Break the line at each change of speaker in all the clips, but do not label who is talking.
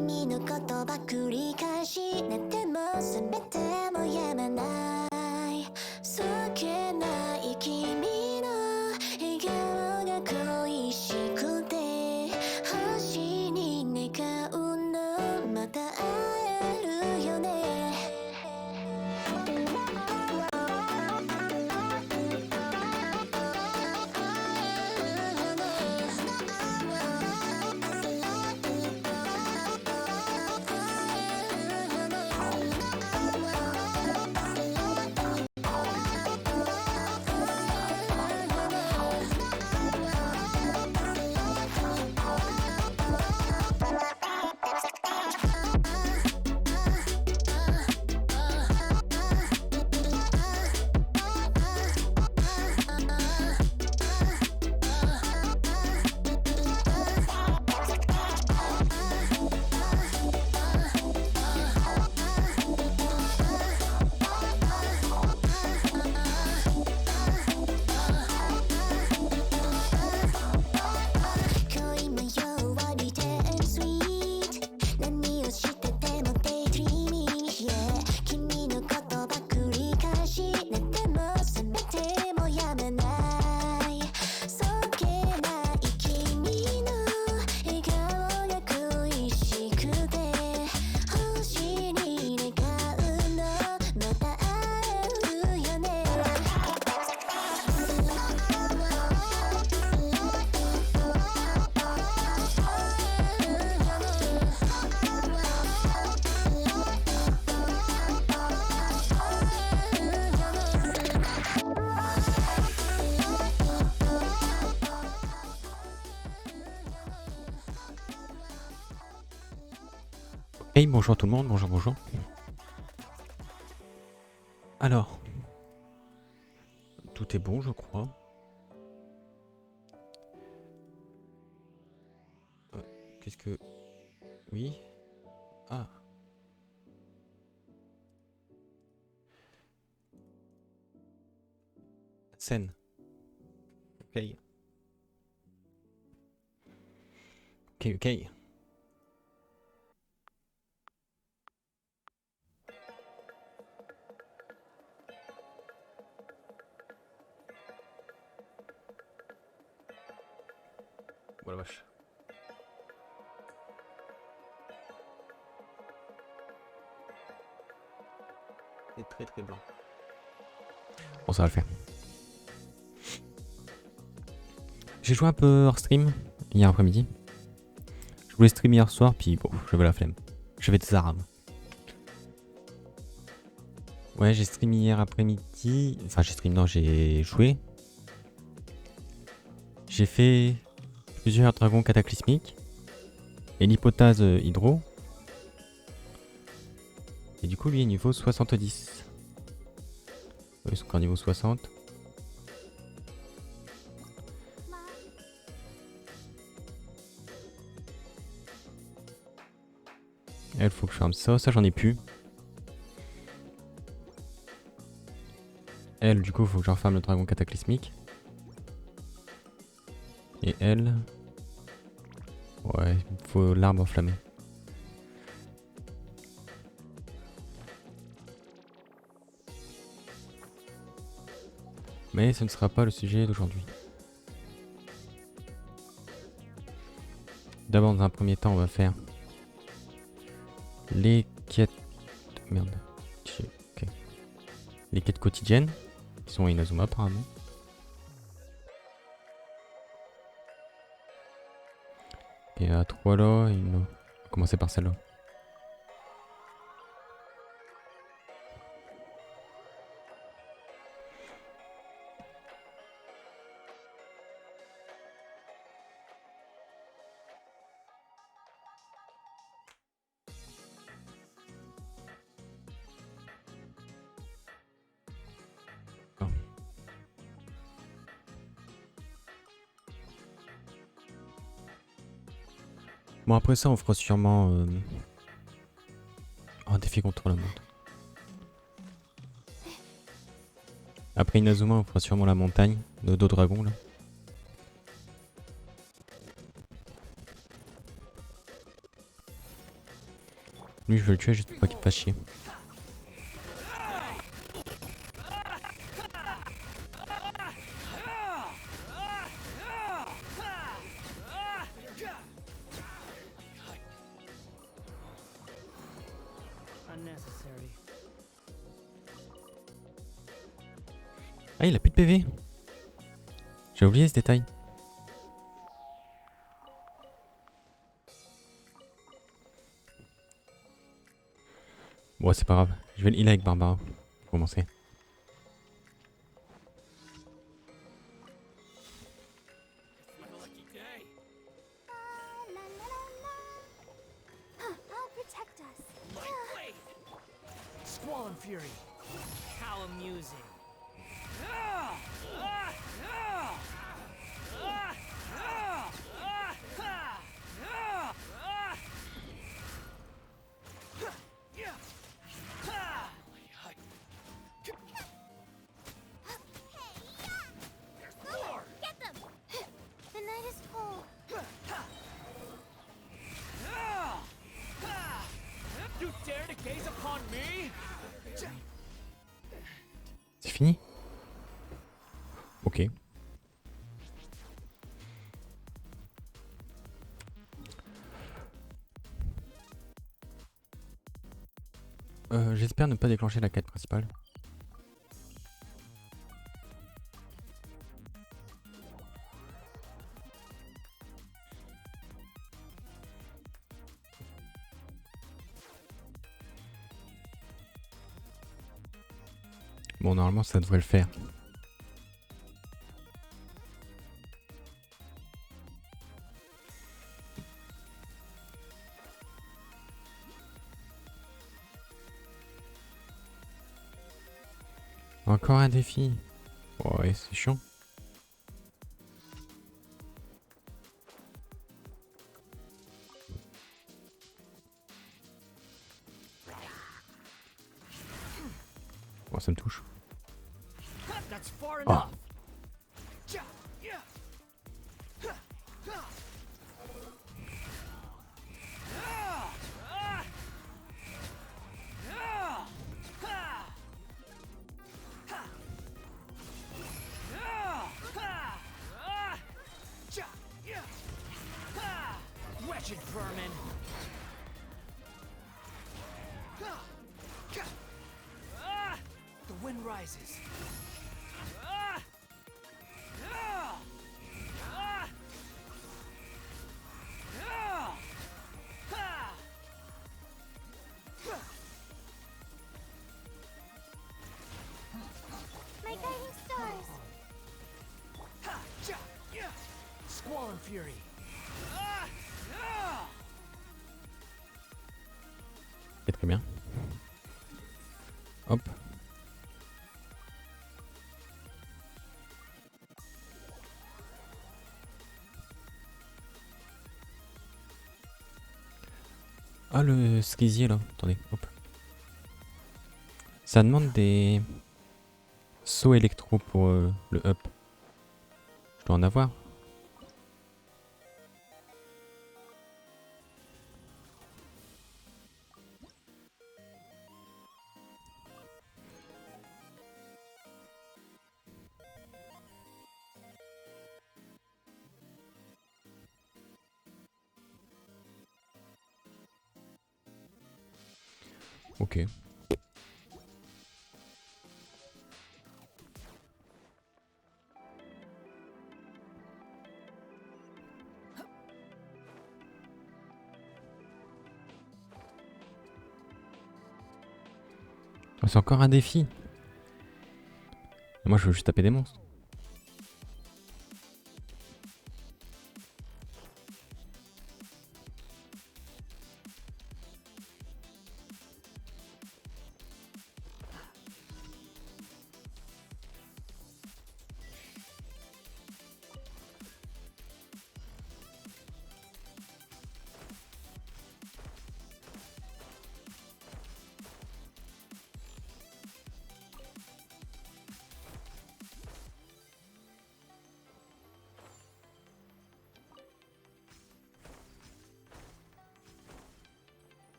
君のことば繰り返し寝ても覚めてもやまないそっけない君の笑顔が恋しくて星に願うのまた会えるよね
Hey, bonjour tout le monde, bonjour. Alors, tout est bon, je crois. Qu'est-ce que... Oui. Ah. Scène. Ok. Ok. Oh la vache. C'est très blanc. Bon, ça va le faire. J'ai joué un peu hors stream hier après-midi. Je voulais streamer hier soir, puis bon, j'avais la flemme. J'avais des arames. Ouais, j'ai streamé hier après-midi. Enfin, j'ai joué. J'ai fait plusieurs dragons cataclysmiques et l'hypothèse hydro. Et du coup, lui est niveau 70. Ils sont encore niveau 60. Elle, faut que je ferme ça. Ça, j'en ai plus. Elle, du coup, faut que je referme le dragon cataclysmique. Et elle... Ouais, il faut l'arbre enflammé. Mais ce ne sera pas le sujet d'aujourd'hui. D'abord, dans un premier temps, on va faire les quêtes... Merde. Ok. Les quêtes quotidiennes, qui sont à Inazuma apparemment. Et à 3 là, on va commencer par celle-là. Bon, après ça, on fera sûrement un défi contre la montre. Après Inazuma, on fera sûrement la montagne de dos dragon là. Lui, je veux le tuer juste pour pas qu'il me fasse chier. Ah, il a plus de PV. J'ai oublié ce détail. Bon, c'est pas grave. Je vais le heal avec Barbara. Pour commencer. C'est fini? Ok. J'espère ne pas déclencher la quête principale. Bon, normalement, ça devrait le faire. Encore un défi. Ouais, c'est chiant. Bon, ça me touche. Oh. C'est très bien. Hop. Ah, le skisier là. Attendez, hop. Ça demande des sauts électro pour le up. Je dois en avoir. Ok. Oh, c'est encore un défi. Moi, je veux juste taper des monstres.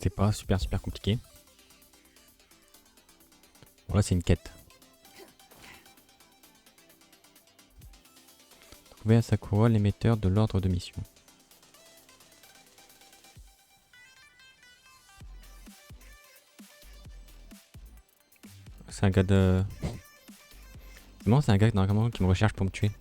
C'était pas super compliqué. Bon là c'est une quête. Trouver à Sakura l'émetteur de l'ordre de mission. C'est un gars de... Non, c'est un gars normalement qui me recherche pour me tuer.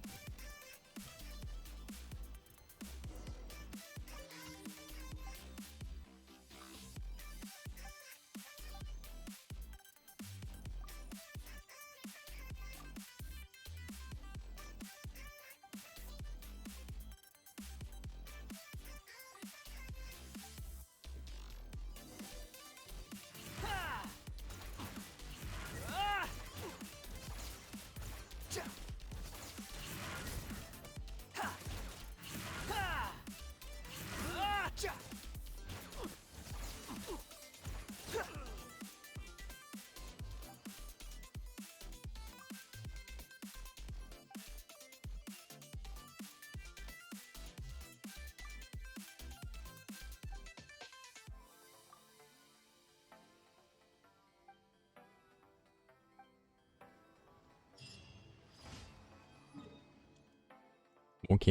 Ok.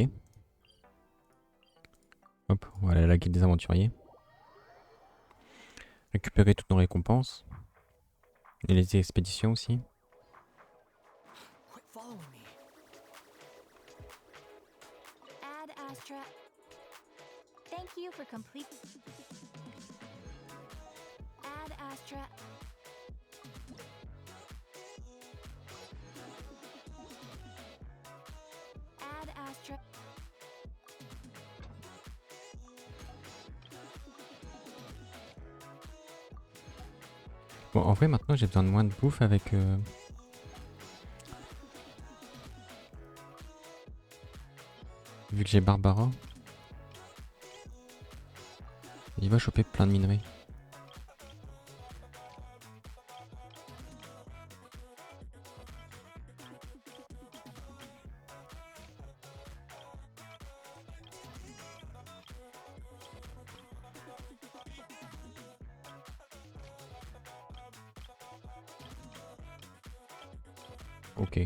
Hop, voilà la guilde des aventuriers. Récupérer toutes nos récompenses. Et les expéditions aussi.
Ad Astra. Thank you for complete. Ad Astra. Ad Astra.
Bon, en vrai, maintenant j'ai besoin de moins de bouffe avec... Vu que j'ai Barbara. Il va choper plein de minerais. Ok.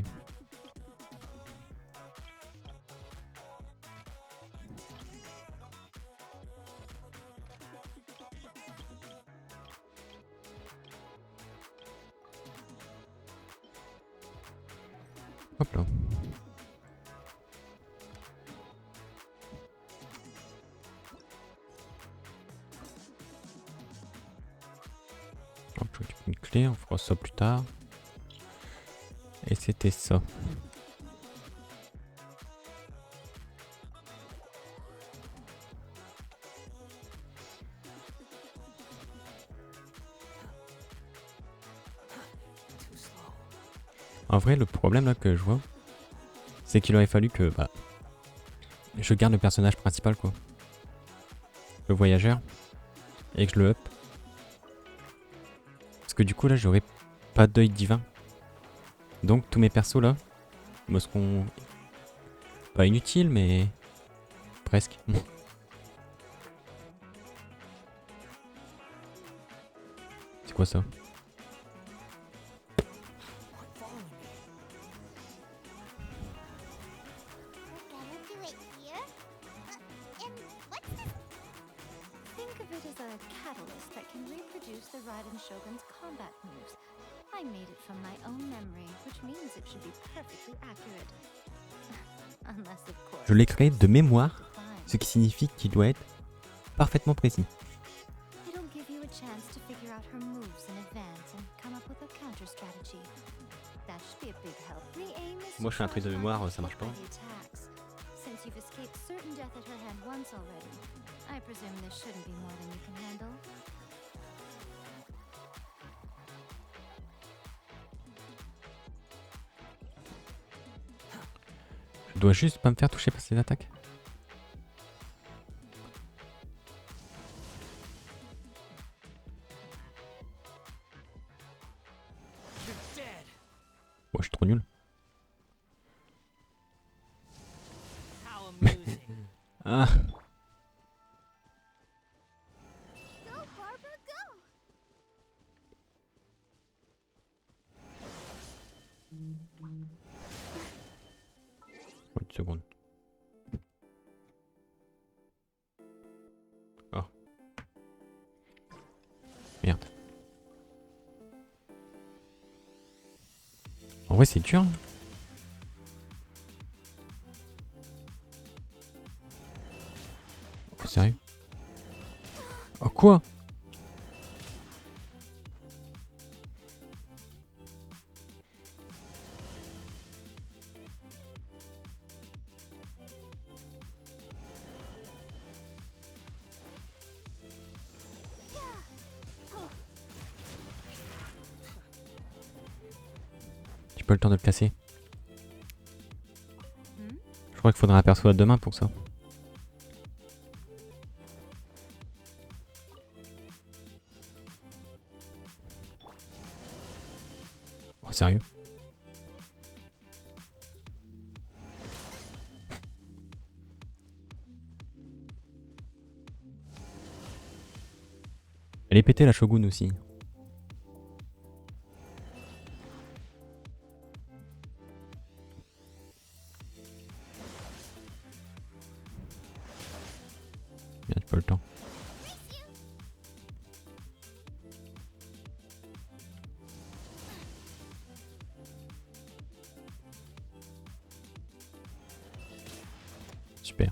Hop là. Hop, je récupère une clé, on fera ça plus tard. Et c'était ça. En vrai, le problème là que je vois, c'est qu'il aurait fallu que je garde le personnage principal, quoi. Le voyageur. Et que je le up. Parce que du coup là, j'aurais pas d'œil divin. Donc tous mes persos là me seront pas inutiles, mais presque. C'est quoi ça?
Think of it as a catalyst that can reproduce the Raiden Shogun's combat moves. I made it from my own memory, which means it should be perfectly accurate. Unless, of course,
Je l'ai créé de mémoire,
fine.
ce qui signifie qu'il doit être parfaitement précis.
It'll give you a chance to figure out her moves in advance and come up with a counter strategy. That should be a big help. The aim is
Moi, je fais un truc de mémoire, ça marche pas.
Since you've escaped certain death at her hand once already, I presume this shouldn't be more than you can handle.
Je dois juste pas me faire toucher par ces attaques. Bon, je suis trop nul. Ah.
Go, Barbara,
vrai, c'est dur. Oh, sérieux? Oh, quoi? J'ai pas le temps de le casser. Je crois qu'il faudra un perso à deux mains pour ça. Oh, sérieux? Elle est pétée la Shogun aussi. Bien, j'ai pas le temps. Super.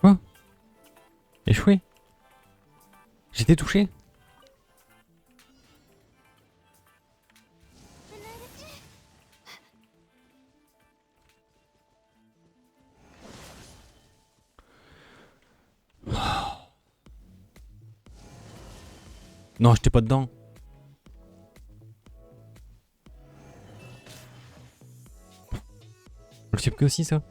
Quoi? Échoué? J'étais touché? Non, j'étais pas dedans. On le sait que aussi ça.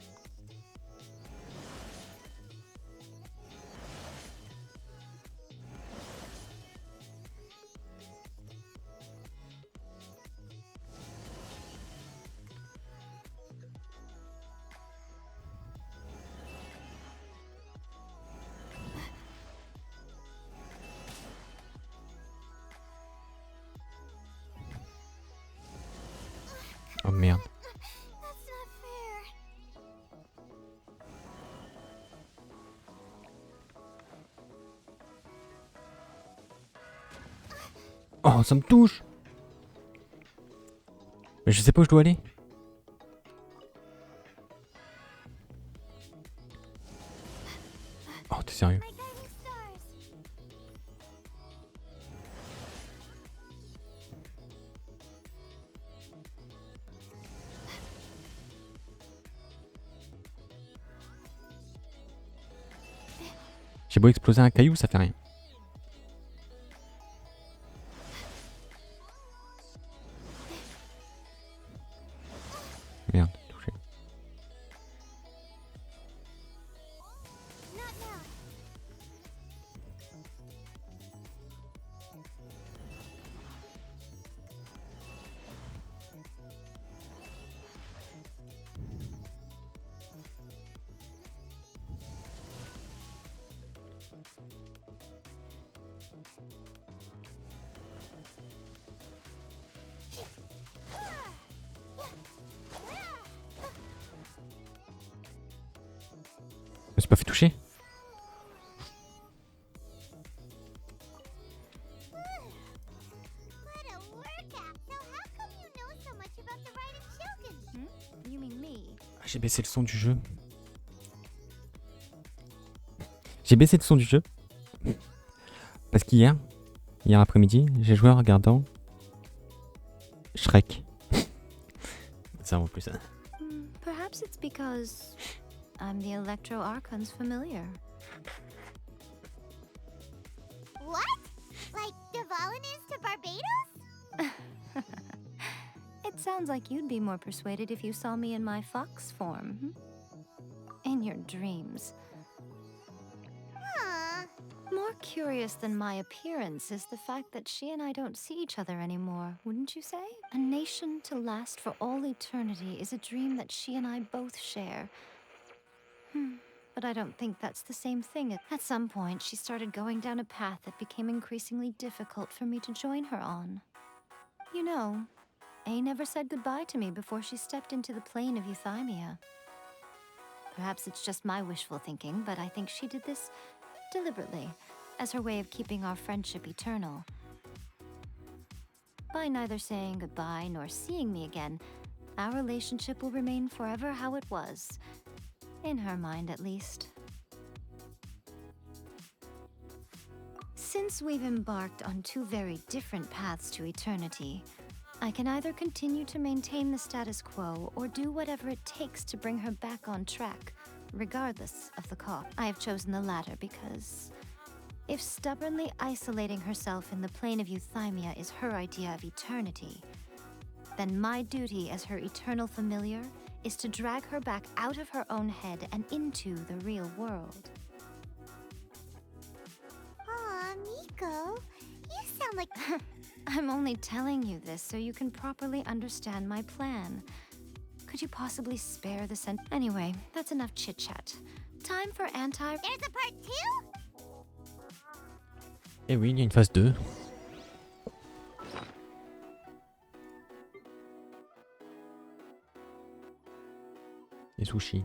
Oh merde. Oh, ça me touche. Mais je sais pas où je dois aller. Oh, t'es sérieux? J'ai beau exploser un caillou, ça fait rien. Merde, touché. Je me suis pas fait toucher? Ah, j'ai baissé le son du jeu. J'ai baissé le son du jeu. Parce qu'hier après-midi, j'ai joué en regardant Shrek. Ça en plus. Ça.
Perhaps it's because I'm the Electro Archon's familiar.
What? Like Devalin is to Barbados?
It sounds like you'd be more persuaded if you saw me in my fox form. In your dreams.
Huh.
More curious than my appearance is the fact that she and I don't see each other anymore, wouldn't you say? A nation to last for all eternity is a dream that she and I both share.
but I don't think that's the same thing. At some point, she started going down a path that became increasingly difficult for me to join her on. You know, A never said goodbye to me before she stepped into the plane of euthymia. Perhaps it's just my wishful thinking, but I think she did this deliberately, as her way of keeping our friendship eternal. By neither saying goodbye nor seeing me again, our relationship will remain forever how it was. In her mind, at least. Since we've embarked on two very different paths to eternity, I can either continue to maintain the status quo or do whatever it takes to bring her back on track, regardless of the cost. I have chosen the latter because if stubbornly isolating herself in the plane of euthymia is her idea of eternity, then my duty as her eternal familiar is to drag her back out of her own head and into the real world.
Aw, Miko, you sound like...
I'm only telling you this so you can properly understand my plan. Could you possibly spare the Anyway, that's enough chit-chat. Time for
There's a part 2?
Eh oui, il y a une phase 2. Les sushis.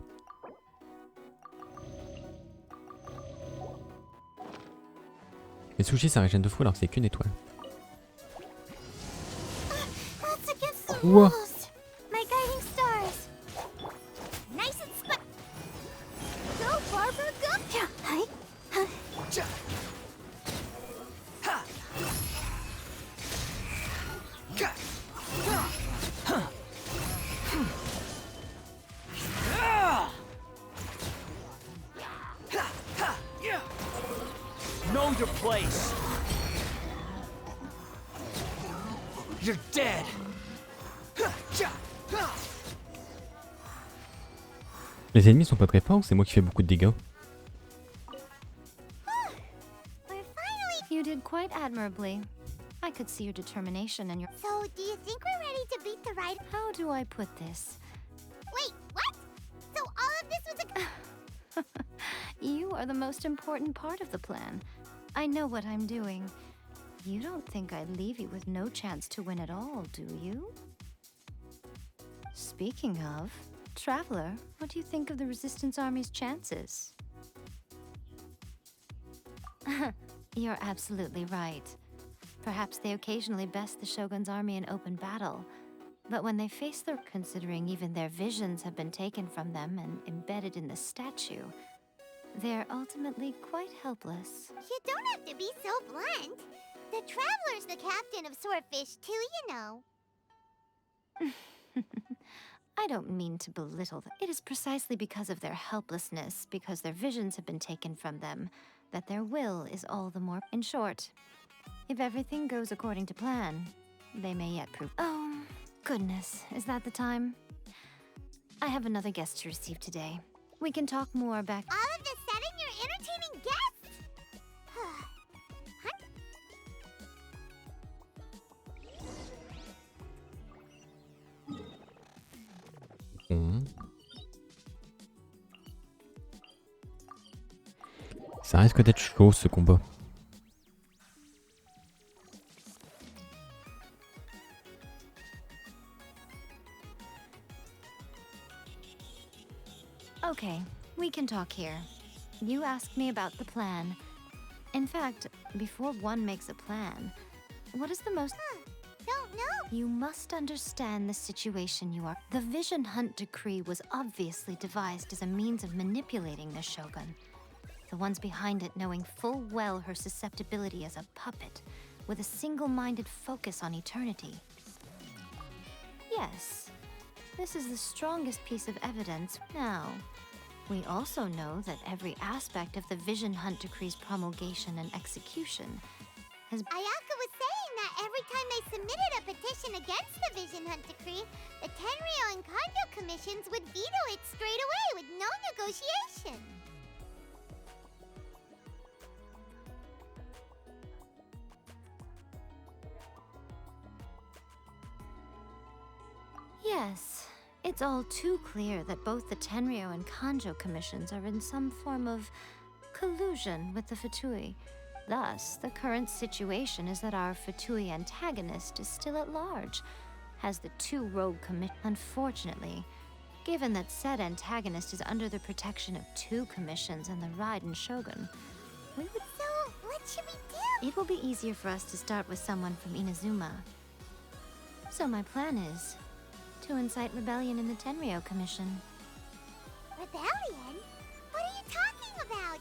Les sushis ça régène de fou alors que c'est qu'une étoile.
That's against the
Whoa.
rules. My guiding stars. Nice and spot. Go, Barbara, go. Yeah, hi.
Know your place. You're dead.
Les ennemis sont pas très forts ou c'est moi qui fais beaucoup de dégâts?
We're finally...
You did quite admirably. I could see your determination and your...
So, do you think we're ready to beat the ride?
How do I put this?
Wait, what? So all of this was a...
You are the most important part of the plan. I know what I'm doing. You don't think I'd leave you with no chance to win at all, do you? Speaking of, Traveler, what do you think of the Resistance Army's chances? You're absolutely right. Perhaps they occasionally best the Shogun's army in open battle, but when they face the... Considering even their visions have been taken from them and embedded in the statue, they're ultimately quite helpless.
You don't have to be so blunt. The Traveler's the captain of Swordfish too, you know.
I don't mean to belittle them. It is precisely because of their helplessness, because their visions have been taken from them, that their will is all the more... In short, if everything goes according to plan, they may yet prove... Oh, goodness, is that the time? I have another guest to receive today. We can talk more back...
All of the sudden, you're entertaining guests?
Ça risque d'être chaud ce combat.
Okay, we can talk here. You asked me about the plan. In fact, before one makes a plan, what is the most...
Don't know.
You must understand the situation you are... The Vision Hunt Decree was obviously devised as a means of manipulating the Shogun. The ones behind it knowing full well her susceptibility as a puppet, with a single-minded focus on eternity. Yes, this is the strongest piece of evidence. Now, we also know that every aspect of the Vision Hunt Decree's promulgation and execution has...
Ayaka was saying that every time they submitted a petition against the Vision Hunt Decree, the Tenryo and Kanjo commissions would veto it straight away with no negotiation.
Yes, It's all too clear that both the Tenryou and Kanjo commissions are in some form of collusion with the Fatui. Thus, the current situation is that our Fatui antagonist is still at large, has the two rogue commissions. Unfortunately, given that said antagonist is under the protection of two commissions and the Raiden Shogun, we would...
So, what should we do?
It will be easier for us to start with someone from Inazuma. So my plan is to incite rebellion in the Tenryou Commission.
Rebellion? What are you talking about?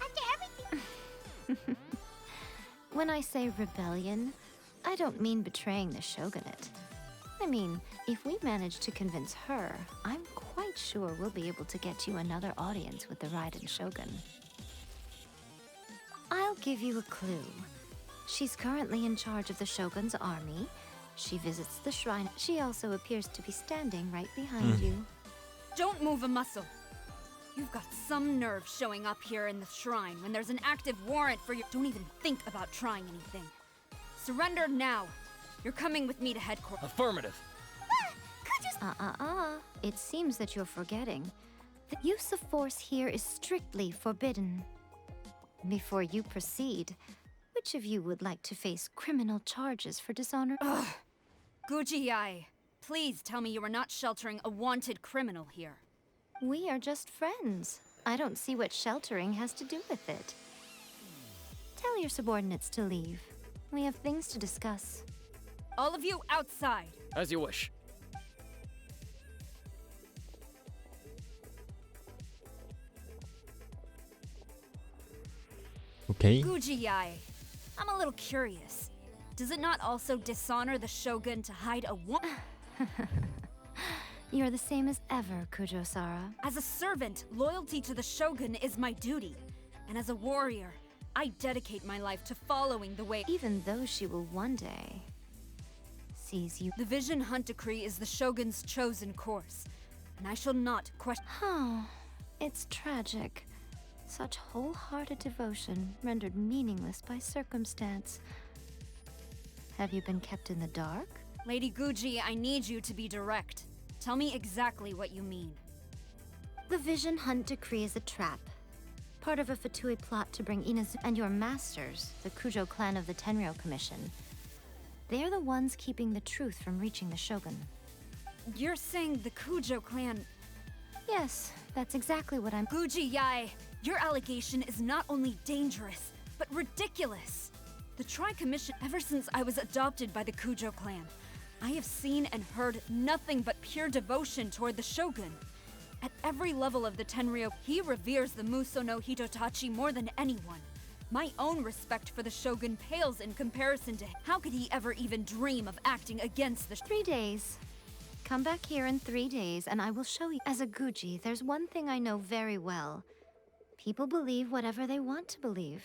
After everything...
When I say rebellion, I don't mean betraying the shogunate. I mean, if we manage to convince her, I'm quite sure we'll be able to get you another audience with the Raiden Shogun. I'll give you a clue. She's currently in charge of the Shogun's army. She visits the shrine. She also appears to be standing right behind you.
Don't move a muscle. You've got some nerve showing up here in the shrine when there's an active warrant for you. Don't even think about trying anything. Surrender now. You're coming with me to headquarters.
Affirmative.
It seems that you're forgetting. The use of force here is strictly forbidden. Before you proceed, which of you would like to face criminal charges for dishonor?
Ugh. Guji-ai, please tell me you are not sheltering a wanted criminal here.
We are just friends. I don't see what sheltering has to do with it. Tell your subordinates to leave. We have things to discuss.
All of you outside.
As you wish.
Okay.
Guji-ai, I'm a little curious. Does it not also dishonor the Shogun to hide a woman?
You're the same as ever, Kujo-Sara.
As a servant, loyalty to the Shogun is my duty. And as a warrior, I dedicate my life to following the way.
Even though she will one day seize you.
The Vision Hunt Decree is the Shogun's chosen course, and I shall not question.
Oh, it's tragic. Such wholehearted devotion rendered meaningless by circumstance. Have you been kept in the dark?
Lady Guji, I need you to be direct. Tell me exactly what you mean.
The Vision Hunt Decree is a trap. Part of a Fatui plot to bring Inazu and your masters, the Kujo clan of the Tenryou Commission. They're the ones keeping the truth from reaching the Shogun.
You're saying the Kujo clan...
Yes, that's exactly what I'm...
Guji-ai, your allegation is not only dangerous, but ridiculous. The Tri-Commission, ever since I was adopted by the Kujo clan, I have seen and heard nothing but pure devotion toward the Shogun. At every level of the Tenryou, he reveres the Muso no Hitotachi more than anyone. My own respect for the Shogun pales in comparison to him. How could he ever even dream of acting against the
3 days. Come back here in 3 days and I will show you. As a Guji, there's one thing I know very well. People believe whatever they want to believe.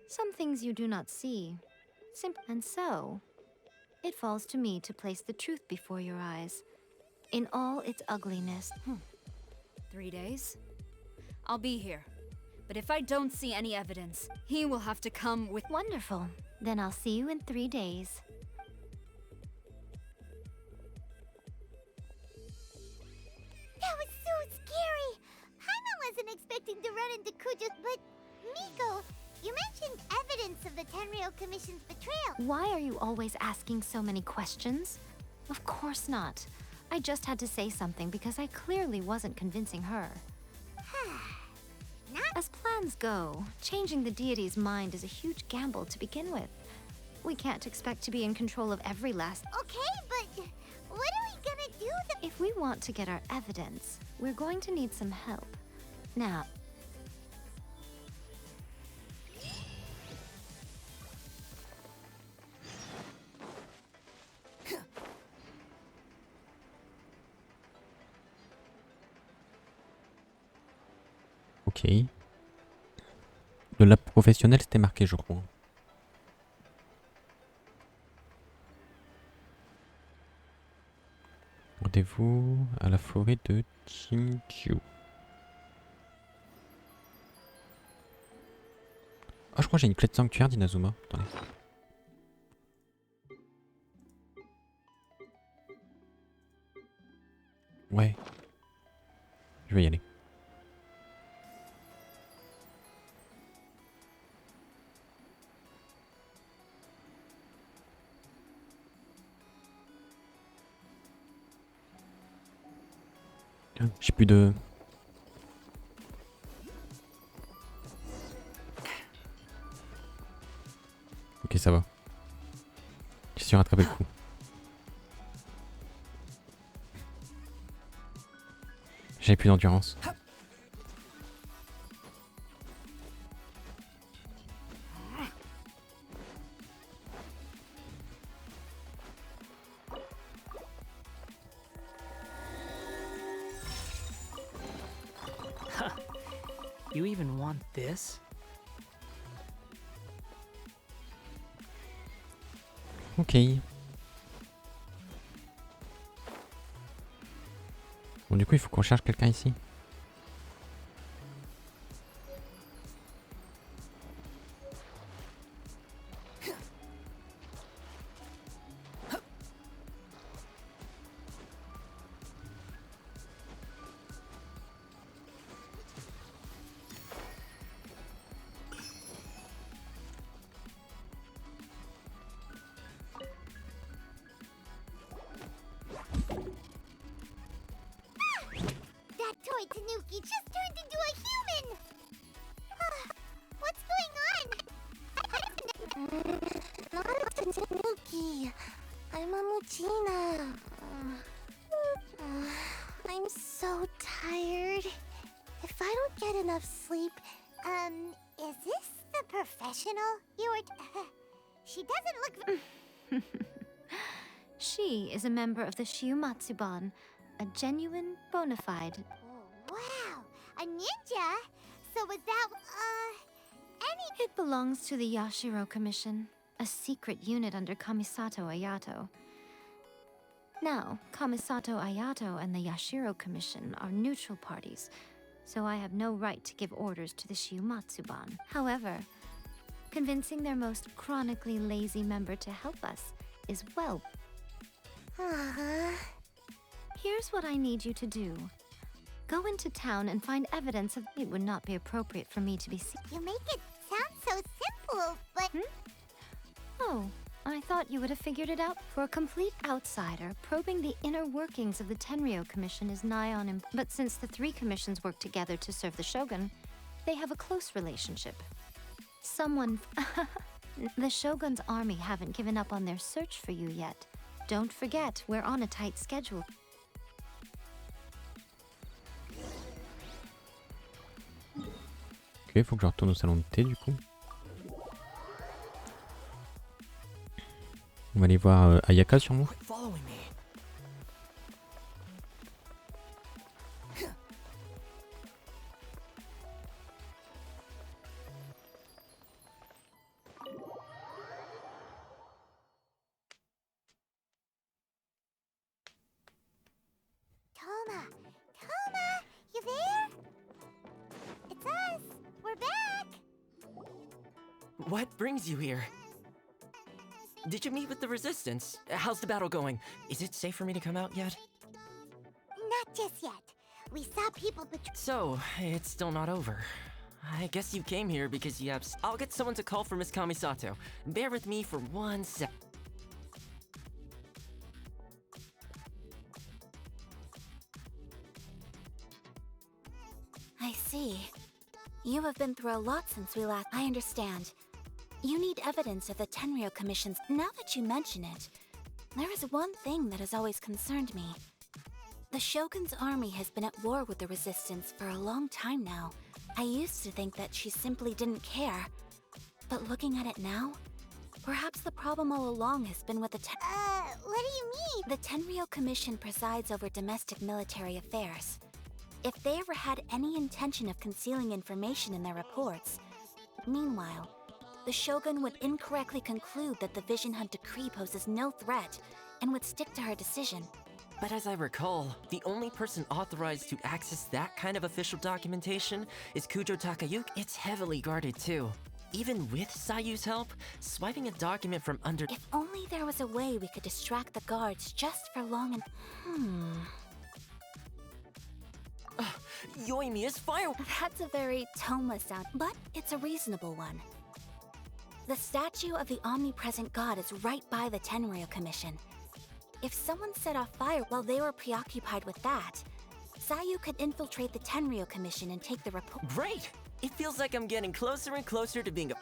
Some things you do not see. And so, it falls to me to place the truth before your eyes, in all its ugliness.
3 days? I'll be here. But if I don't see any evidence, he will have to come with...
Wonderful. Then I'll see you in 3 days.
That was so scary! Paimon wasn't expecting to run into Kujo, but... Miko, you mentioned evidence of the Tenryou Commission's betrayal.
Why are you always asking so many questions? Of course not. I just had to say something because I clearly wasn't convincing her. As plans go, changing the deity's mind is a huge gamble to begin with. We can't expect to be in control of every last...
Okay, but what are we gonna do
If we want to get our evidence, we're going to need some help. Now...
Ok. Le lab professionnel, c'était marqué, je crois. Rendez-vous à la forêt de Chinju. Ah, je crois que j'ai une clé de sanctuaire d'Inazuma. Attendez. Ouais. Je vais y aller. J'ai plus de... Ok, ça va. J'ai su rattraper le coup. J'avais plus d'endurance.
You even want this?
Ok. Bon, du coup, il faut qu'on cherche quelqu'un ici.
That toy Tanuki just turned into a human! What's going on? Not Tanuki. I'm a Muchina. I'm so tired. If I don't get enough sleep, is this the professional you were she doesn't look
She is a member of the Shiumatsuban, a genuine, bona fide.
Oh, wow! A ninja? So was that, any...
It belongs to the Yashiro Commission, a secret unit under Kamisato Ayato. Now, Kamisato Ayato and the Yashiro Commission are neutral parties, so I have no right to give orders to the Shiumatsuban. However, convincing their most chronically lazy member to help us is, well... Here's what I need you to do. Go into town and find evidence of it would not be appropriate for me to be seen.
You make it sound so simple, but...
Oh, I thought you would have figured it out. For a complete outsider, probing the inner workings of the Tenryou Commission is nigh on but since the three commissions work together to serve the Shogun, they have a close relationship. Someone... The Shogun's army haven't given up on their search for you yet. Don't forget, we're on a tight schedule.
Ok, faut que je retourne au salon de thé du coup. On va aller voir Ayaka sûrement.
Quit following me.
Toma! Toma! You there? It's us! We're back!
What brings you here? Did you meet with the Resistance? How's the battle going? Is it safe for me to come out yet?
Not just yet. We saw people betray...
So, it's still not over. I guess you came here because you have... I'll get someone to call for Miss Kamisato. Bear with me for 1 sec.
I see. You have been through a lot since we last... I understand. You need evidence of the Tenryou Commission's... Now that you mention it, there is one thing that has always concerned me. The Shogun's army has been at war with the Resistance for a long time now. I used to think that she simply didn't care. But looking at it now, perhaps the problem all along has been with the
what do you mean?
The Tenryou Commission presides over domestic military affairs. If they ever had any intention of concealing information in their reports... Meanwhile, the Shogun would incorrectly conclude that the Vision Hunt decree poses no threat and would stick to her decision.
But as I recall, the only person authorized to access that kind of official documentation is Kujo Takayuki. It's heavily guarded too. Even with Sayu's help, swiping a document from under...
If only there was a way we could distract the guards just for long and...
Yoimiya's fire.
That's a very Toma sound, but it's a reasonable one. The statue of the omnipresent god is right by the Tenryou Commission. If someone set off fire while they were preoccupied with that, Sayu could infiltrate the Tenryou Commission and take the report.
Great! It feels like I'm getting closer and closer to being a...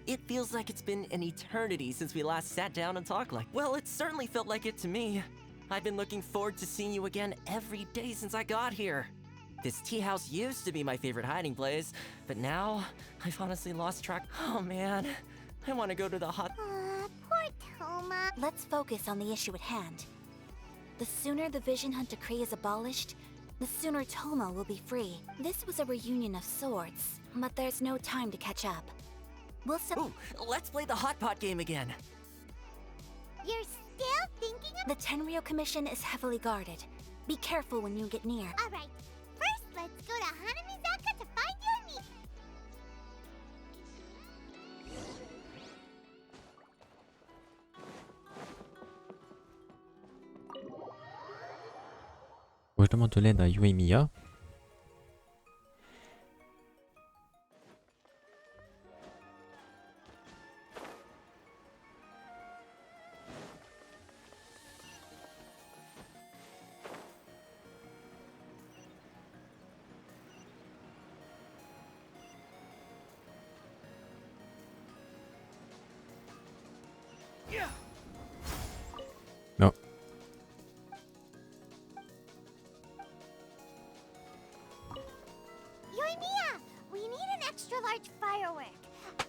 It feels like it's been an eternity since we last sat down and talked like... Well, it certainly felt like it to me. I've been looking forward to seeing you again every day since I got here. This tea house used to be my favorite hiding place, but now I've honestly lost track. Oh man, I want to go to the hot...
Poor Toma.
Let's focus on the issue at hand. The sooner the Vision Hunt Decree is abolished, the sooner Toma will be free. This was a reunion of sorts, but there's no time to catch up. We'll
Ooh, let's play the hot pot game again.
You're still thinking of...
The Tenryou Commission is heavily guarded. Be careful when you get near.
Alright, first let's go to Hanamizaka to find Yea Miko.
Je demande de l'aide à Yoimiya. Non.
Yoimiya, we need an extra large firework.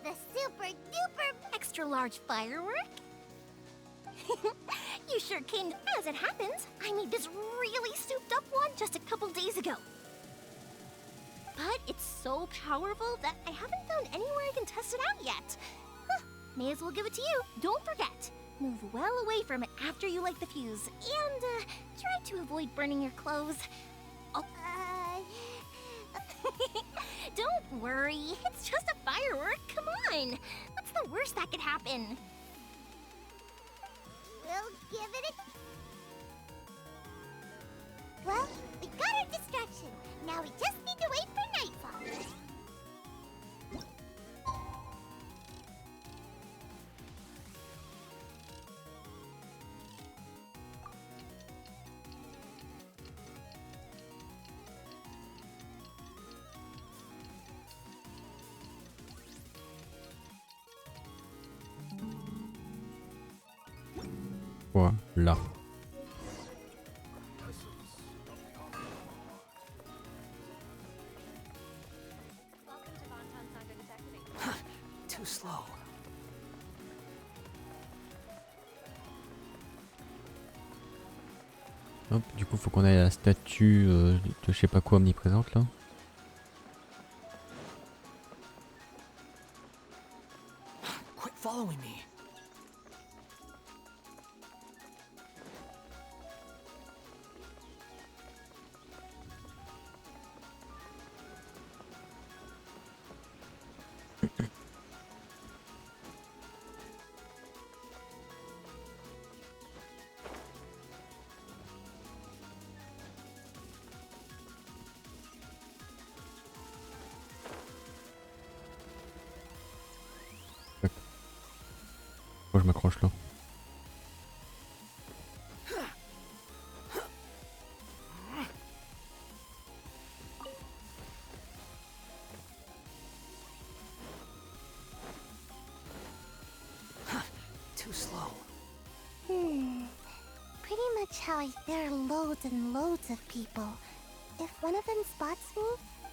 The super duper
Extra large firework? You sure can. As it happens, I made this really souped up one just a couple days ago. But it's so powerful that I haven't found anywhere I can test it out yet. Huh, may as well give it to you. Don't forget, move well away from it after you light the fuse. And try to avoid burning your clothes. Oh. Don't worry, it's just a firework. Come on. What's the worst that could happen?
We'll give it a... Well, we got our distraction. Now we just need to wait for nightfall.
Voilà.
Too slow.
Hop, du coup faut qu'on aille à la statue de je sais pas quoi omniprésente là.
Quit following me.
Moi je m'accroche là.
Too slow.
Pretty much how there are loads and loads of people. If one of them spots me,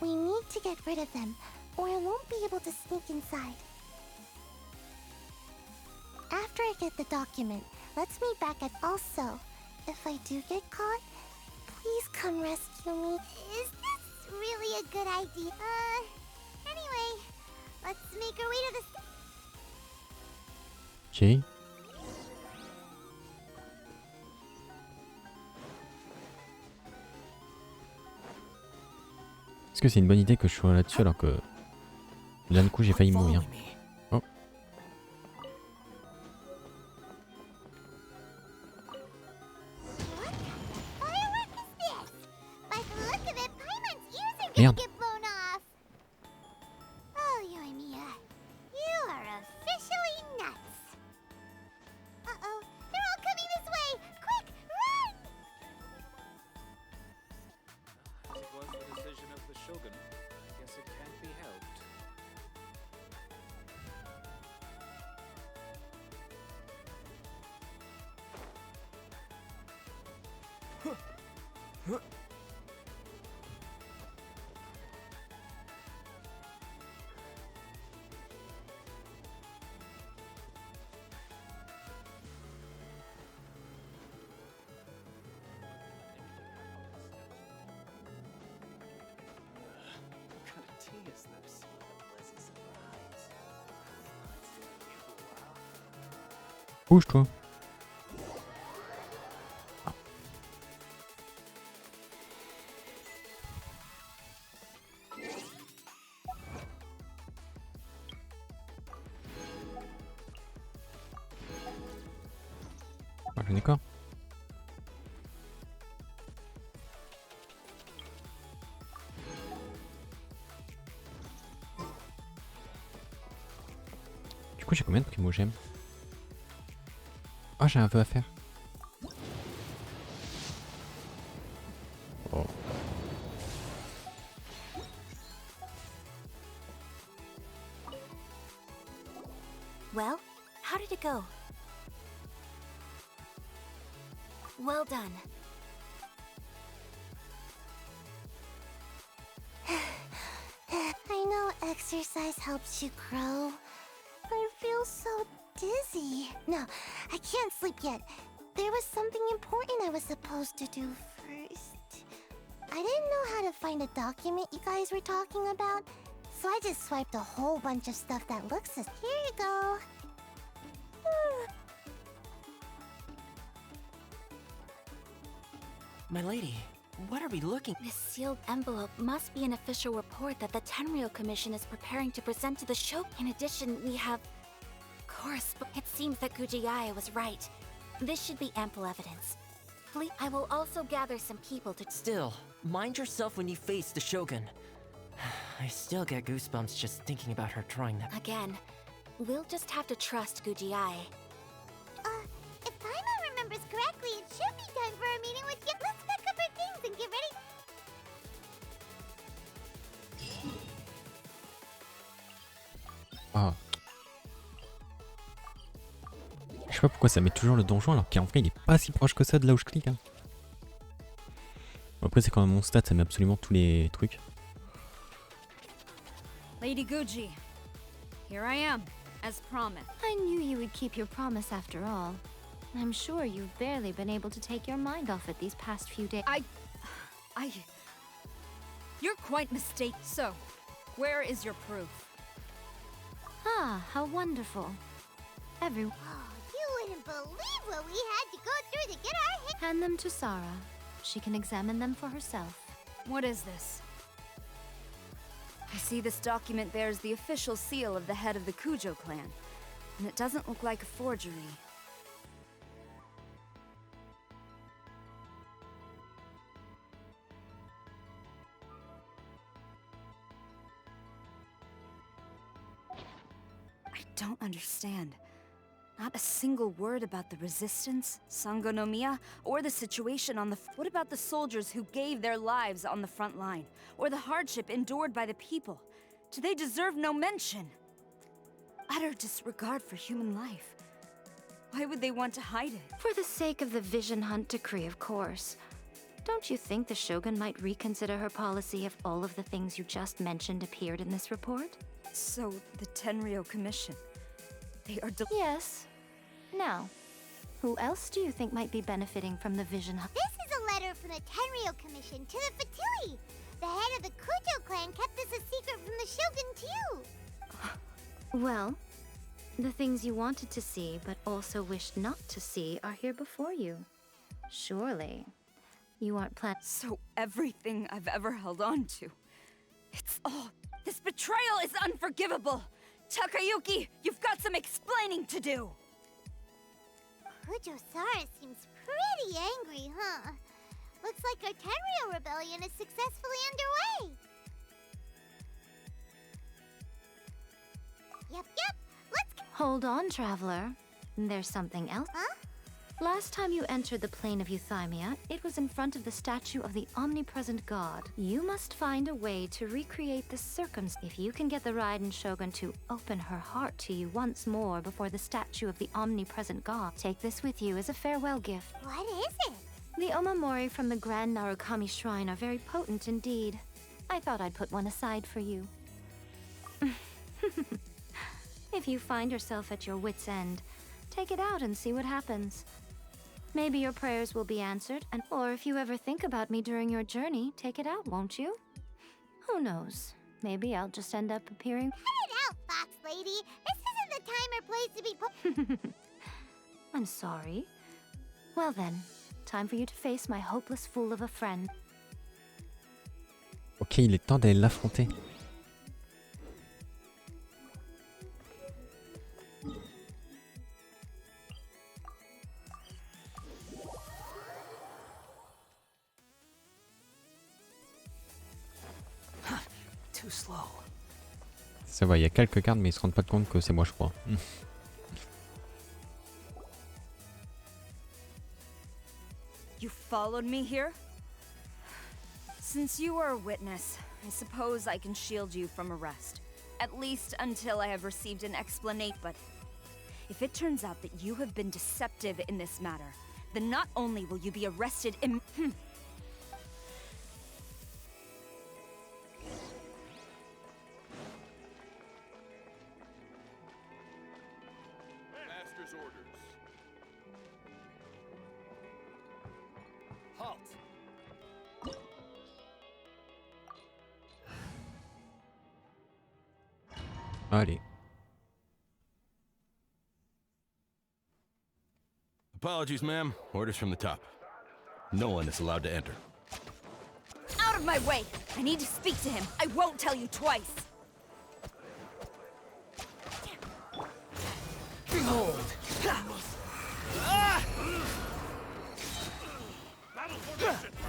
we need to get rid of them, or I won't be able to sneak inside. After I get the document, let's meet back at... Also, if I do get caught, please come rescue me. Is this really a good idea? Anyway, let's make our way to the...
Ok. Est-ce que c'est une bonne idée que je sois là-dessus alors que d'un coup j'ai failli mourir? Oh. Merde.
get blown off. Oh, Yoimiya, you are officially nuts. Uh-oh, they're all coming this way. Quick, run!
As it was the decision of the Shogun, guess it can't be helped. What kind of tea is this?
Bouge-toi. Ah, d'accord. Du coup, j'ai combien de primogèmes? Ah, j'ai un vœu à faire. Oh.
Well, how did it go? Well done.
I know exercise helps you grow, but I feel so dizzy. No, I can't sleep yet. There was something important I was supposed to do first. I didn't know how to find a document you guys were talking about, so I just swiped a whole bunch of stuff that looks as... Here you go.
My lady, what are we looking?
This sealed envelope must be an official report that the Tenryou Commission is preparing to present to the Shogun. In addition, we have... It seems that Gujiai was right. This should be ample evidence. Please, I will also gather some people to...
Still, mind yourself when you face the Shogun. I still get goosebumps just thinking about her trying that.
Again, we'll just have to trust Gujiai.
If Paimon remembers correctly, it should be time for a meeting with you. Let's pack up our things and get ready.
Ah. Je sais pas pourquoi ça met toujours le donjon alors qu'en vrai il est pas si proche que ça de là où je clique. Hein. Bon, après c'est quand même mon stat, ça met absolument tous les trucs.
Lady Guji, here I am, as promised.
I knew you would keep your promise after all. I'm sure you've barely been able to take your mind off it these past few days.
You're quite mistaken. So, where is your proof?
Ah, how wonderful. Everyone,
You wouldn't believe what we had to go through to get our hands.
hand them to Sarah. She can examine them for herself.
What is this? I see this document bears the official seal of the head of the Kujo clan, and it doesn't look like a forgery. I don't understand. Not a single word about the resistance, Sango no Miya, or the situation on the... What about the soldiers who gave their lives on the front line? Or the hardship endured by the people? Do they deserve no mention? Utter disregard for human life. Why would they want to hide it?
For the sake of the Vision Hunt decree, of course. Don't you think the Shogun might reconsider her policy if all of the things you just mentioned appeared in this report?
So, the Tenryou Commission... They are...
Yes. Now, who else do you think might be benefiting from the Vision Hunt?
This is a letter from the Tenryou Commission to the Fatui. The head of the Kujo clan kept this a secret from the Shogun too.
Well, the things you wanted to see but also wished not to see are here before you. Surely, you aren't
So everything I've ever held on to... It's all... This betrayal is unforgivable! Takayuki, you've got some explaining to do!
Kujo-Sara seems pretty angry, huh? Looks like our Tenryou rebellion is successfully underway. Yep, let's
Hold on, traveler. There's something else.
Huh?
Last time you entered the plane of Euthymia, it was in front of the statue of the omnipresent god. You must find a way to recreate the circumstance. If you can get the Raiden Shogun to open her heart to you once more before the statue of the omnipresent god, take this with you as a farewell gift.
What is it?
The omamori from the Grand Narukami Shrine are very potent indeed. I thought I'd put one aside for you. If you find yourself at your wit's end, take it out and see what happens. Maybe your prayers will be answered, or if you ever think about me during your journey, take it out, won't you? Who knows? Maybe I'll just end up appearing.
Cut it out, Fox Lady. This isn't the time or place to be
I'm sorry. Well then, time for you to face my hopeless fool of a friend.
Ok, il est temps d'aller l'affronter.
Too slow.
Ça va, il y a quelques cartes, mais ils se rendent pas compte que c'est moi, je crois.
You followed me here? Since you are a witness, I suppose I can shield you from arrest. At least until I have received an explanation, but if it turns out that you have been deceptive in this matter, then not only will you be arrested
Master's orders. Halt.
Allez.
Apologies, ma'am. Orders from the top. No one is allowed to enter.
Out of my way! I need to speak to him. I won't tell you twice.
Behold!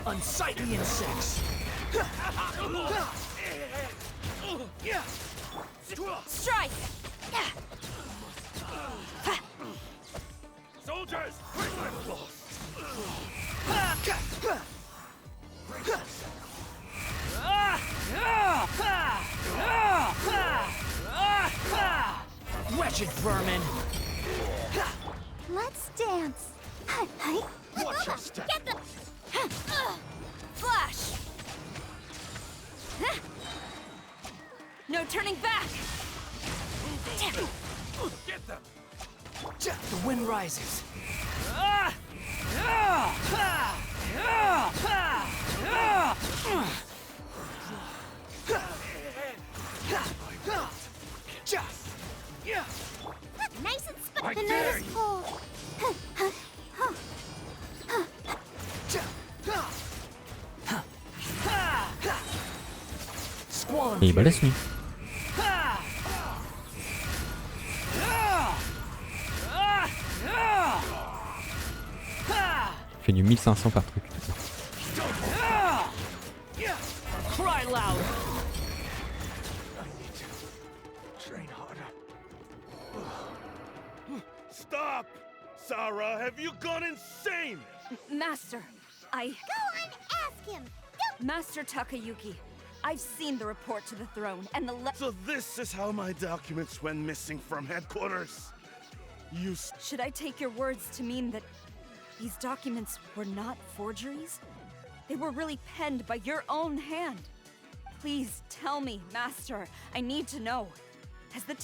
Unsightly insects!
Strike!
Soldiers,
Wretched vermin!
Let's dance.
watch your step.
Get the... Flash! No turning back!
Get them.
The wind rises.
Nice and spicy.
I
The
dare
night is
you.
cold.
Squall
Et il balèze lui. Il fait du 1500 par truc.
Cry loud!
Train harder. Stop! Sarah, have you gone insane?
Master,
Go and ask him.
Master Takayuki, I've seen the report to the throne and the
So this is how my documents went missing from headquarters. You
Should I take your words to mean that these documents were not forgeries? They were really penned by your own hand. Please tell me, Master. I need to know. Has the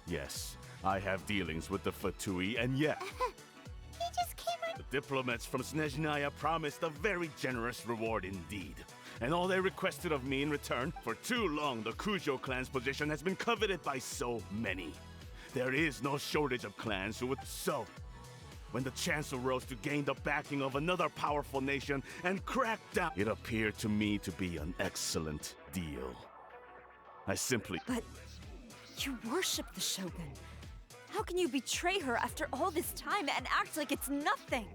Yes, I have dealings with the Fatui, and yet
He just came right.
the diplomats from Snezhnaya promised a very generous reward indeed. And all they requested of me in return, for too long the Kujo clan's position has been coveted by so many. There is no shortage of clans who would when the chance arose to gain the backing of another powerful nation and crack down, it appeared to me to be an excellent deal. I simply...
But you worship the Shogun. How can you betray her after all this time and act like it's nothing?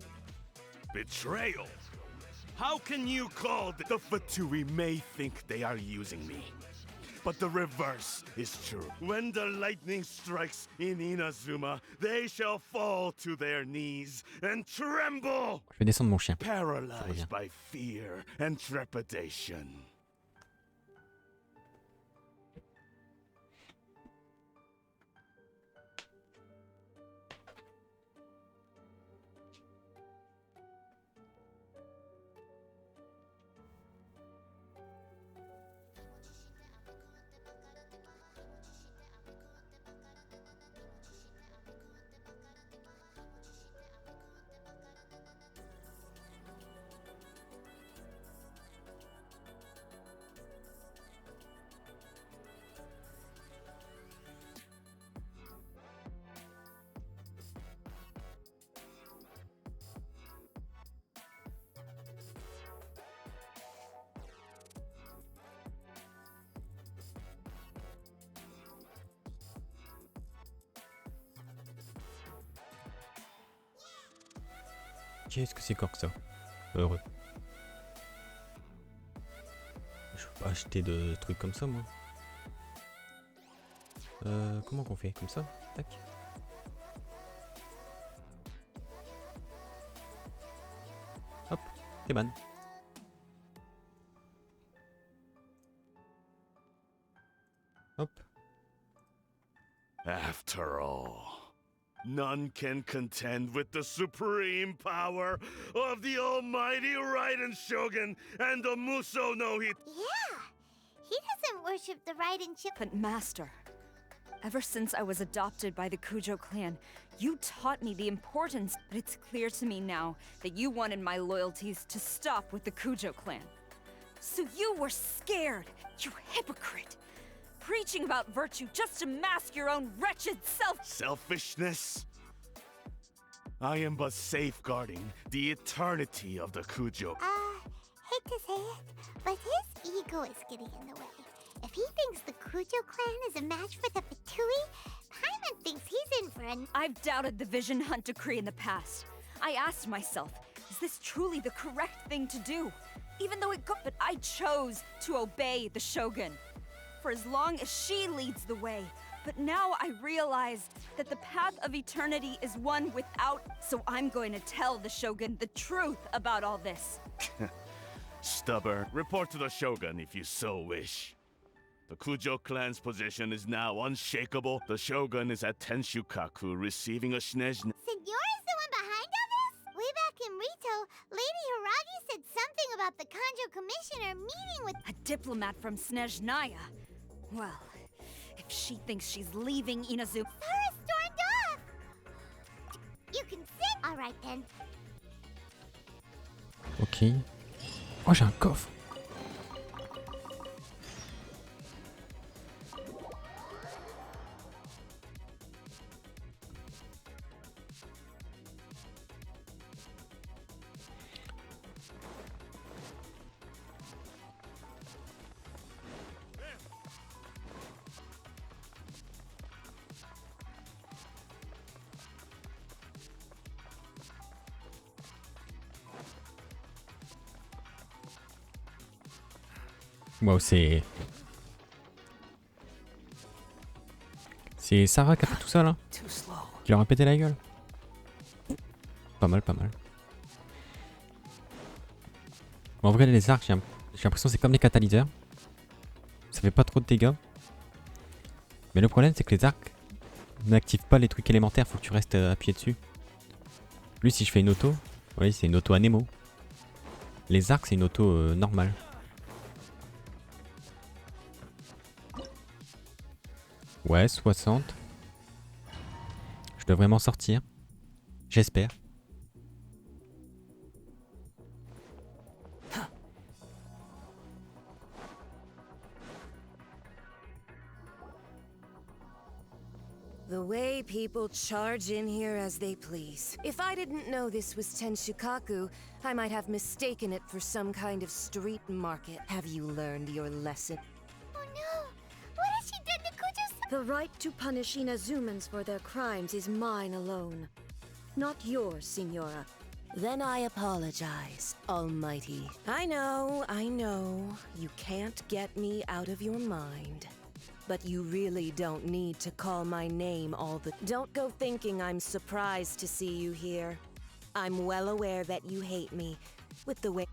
Betrayal? How can you call the Fatui may think they are using me? but the reverse is true. When the lightning strikes in Inazuma, they shall fall to their knees and tremble,
Je vais descendre mon chien.
paralyzed by fear and trepidation.
Qu'est-ce que c'est encore que ça? Heureux. Je peux pas acheter de trucs comme ça, moi. Comment qu'on fait? Comme ça? Tac. Hop, t'es ban. Hop.
After all, none can contend with the supreme power of the almighty Raiden Shogun and the Muso no Hit.
Yeah, he doesn't worship the Raiden chip.
But Master, ever since I was adopted by the Kujo clan, you taught me the importance, but it's clear to me now that you wanted my loyalties to stop with the Kujo clan. So you were scared, you hypocrite, preaching about virtue just to mask your own wretched
Selfishness? I am but safeguarding the eternity of the Kujo.
Hate to say it, but his ego is getting in the way. If he thinks the Kujo clan is a match for the Patui, Paimon thinks he's in for an—
I've doubted the Vision Hunt decree in the past. I asked myself, is this truly the correct thing to do? Even though but I chose to obey the Shogun. For as long as she leads the way. But now I realized that the path of eternity is one without, so I'm going to tell the Shogun the truth about all this.
Stubborn. Report to the Shogun if you so wish. The Kujo clan's position is now unshakable. The Shogun is at Tenshukaku receiving a Shinezn.
Signora's the one behind all this? Way back in Rito, Lady Hiragi said something about the Kanjo Commissioner meeting with—
A diplomat from Snezhnaya. Well, if she thinks she's leaving Inazuma—
Sarah stormed off! You can sit? Alright then.
Ok. Oh, j'ai un coffre. Wow, c'est Sarah qui a fait tout ça là? Qui leur a pété la gueule? Pas mal, pas mal. Bon, en vrai, les arcs, j'ai l'impression que c'est comme les catalyseurs. Ça fait pas trop de dégâts. Mais le problème, c'est que les arcs n'activent pas les trucs élémentaires, faut que tu restes appuyé dessus. Lui, si je fais une auto, vous voyez, c'est une auto anémo. Les arcs, c'est une auto normale. Ouais, 60. Je devrais m'en sortir. J'espère.
The way people charge in here as they please. If I didn't know this was Tenshukaku, I might have mistaken it for some kind of street market. Have you learned your lesson?
Oh no! What has she done to Kujo-san?
The right to punish Inazumans for their crimes is mine alone. Not yours, Signora. Then I apologize, Almighty. I know, you can't get me out of your mind. But you really don't need to call my name all the— Don't go thinking I'm surprised to see you here. I'm well aware that you hate me, with the way—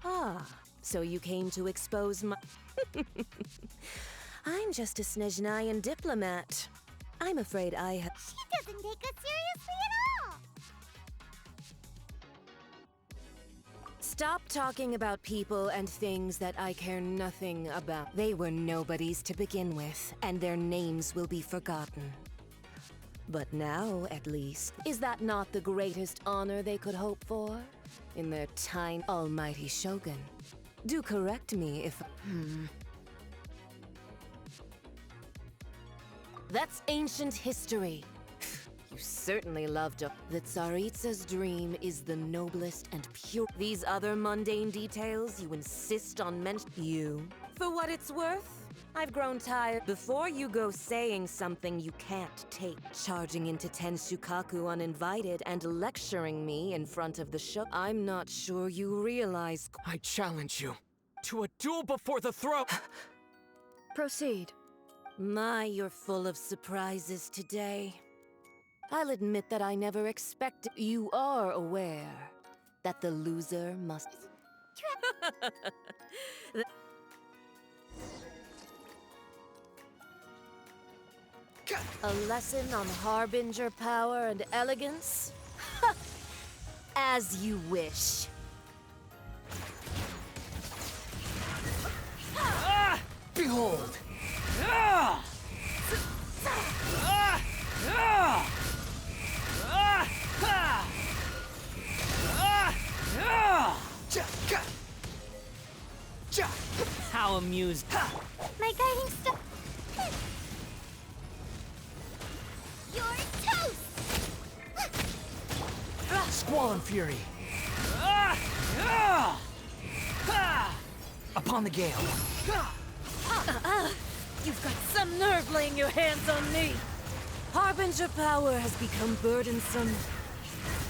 so you came to expose my— I'm just a Snezhnayan diplomat. I'm afraid I have—
She doesn't take us seriously at all!
Stop talking about people and things that I care nothing about. They were nobodies to begin with, and their names will be forgotten. But now, at least, is that not the greatest honor they could hope for? In their tiny— Almighty Shogun. Do correct me if— That's ancient history. You certainly loved her. The Tsaritsa's dream is the noblest and pure— These other mundane details you insist on mentioning. For what it's worth, I've grown tired. Before you go saying something you can't take, charging into Tenshukaku uninvited and lecturing me in front of the show, I'm not sure you realize—
I challenge you to a duel before the throne.
Proceed. My, you're full of surprises today. I'll admit that I never expected— You are aware that the loser must— A lesson on harbinger power and elegance? As you wish.
Behold! How amused.
My guiding star. You're toast!
Squall and fury. Upon the gale.
You've got some nerve laying your hands on me! Harbinger power has become burdensome.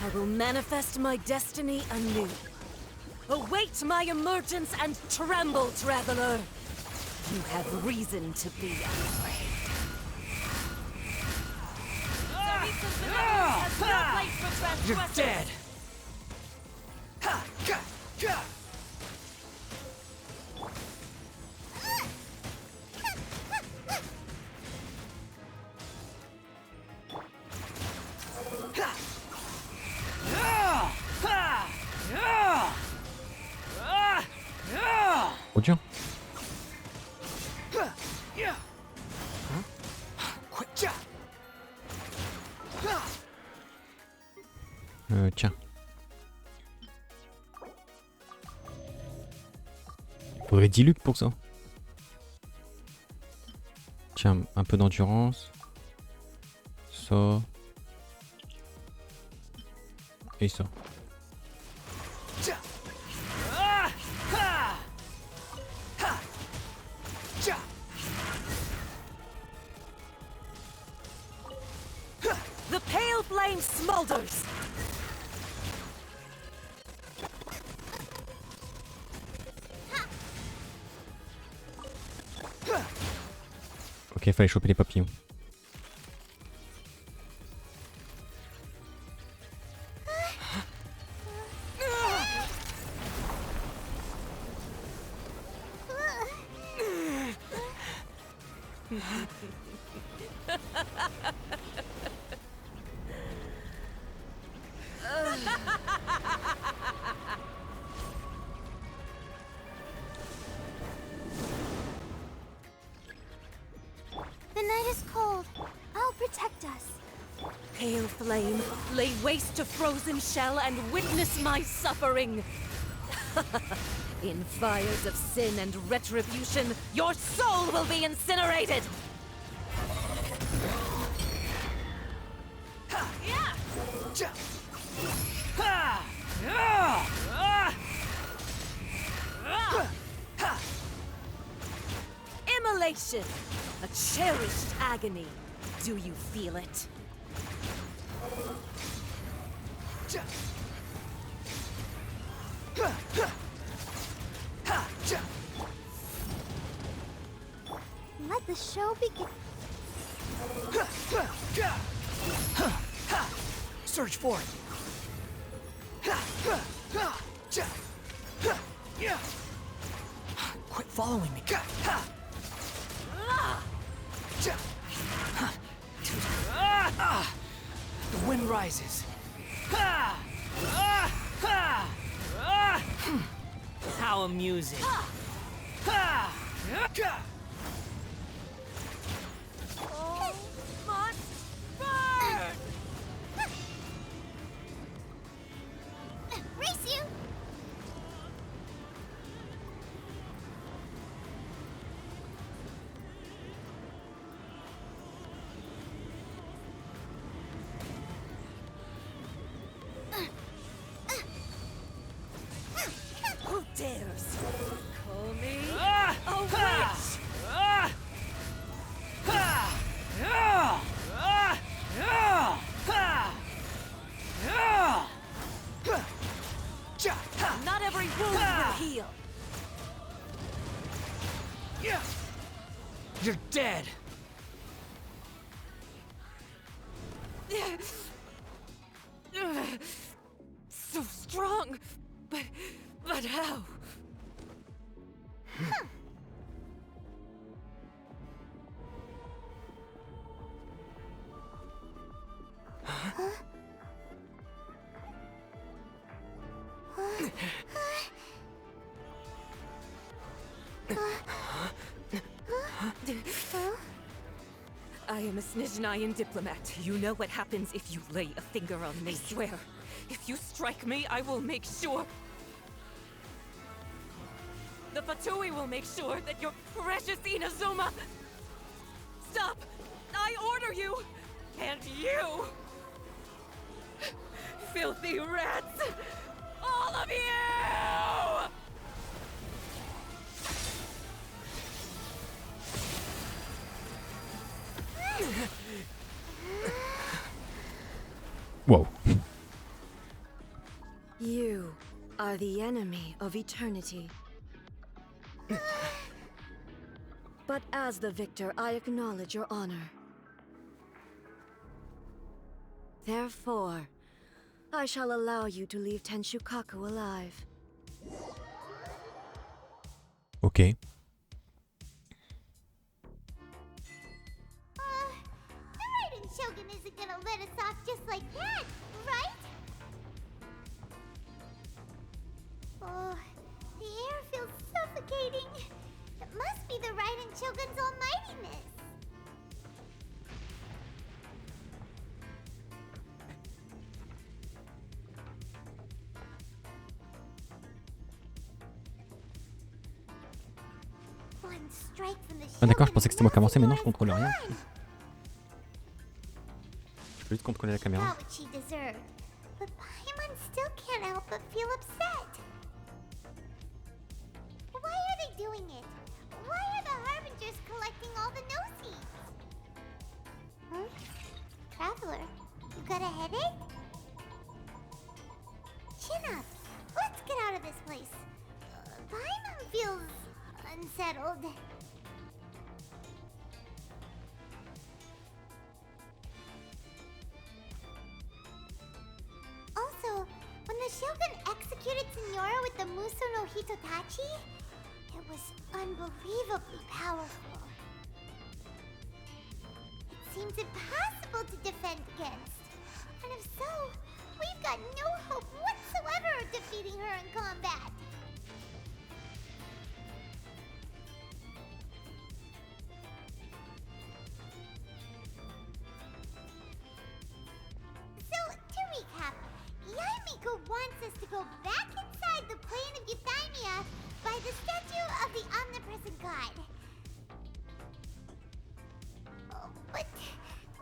I will manifest my destiny anew. Await my emergence and tremble, traveler! You have reason to be afraid.
You're dead!
Trop dur. Tiens. Faudrait 10 lucs pour ça. Tiens, un peu d'endurance. Ça. Et ça.
The pale flame smolders!
Ok, fallait choper les papillons.
The night is cold. I'll protect us.
Pale flame, lay waste to frozen shell and witness my suffering! In fires of sin and retribution, your soul will be incinerated! Immolation! A cherished agony. Do you feel it?
Let the show begin.
Search for it. Quit following me. The wind rises.
How amusing.
Race you!
Who dares call me a witch? Not every wound will heal.
You're dead.
So strong, but how? I am a Snezhnayan diplomat. You know what happens if you lay a finger on me. I swear, if you strike me, I will make sure. The Fatui will make sure that your precious Inazuma. Stop! I order you! And you! Filthy rats! All of you!
Wow.
You are the enemy of eternity. But as the victor, I acknowledge your honor. Therefore, I shall allow you to leave Tenshukaku alive.
Ok.
The Raiden Shogun isn't gonna let us off just like that, right? Oh, the air feels suffocating. It must be the Raiden Shogun's almightiness. One strike from the
Ah d'accord, je
Shogun
pensais que c'était moi qui avançais, mais non, je
melts
contrôle rien.
blood.
Je peux juste contrôler la caméra.
Not what she deserved, but Paimon still can't help but feel upset. Why are they doing it? Why are the Harbingers collecting all the no-seeds? Traveler, you got a headache? Chin up. Let's get out of this place. Paimon feels unsettled. Also, when the Shogun executed Signora with the Muso no Hitotachi, it was unbelievably powerful. It seems impossible to defend against. And if so, we've got no hope whatsoever of defeating her in combat. So, to recap, Yea Miko wants us to go back inside the plane of Euthymia by the statue of the omnipresent god. Oh, but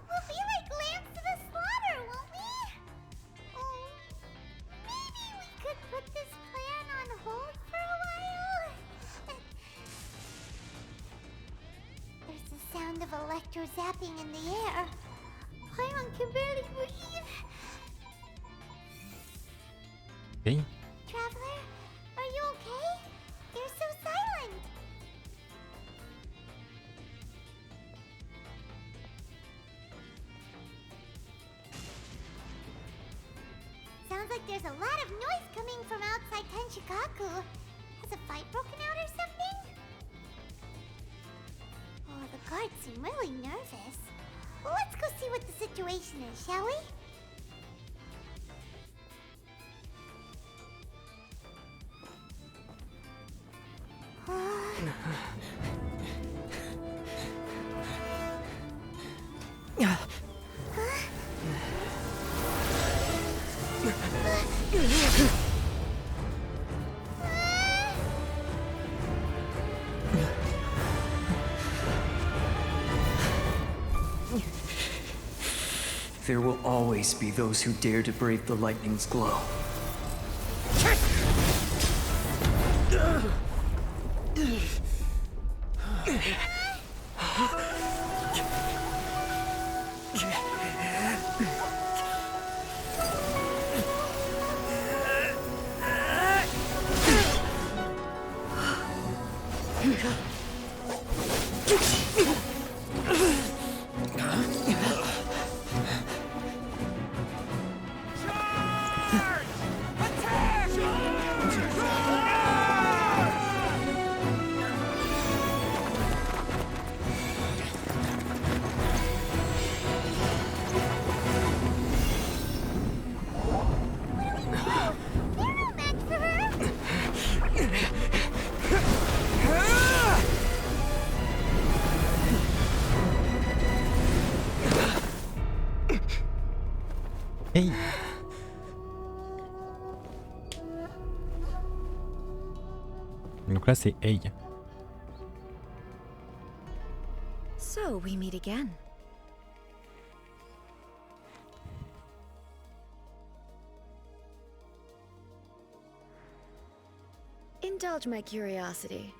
we'll be like lambs to the slaughter, won't we? Oh, maybe we could put this plan on hold for a while? There's the sound of Electro zapping in the air. Paimon can barely breathe.
Ok.
Traveler, there's a lot of noise coming from outside Tenshikaku. Has a fight broken out or something? Oh, the guards seem really nervous. Well, let's go see what the situation is, shall we?
There will always be those who dare to brave the lightning's glow.
Hey. Donc là c'est Hey.
So we meet again. Indulge my curiosity.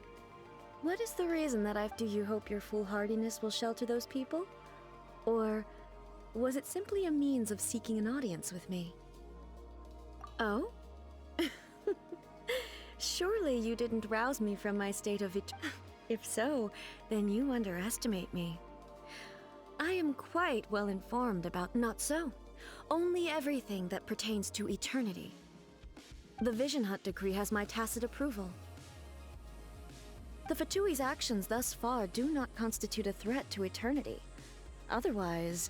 What is the reason that do you hope your foolhardiness will shelter those people? Or was it simply a means of seeking an audience with me? Oh? Surely you didn't rouse me from my state of it. If so, then you underestimate me. I am quite well informed about not so. Only everything that pertains to eternity. The Vision Hut decree has my tacit approval. The Fatui's actions thus far do not constitute a threat to eternity. Otherwise,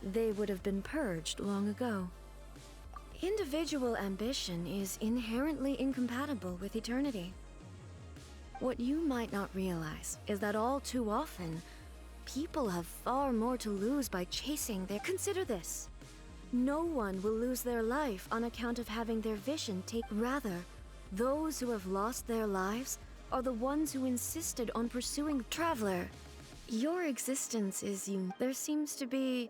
they would have been purged long ago. Individual ambition is inherently incompatible with eternity. What you might not realize is that all too often, people have far more to lose by chasing their... Consider this. No one will lose their life on account of having their vision take... Rather, those who have lost their lives are the ones who insisted on pursuing... Traveler, your existence is There seems to be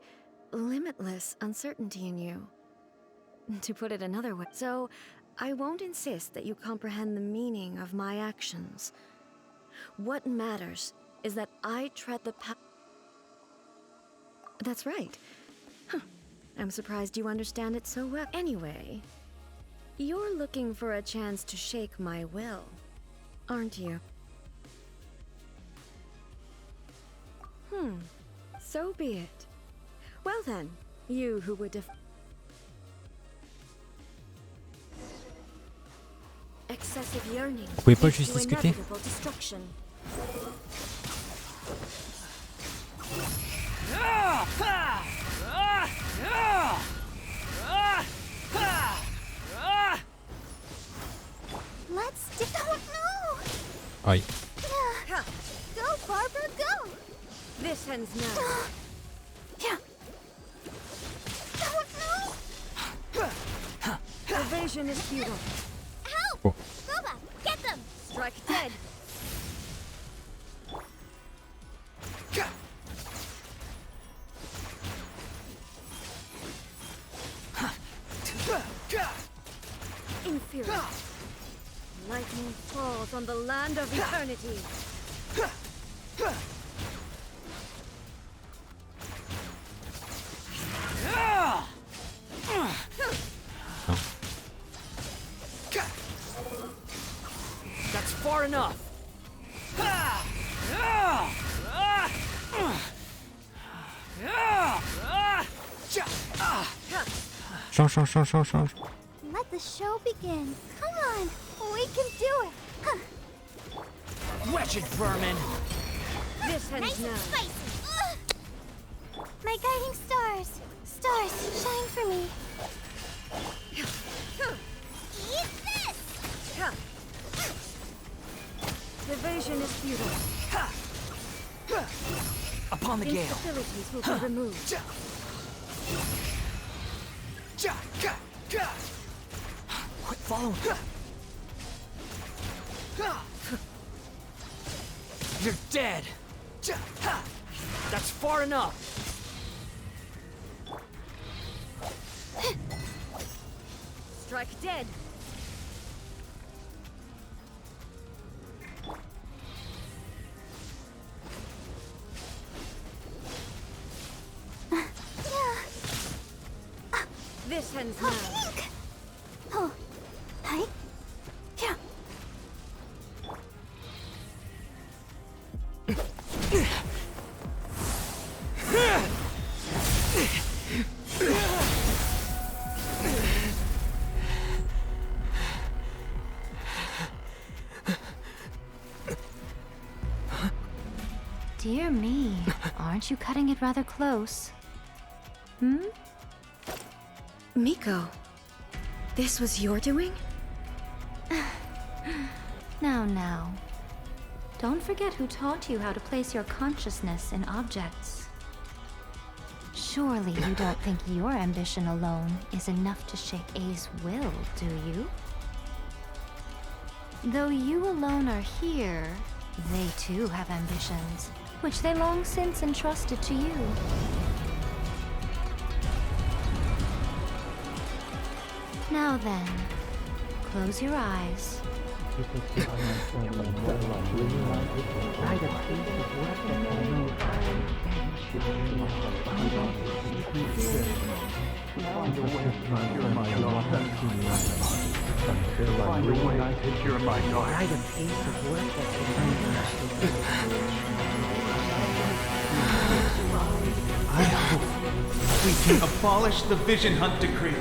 limitless uncertainty in you. To put it another way. So, I won't insist that you comprehend the meaning of my actions. What matters is that I tread the path... That's right. Huh. I'm surprised you understand it so well. Anyway, you're looking for a chance to shake my will, aren't you? So be it. Well then, you who would excessive yearning.
Vous pouvez pas juste discuter?
Let's don't know.
Aïe.
Go, Barbara, go.
This ends now. Evasion is futile.
Help!
Oh.
Boba, get them!
Strike dead. Inferior. Lightning falls on the land of eternity.
That's far enough.
Change.
Let's the show begin. Come on, we can do it. Huh.
Wretched vermin!
This ends
Nice
now.
and spicy.
My guiding stars. Stars, shine for me.
Eat this!
Evasion is futile.
Upon the gale!
Instabilities will be removed.
Quit following! You're dead! That's far enough!
Strike dead. This ends now.
Oh, hi. Yeah.
Dear me, aren't you cutting it rather close? Hmm?
Miko, this was your doing?
Now. Don't forget who taught you how to place your consciousness in objects. Surely you don't think your ambition alone is enough to shake A's will, do you? Though you alone are here, they too have ambitions, which they long since entrusted to you. Now then, close your eyes.
I hope we can abolish the Vision Hunt Decree.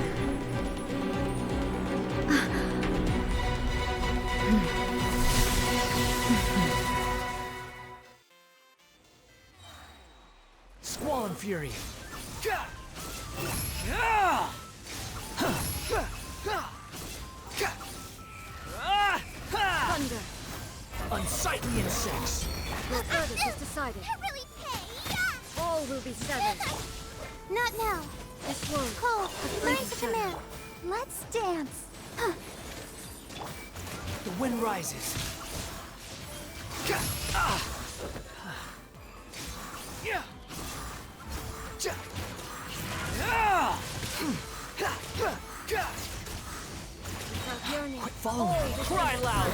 Squall and Fury!
Thunder.
Unsightly insects!
Your verdict is decided.
That really paid!
All will be severed.
Not now.
This won't.
Cole, learn to command. Let's dance. Huh.
The wind rises. Quit following! Cry loud!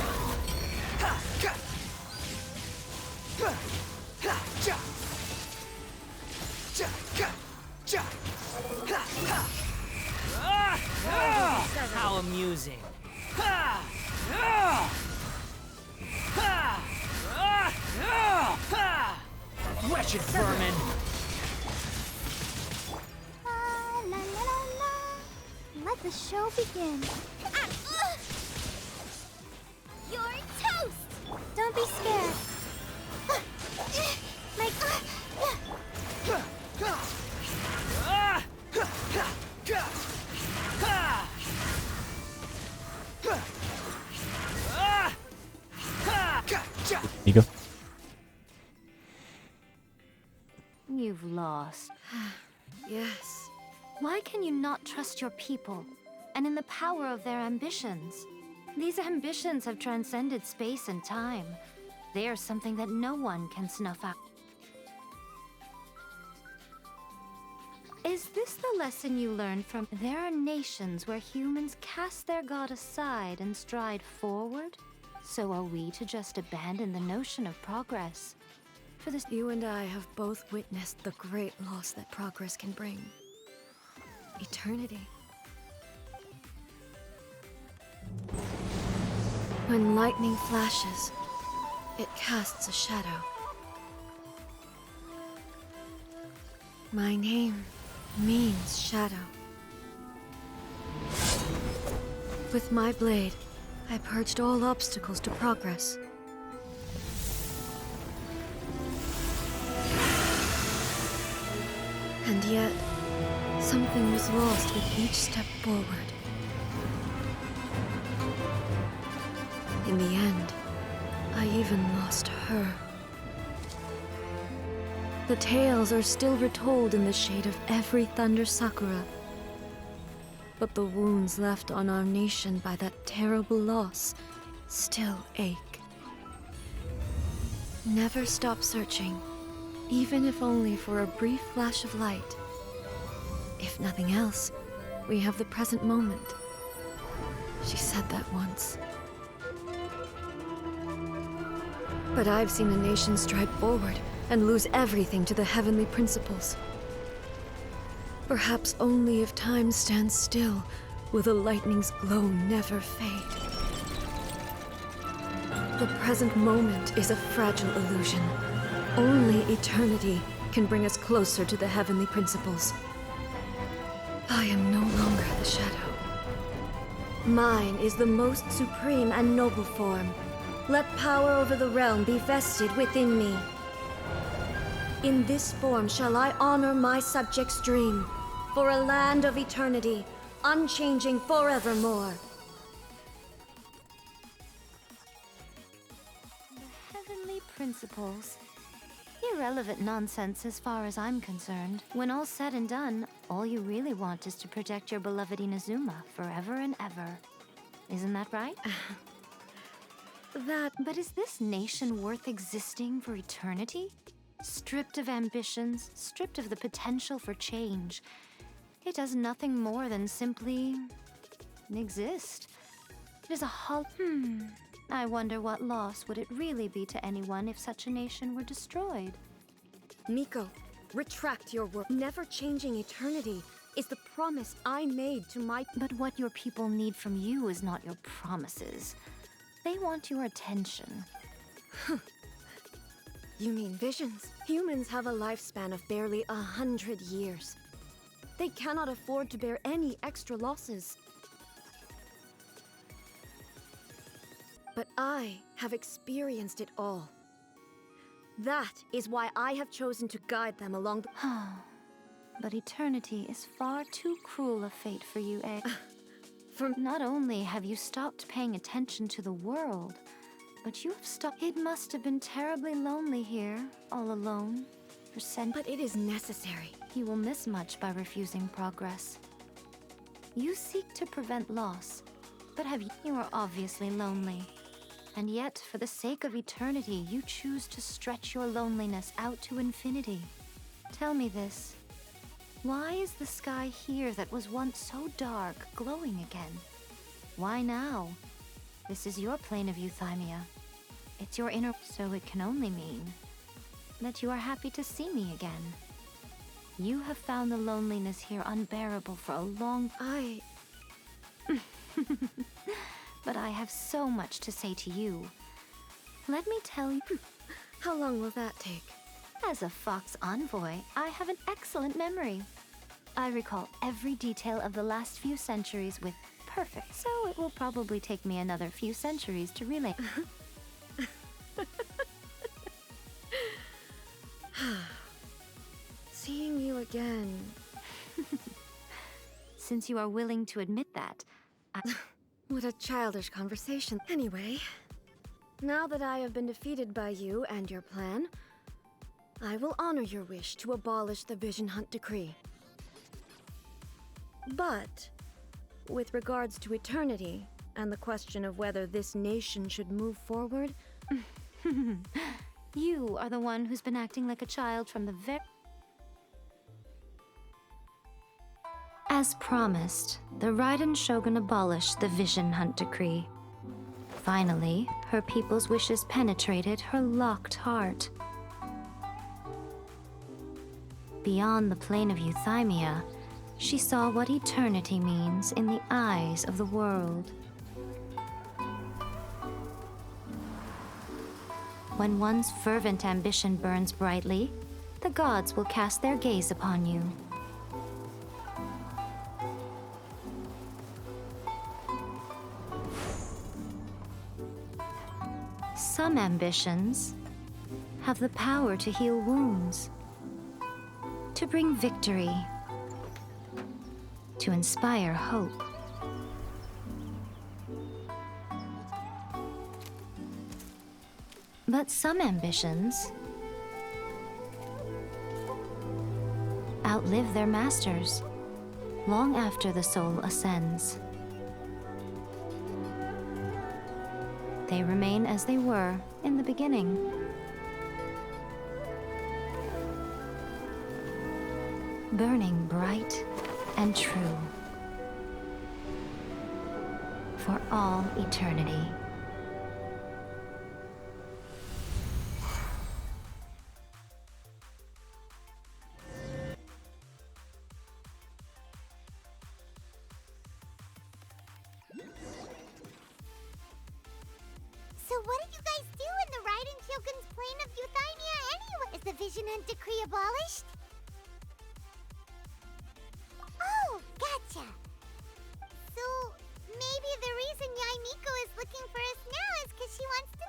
How amusing! Wretched vermin!
La la la la la. Let the show begin.
You're toast!
Don't be scared. My
Miko.
You've lost.
Yes.
Why can you not trust your people, and in the power of their ambitions? These ambitions have transcended space and time. They are something that no one can snuff out. Is this the lesson you learned from? There are nations where humans cast their god aside and stride forward. So are we to just abandon the notion of progress? For this,
You and I have both witnessed the great loss that progress can bring. Eternity. When lightning flashes, it casts a shadow. My name means shadow.
With my blade, I purged all obstacles to progress. And yet, something was lost with each step forward. In the end, I even lost her. The tales are still retold in the shade of every Thunder Sakura. But the wounds left on our nation by that terrible loss still ache. Never stop searching, even if only for a brief flash of light. If nothing else, we have the present moment. She said that once. But I've seen a nation stride forward and lose everything to the heavenly principles. Perhaps only if time stands still will the lightning's glow never fade. The present moment is a fragile illusion. Only eternity can bring us closer to the heavenly principles. I am no longer the shadow. Mine is the most supreme and noble form. Let power over the realm be vested within me. In this form shall I honor my subjects' dream, for a land of eternity, unchanging forevermore.
The heavenly principles. Irrelevant nonsense as far as I'm concerned. When all's said and done, all you really want is to protect your beloved Inazuma forever and ever. Isn't that right? But is this nation worth existing for eternity? Stripped of ambitions, stripped of the potential for change. It does nothing more than simply exist. It is a I wonder what loss would it really be to anyone if such a nation were destroyed.
Miko, retract your word. Never changing eternity is the promise I made to my...
But what your people need from you is not your promises. They want your attention.
You mean visions? Humans have a lifespan of barely 100 years. They cannot afford to bear any extra losses. But I have experienced it all. That is why I have chosen to guide them along the...
But eternity is far too cruel a fate for you, eh? Not only have you stopped paying attention to the world, but you have stopped... It must have been terribly lonely here, all alone, for centuries.
But it is necessary.
You will miss much by refusing progress. You seek to prevent loss, but you are obviously lonely. And yet, for the sake of eternity, you choose to stretch your loneliness out to infinity. Tell me this. Why is the sky here that was once so dark glowing again? Why now? This is your plane of euthymia. It's your inner... So it can only mean that you are happy to see me again. You have found the loneliness here unbearable for a long... But I have so much to say to you. Let me tell you...
How long will that take?
As a Fox envoy, I have an excellent memory. I recall every detail of the last few centuries with perfect, so it will probably take me another few centuries to relay.
Seeing you again.
Since you are willing to admit that,
What a childish conversation. Anyway, now that I have been defeated by you and your plan, I will honor your wish to abolish the Vision Hunt Decree. But, with regards to eternity, and the question of whether this nation should move forward...
You are the one who's been acting like a child from the very... As promised, the Raiden Shogun abolished the Vision Hunt Decree. Finally, her people's wishes penetrated her locked heart. Beyond the plane of euthymia, she saw what eternity means in the eyes of the world. When one's fervent ambition burns brightly, the gods will cast their gaze upon you. Some ambitions have the power to heal wounds, to bring victory, to inspire hope. But some ambitions outlive their masters long after the soul ascends. They remain as they were in the beginning. Burning bright and true for all eternity.
So what did you guys do in the Raiden Shogun's plane of Euthymia anyway? Is the Vision Hunt decree abolished? Oh, gotcha. So maybe the reason Yea Miko is looking for us now is because she wants to...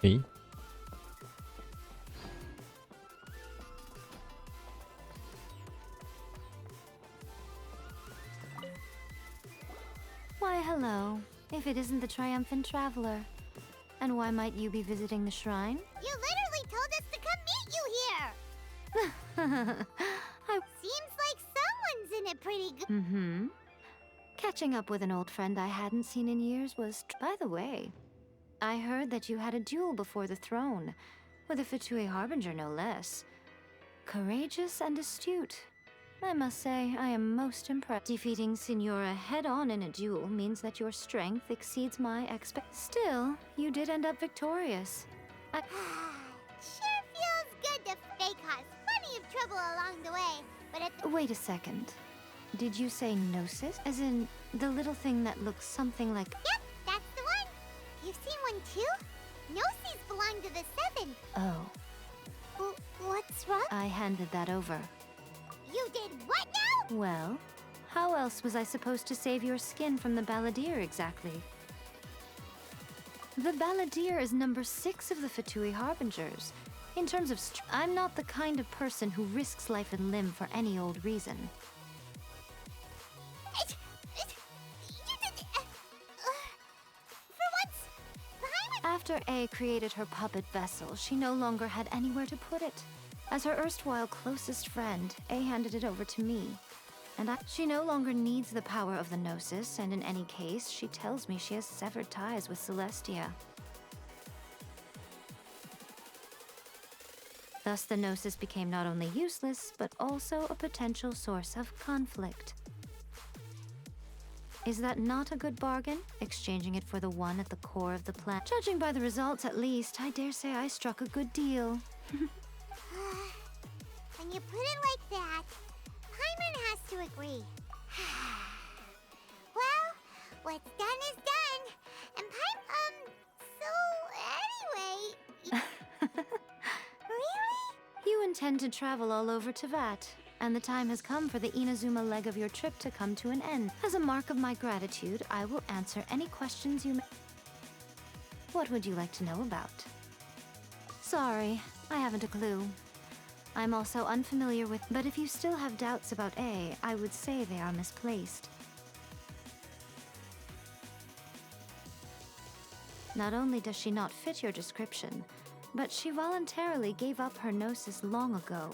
Oui.
Why, hello. If it isn't the triumphant traveler. And why might you be visiting the shrine?
You literally told us to come meet you here! Seems like someone's in it pretty good.
Mm-hmm. Catching up with an old friend I hadn't seen in years was... By the way, I heard that you had a duel before the throne, with a Fatui Harbinger no less. Courageous and astute. I must say, I am most impressed. Defeating Signora head-on in a duel means that your strength exceeds my Still, you did end up victorious.
Sure feels good to fake cause plenty of trouble along the way, but at the...
Wait a second. Did you say gnosis? As in, the little thing that looks something like...
Yep, that's the one. You've seen one too? Gnosis belong to the Seven.
Oh.
What's wrong?
I handed that over.
You did what now?
Well, how else was I supposed to save your skin from the Balladeer exactly? The Balladeer is number 6 of the Fatui Harbingers. In terms of I'm not the kind of person who risks life and limb for any old reason. After A created her puppet vessel, she no longer had anywhere to put it. As her erstwhile closest friend, A handed it over to me. And she no longer needs the power of the Gnosis, and in any case, she tells me she has severed ties with Celestia. Thus, the Gnosis became not only useless, but also a potential source of conflict. Is that not a good bargain, exchanging it for the one at the core of the plan? Judging by the results, at least, I dare say I struck a good deal.
When you put it like that, Paimon has to agree. Well, what's done is done. And so anyway... Really?
You intend to travel all over Teyvat, and the time has come for the Inazuma leg of your trip to come to an end. As a mark of my gratitude, I will answer any questions you may... What would you like to know about? Sorry, I haven't a clue. I'm also unfamiliar with... But if you still have doubts about A, I would say they are misplaced. Not only does she not fit your description, but she voluntarily gave up her gnosis long ago,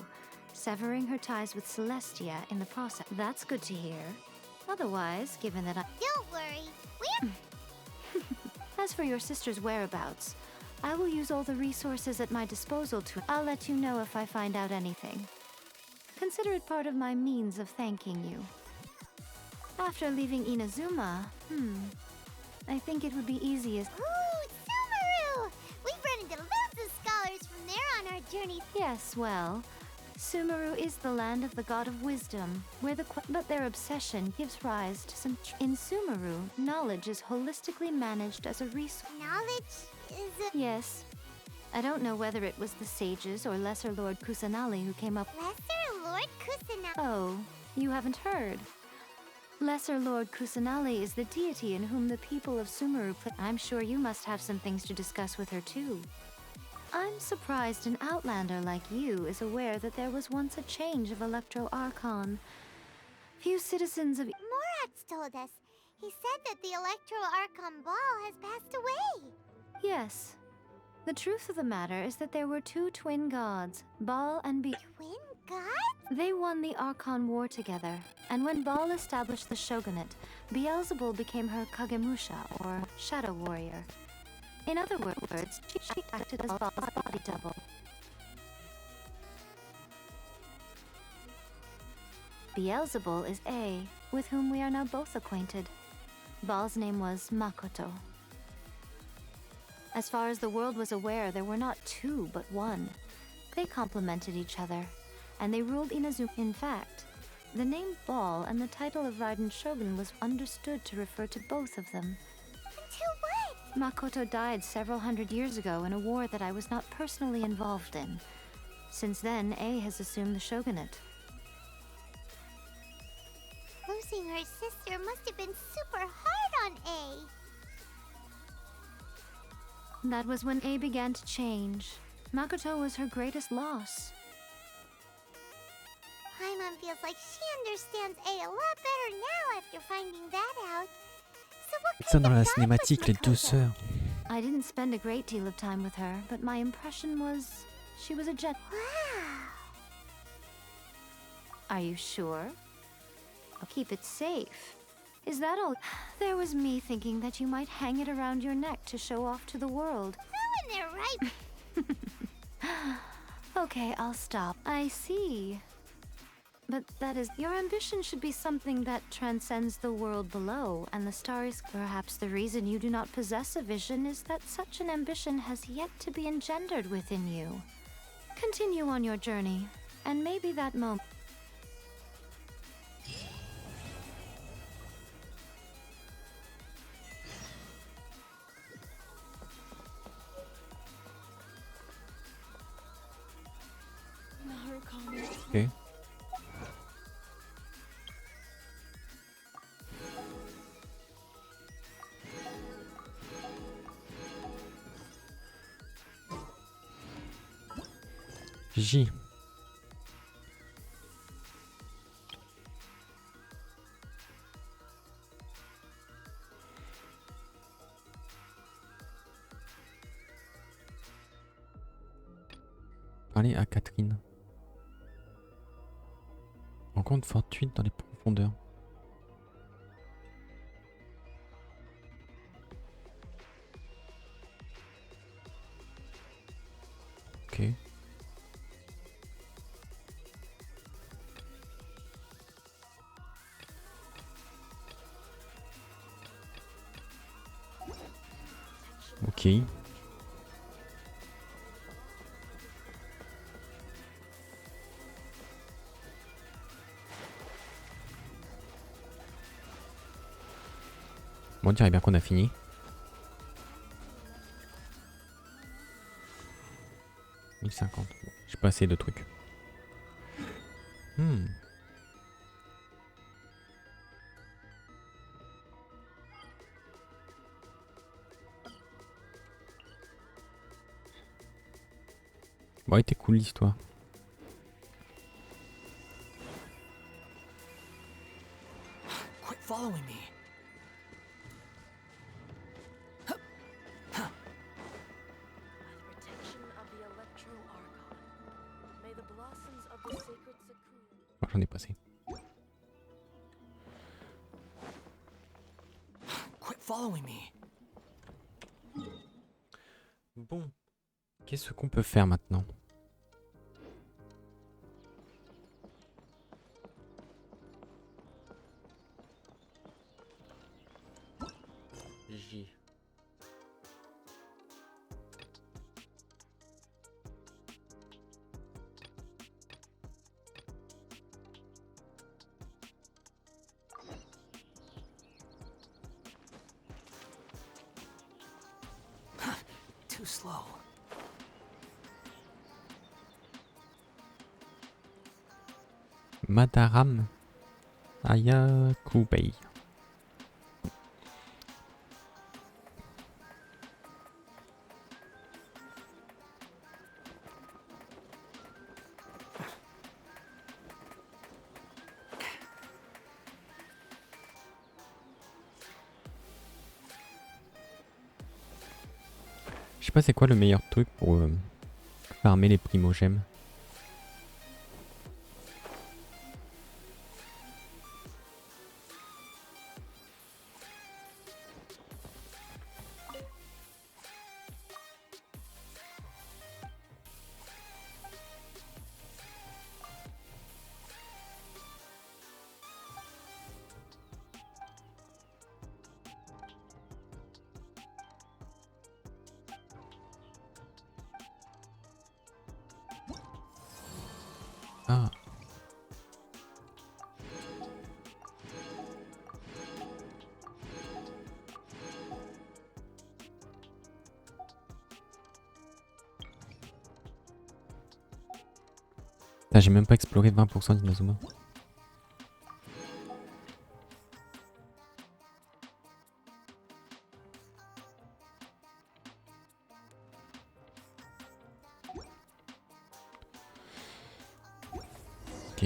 severing her ties with Celestia in the process. That's good to hear. Otherwise, given that I...
Don't worry, we're...
As for your sister's whereabouts, I will use all the resources at my disposal to... I'll let you know if I find out anything. Consider it part of my means of thanking you. After leaving Inazuma, I think it would be easiest...
Ooh, Sumeru! We've run into lots of scholars from there on our journey.
Yes, well, Sumeru is the land of the god of wisdom, where but their obsession gives rise to some... In Sumeru, knowledge is holistically managed as a resource.
Knowledge is a...
Yes. I don't know whether it was the sages or Lesser Lord Kusanali who came up...
Lesser Lord Kusanali?
Oh, you haven't heard. Lesser Lord Kusanali is the deity in whom the people of Sumeru I'm sure you must have some things to discuss with her too. I'm surprised an outlander like you is aware that there was once a change of Electro Archon. Few citizens of
Morat's told us. He said that the Electro Archon Ball has passed away.
Yes. The truth of the matter is that there were two twin gods, Baal and
Twin gods?
They won the Archon War together, and when Baal established the shogunate, Beelzebul became her Kagemusha, or shadow warrior. In other words, she acted as Baal's body double. Beelzebul is A, with whom we are now both acquainted. Baal's name was Makoto. As far as the world was aware, there were not two, but one. They complemented each other, and they ruled Inazuma. In fact, the name Baal and the title of Raiden Shogun was understood to refer to both of them.
Until what?
Makoto died several hundred years ago in a war that I was not personally involved in. Since then, A has assumed the shogunate.
Losing her sister must have been super hard on A.
That was when A began to change. Makoto was her greatest loss.
Paimon feels like she understands A lot better now after finding that out. So what
Ça dans
kind
la
of god
cinématique,
was
les deux
Makoto?
sœurs.
I didn't spend a great deal of time with her, but my impression was she was a
Wow.
Are you sure? I'll keep it safe. Is that all? There was me thinking that you might hang it around your neck to show off to the world.
Ruin their right.
Okay, I'll stop. I see. But that is, your ambition should be something that transcends the world below, and the stars. Perhaps the reason you do not possess a vision is that such an ambition has yet to be engendered within you. Continue on your journey, and maybe that moment.
Ok. J. Parler à Catherine. Rencontre fortuite dans les profondeurs. Ok. Ok. Bon, on dirait bien qu'on a fini. « 1050. J'ai pas assez de trucs. Bon, elle était cool l'histoire.
Quit following me.
Bon, j'en ai passé.
Quit following me.
Bon. Qu'est-ce qu'on peut faire maintenant? J.
Too slow.
Mataram. Ayakubei. Je sais pas c'est quoi le meilleur truc pour farmer les primogèmes. Ah. J'ai même pas exploré 20% d'Inazuma. Ok.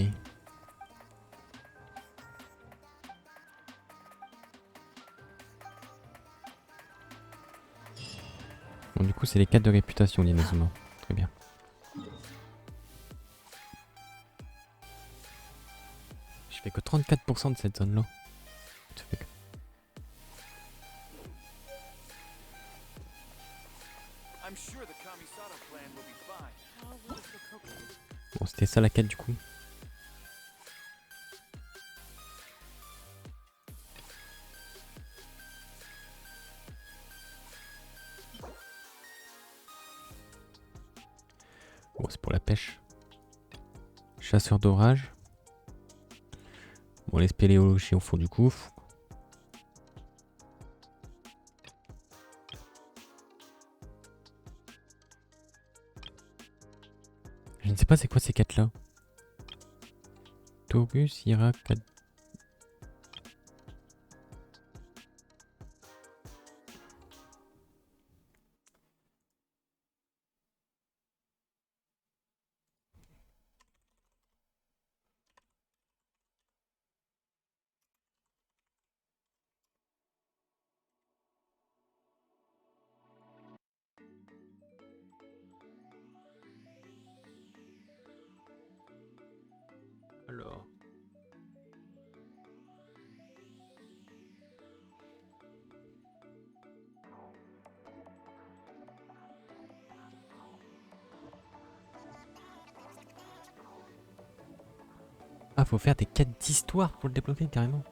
Bon, du coup, c'est les 4 de réputation d'Inazuma. Très bien. Je fais que 34% de cette zone-là. Bon, c'était ça la quête du coup. Bon, c'est pour la pêche. Chasseur d'orage. Bon, les spéléologies au fond du gouffre. Je ne sais pas c'est quoi ces quatre là. Taurus, Irak. Alors. Ah, faut faire des quêtes d'histoire pour le débloquer carrément.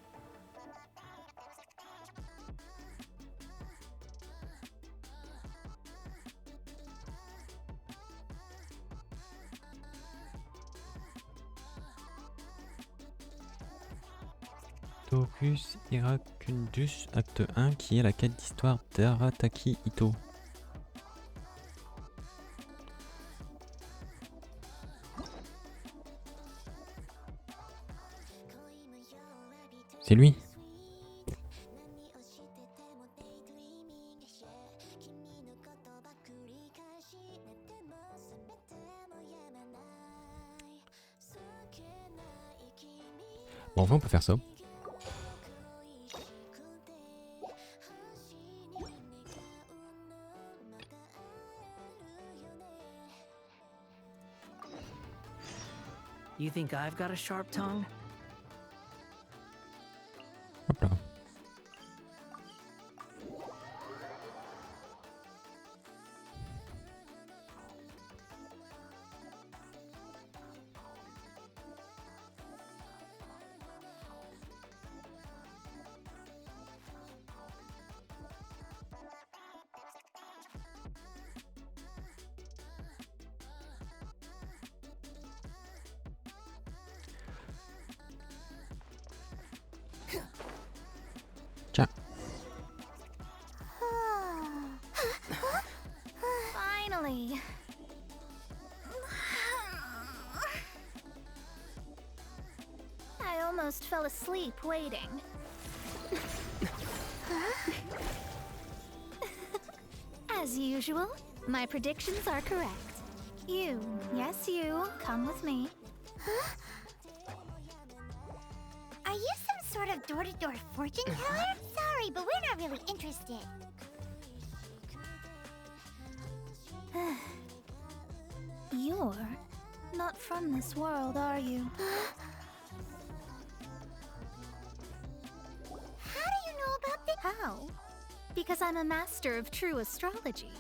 Taurus, Irakundus, acte 1, qui est la quête d'histoire d'Arataki Ito. C'est lui. Bon, en vrai, on peut faire ça.
You think I've got a sharp tongue?
Hop là.
almost fell asleep waiting. As usual, my predictions are correct. You, yes you, come with me.
Huh? Are you some sort of door-to-door fortune teller? Sorry, but we're not really interested.
You're not from this world, are you?
How do you know about this?
How? Because I'm a master of true astrology.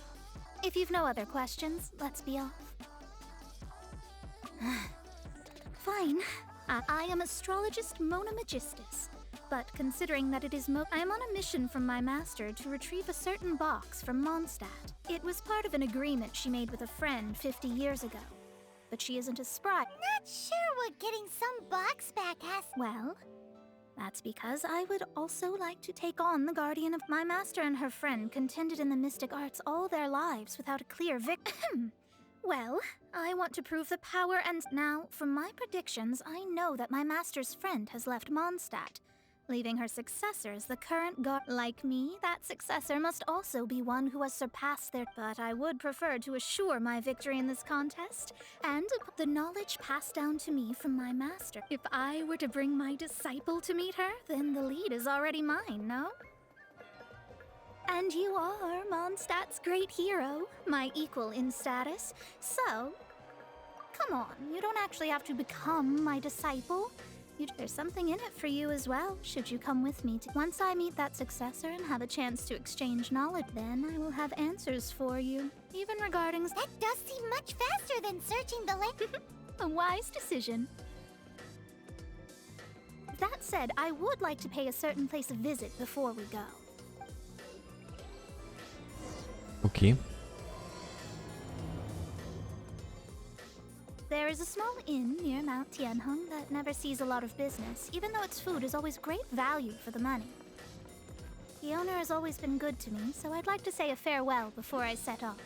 If you've no other questions, let's be off. Fine. I am astrologist Mona Magistus. But considering that it is I am on a mission from my master to retrieve a certain box from Mondstadt. It was part of an agreement she made with a friend 50 years ago. But she isn't as spry.
Not sure what getting some box back has.
Well, that's because I would also like to take on the guardian of my master and her friend contended in the mystic arts all their lives without a clear victim. Well, I want to prove the power and now, from my predictions, I know that my master's friend has left Mondstadt, leaving her successor as the current guard. Like me, that successor must also be one who has surpassed their. But I would prefer to assure my victory in this contest, and the knowledge passed down to me from my master. If I were to bring my disciple to meet her, then the lead is already mine, no? And you are Mondstadt's great hero, my equal in status, so come on, you don't actually have to become my disciple. There's something in it for you as well, should you come with me. Once I meet that successor and have a chance to exchange knowledge, then I will have answers for you, even regarding.
That does seem much faster than searching the land.
A wise decision. That said, I would like to pay a certain place a visit before we go.
Ok.
There is a small inn near Mount Tianheng that never sees a lot of business, even though its food is always great value for the money. The owner has always been good to me, so I'd like to say a farewell before I set off.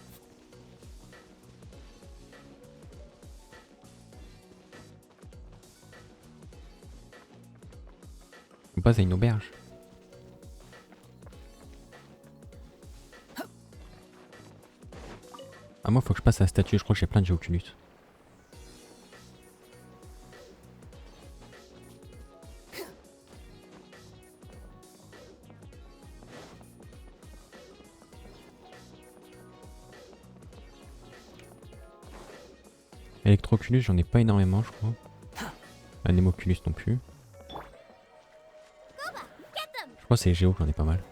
On passe à une auberge. Ah, moi, faut que je passe à la statue. Je crois que j'ai plein de Géoculus. Electroculus, j'en ai pas énormément, je crois. Anémoculus non plus. Je crois que c'est Géo, j'en ai pas mal.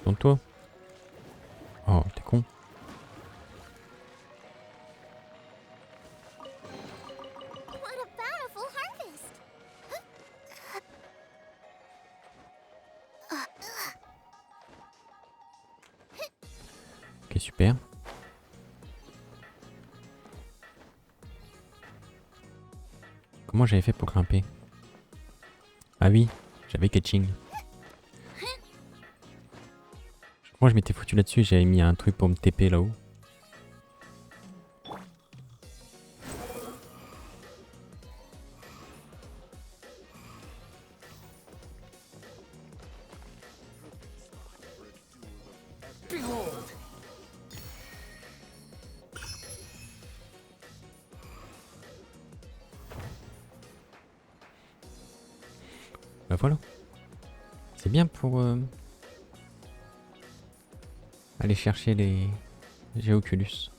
Tourne-toi. Oh, t'es con.
What a bountiful harvest.
Ok, super. Comment j'avais fait pour grimper? Ah oui, j'avais catching. Je crois que je m'étais foutu là-dessus et j'avais mis un truc pour me TP là-haut. Bah voilà. C'est bien pour aller chercher les Géoculus.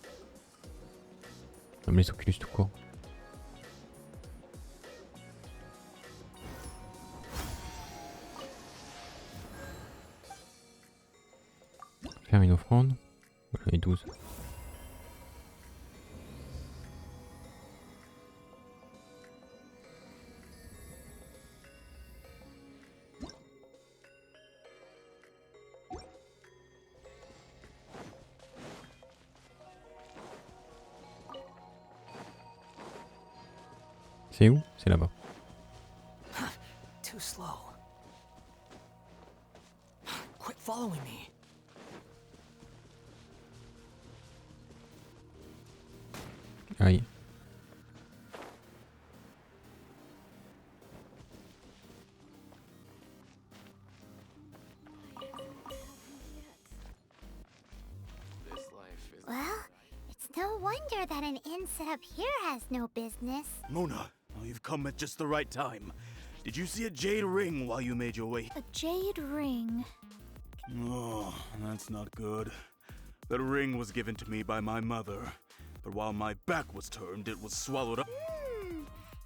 Comme les Oculus tout court. Faire une offrande. J'en ai 12. C'est où? C'est là-bas.
Too slow. Quit following me.
Aïe.
wonder that an inn set up here has no business.
Mona, you've come at just the right time. Did you see a jade ring while you made your way?
A jade ring.
Oh, that's not good. That ring was given to me by my mother, but while my back was turned, it was swallowed up.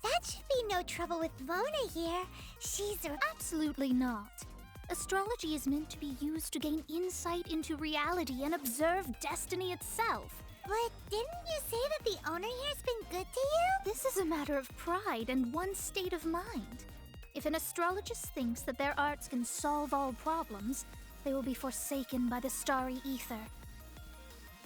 That should be no trouble with Mona here. She's
Absolutely not. Astrology is meant to be used to gain insight into reality and observe destiny itself.
But didn't you say that the owner here's been good to you?
This is a matter of pride and one's state of mind. If an astrologist thinks that their arts can solve all problems, they will be forsaken by the starry ether.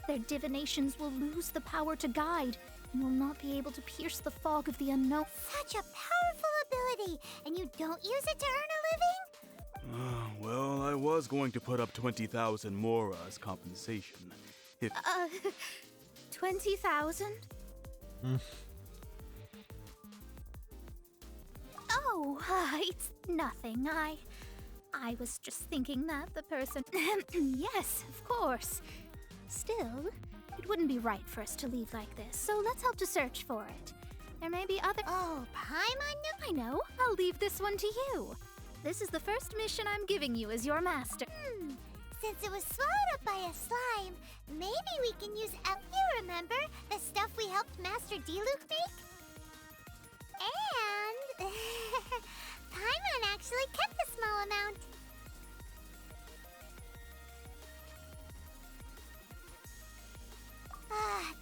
Their divinations will lose the power to guide and will not be able to pierce the fog of the unknown.
Such a powerful ability, and you don't use it to earn a living?
Well, I was going to put up 20,000 more as compensation. If
20,000? Oh, it's nothing. I was just thinking that the person... Yes, of course. Still, it wouldn't be right for us to leave like this, so let's help to search for it. There may be other...
Oh, Paimon?
I know. I'll leave this one to you. This is the first mission I'm giving you as your master.
Since it was swallowed up by a slime, maybe we can use you remember the stuff we helped Master Diluc make? And Paimon actually kept a small amount.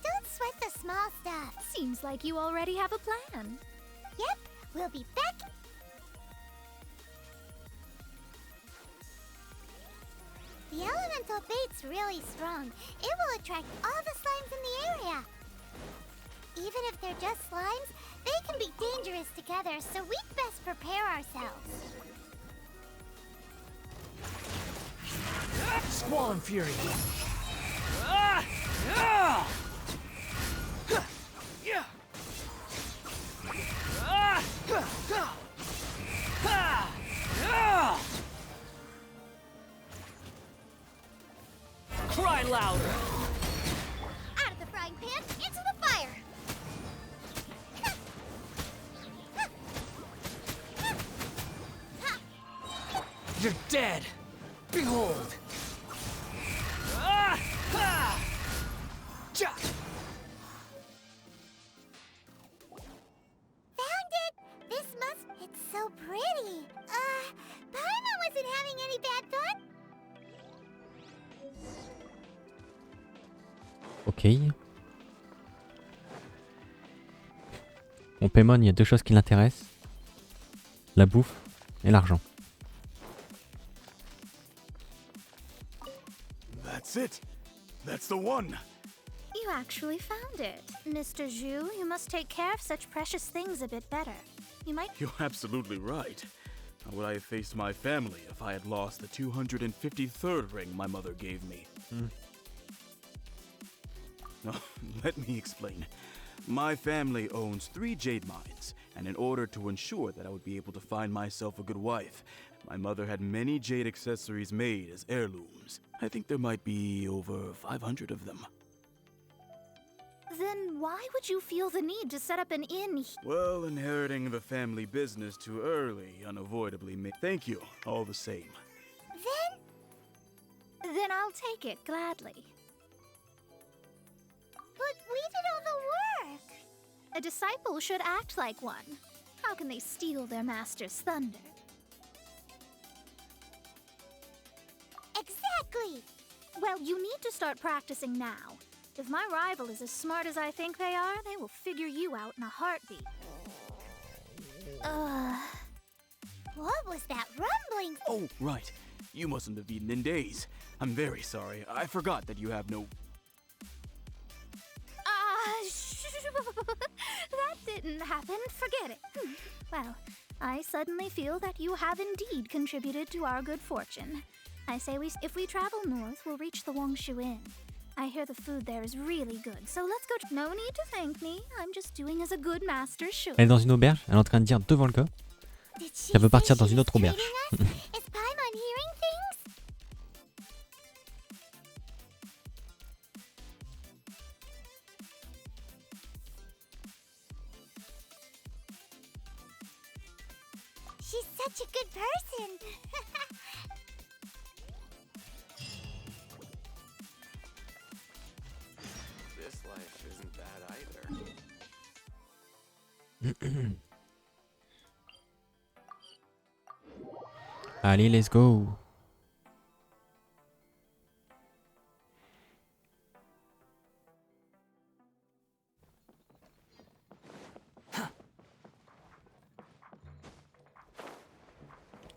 Don't sweat the small stuff.
Seems like you already have a plan.
Yep, we'll be back. The elemental bait's really strong. It will attract all the slimes in the area. Even if they're just slimes, they can be dangerous together, so we'd best prepare ourselves.
Squall and Fury! Cry louder!
Out of the frying pan, into the fire!
You're dead! Behold!
Found it! This must... It's so pretty. Paimon wasn't having any bad fun?
Ok. Bon, Paimon, il y a deux choses qui l'intéressent. La bouffe et l'argent.
That's it. That's the one.
You actually found it. Mr. Zhu, you must take care of such precious things a bit better. You might...
You're absolutely right. How would I have faced my family if I had lost the 253rd ring my mother gave me? No, let me explain. My family owns 3 jade mines, and in order to ensure that I would be able to find myself a good wife, my mother had many jade accessories made as heirlooms. I think there might be over 500 of them.
Then why would you feel the need to set up an inn?
Well, inheriting the family business too early unavoidably made... Thank you, all the same.
Then I'll take it gladly.
But we did all the work!
A disciple should act like one. How can they steal their master's thunder?
Exactly!
Well, you need to start practicing now. If my rival is as smart as I think they are, they will figure you out in a heartbeat.
What was that rumbling?
Oh, right. You mustn't have eaten in days. I'm very sorry. I forgot that you have no...
That didn't happen. Forget it. Well, I suddenly feel that you have indeed contributed to our good fortune. I say if we travel north, we'll reach the Wongshu Inn. I hear the food there is really good, so let's go. No need to thank me. I'm just doing as a good master should.
Elle est dans une auberge, elle est en train de dire devant le gars qu'elle veut partir dans une autre auberge.
Is Paimon hearing things? She's such a good person.
This life isn't bad either.
Allez, let's go.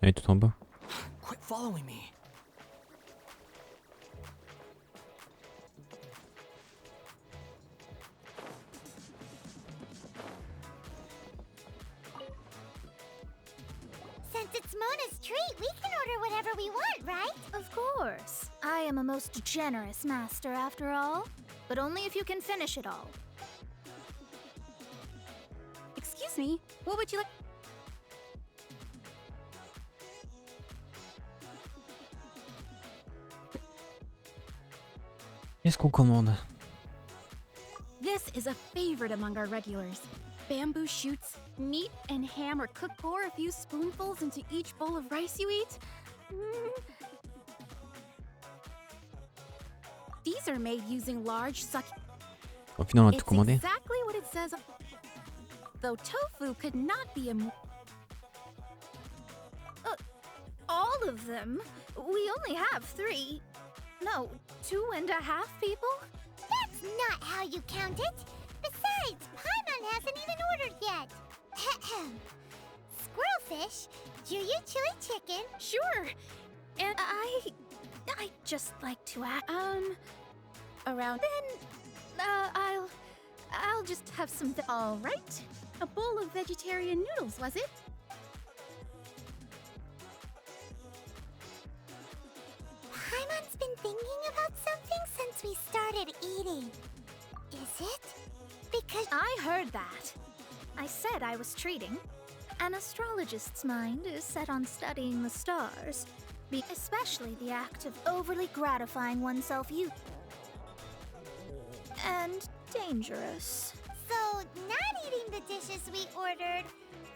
Elle est tout en bas.
Quit following me.
Since it's Mona's treat, we can order whatever we want, right?
Of course. I am a most generous master after all. But only if you can finish it all.
Excuse me, what would you like?
Qu'est-ce qu'on commande?
This is a favorite among our regulars. Bamboo shoots, meat and ham are cooked. Pour a few spoonfuls into each bowl of rice you eat. These are made using large suck.
Au final, on a tout
It's
commandé.
exactly what it says. Though tofu could not be a.
All of them? We only have 3. No, 2.5 people?
That's not how you count it. Besides, Paimon hasn't even ordered yet. Squirrelfish, Juyu chili chicken.
Sure. And I just like to act.
Around.
Then, I'll just have some.
All right. A bowl of vegetarian noodles, was it?
Paimon's been thinking about something since we started eating. Is it? Because
I heard that. I said I was treating. An astrologist's mind is set on studying the stars, especially the act of overly gratifying oneself. And dangerous.
So, not eating the dishes we ordered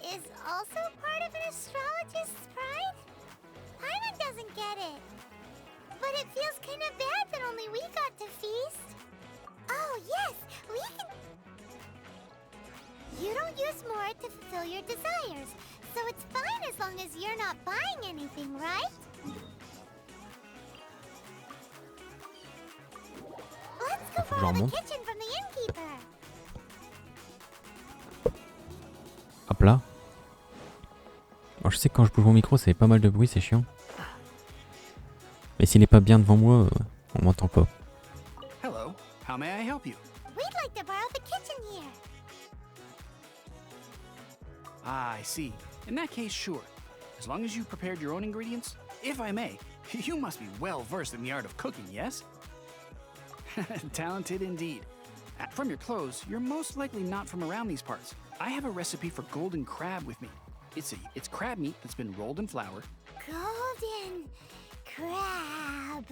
is also part of an astrologist's pride? Paimon doesn't get it. But it feels kind of bad that only we got to feast. Oh, yes, we can... You don't use more to fulfill your desires, so it's fine as long as you're not buying anything, right? Let's go borrow the kitchen from the innkeeper.
Hop là. Alors je sais que quand je bouge mon micro, ça fait pas mal de bruit, c'est chiant. Mais s'il est pas bien devant moi, on m'entend pas.
Hello, how may I help you?
We'd like to borrow the kitchen here.
Ah, I see. In that case, sure. As long as you prepared your own ingredients, if I may, you must be well versed in the art of cooking, yes? Talented indeed. From your clothes, you're most likely not from around these parts. I have a recipe for golden crab with me. It's crab meat that's been rolled in flour.
Golden crab.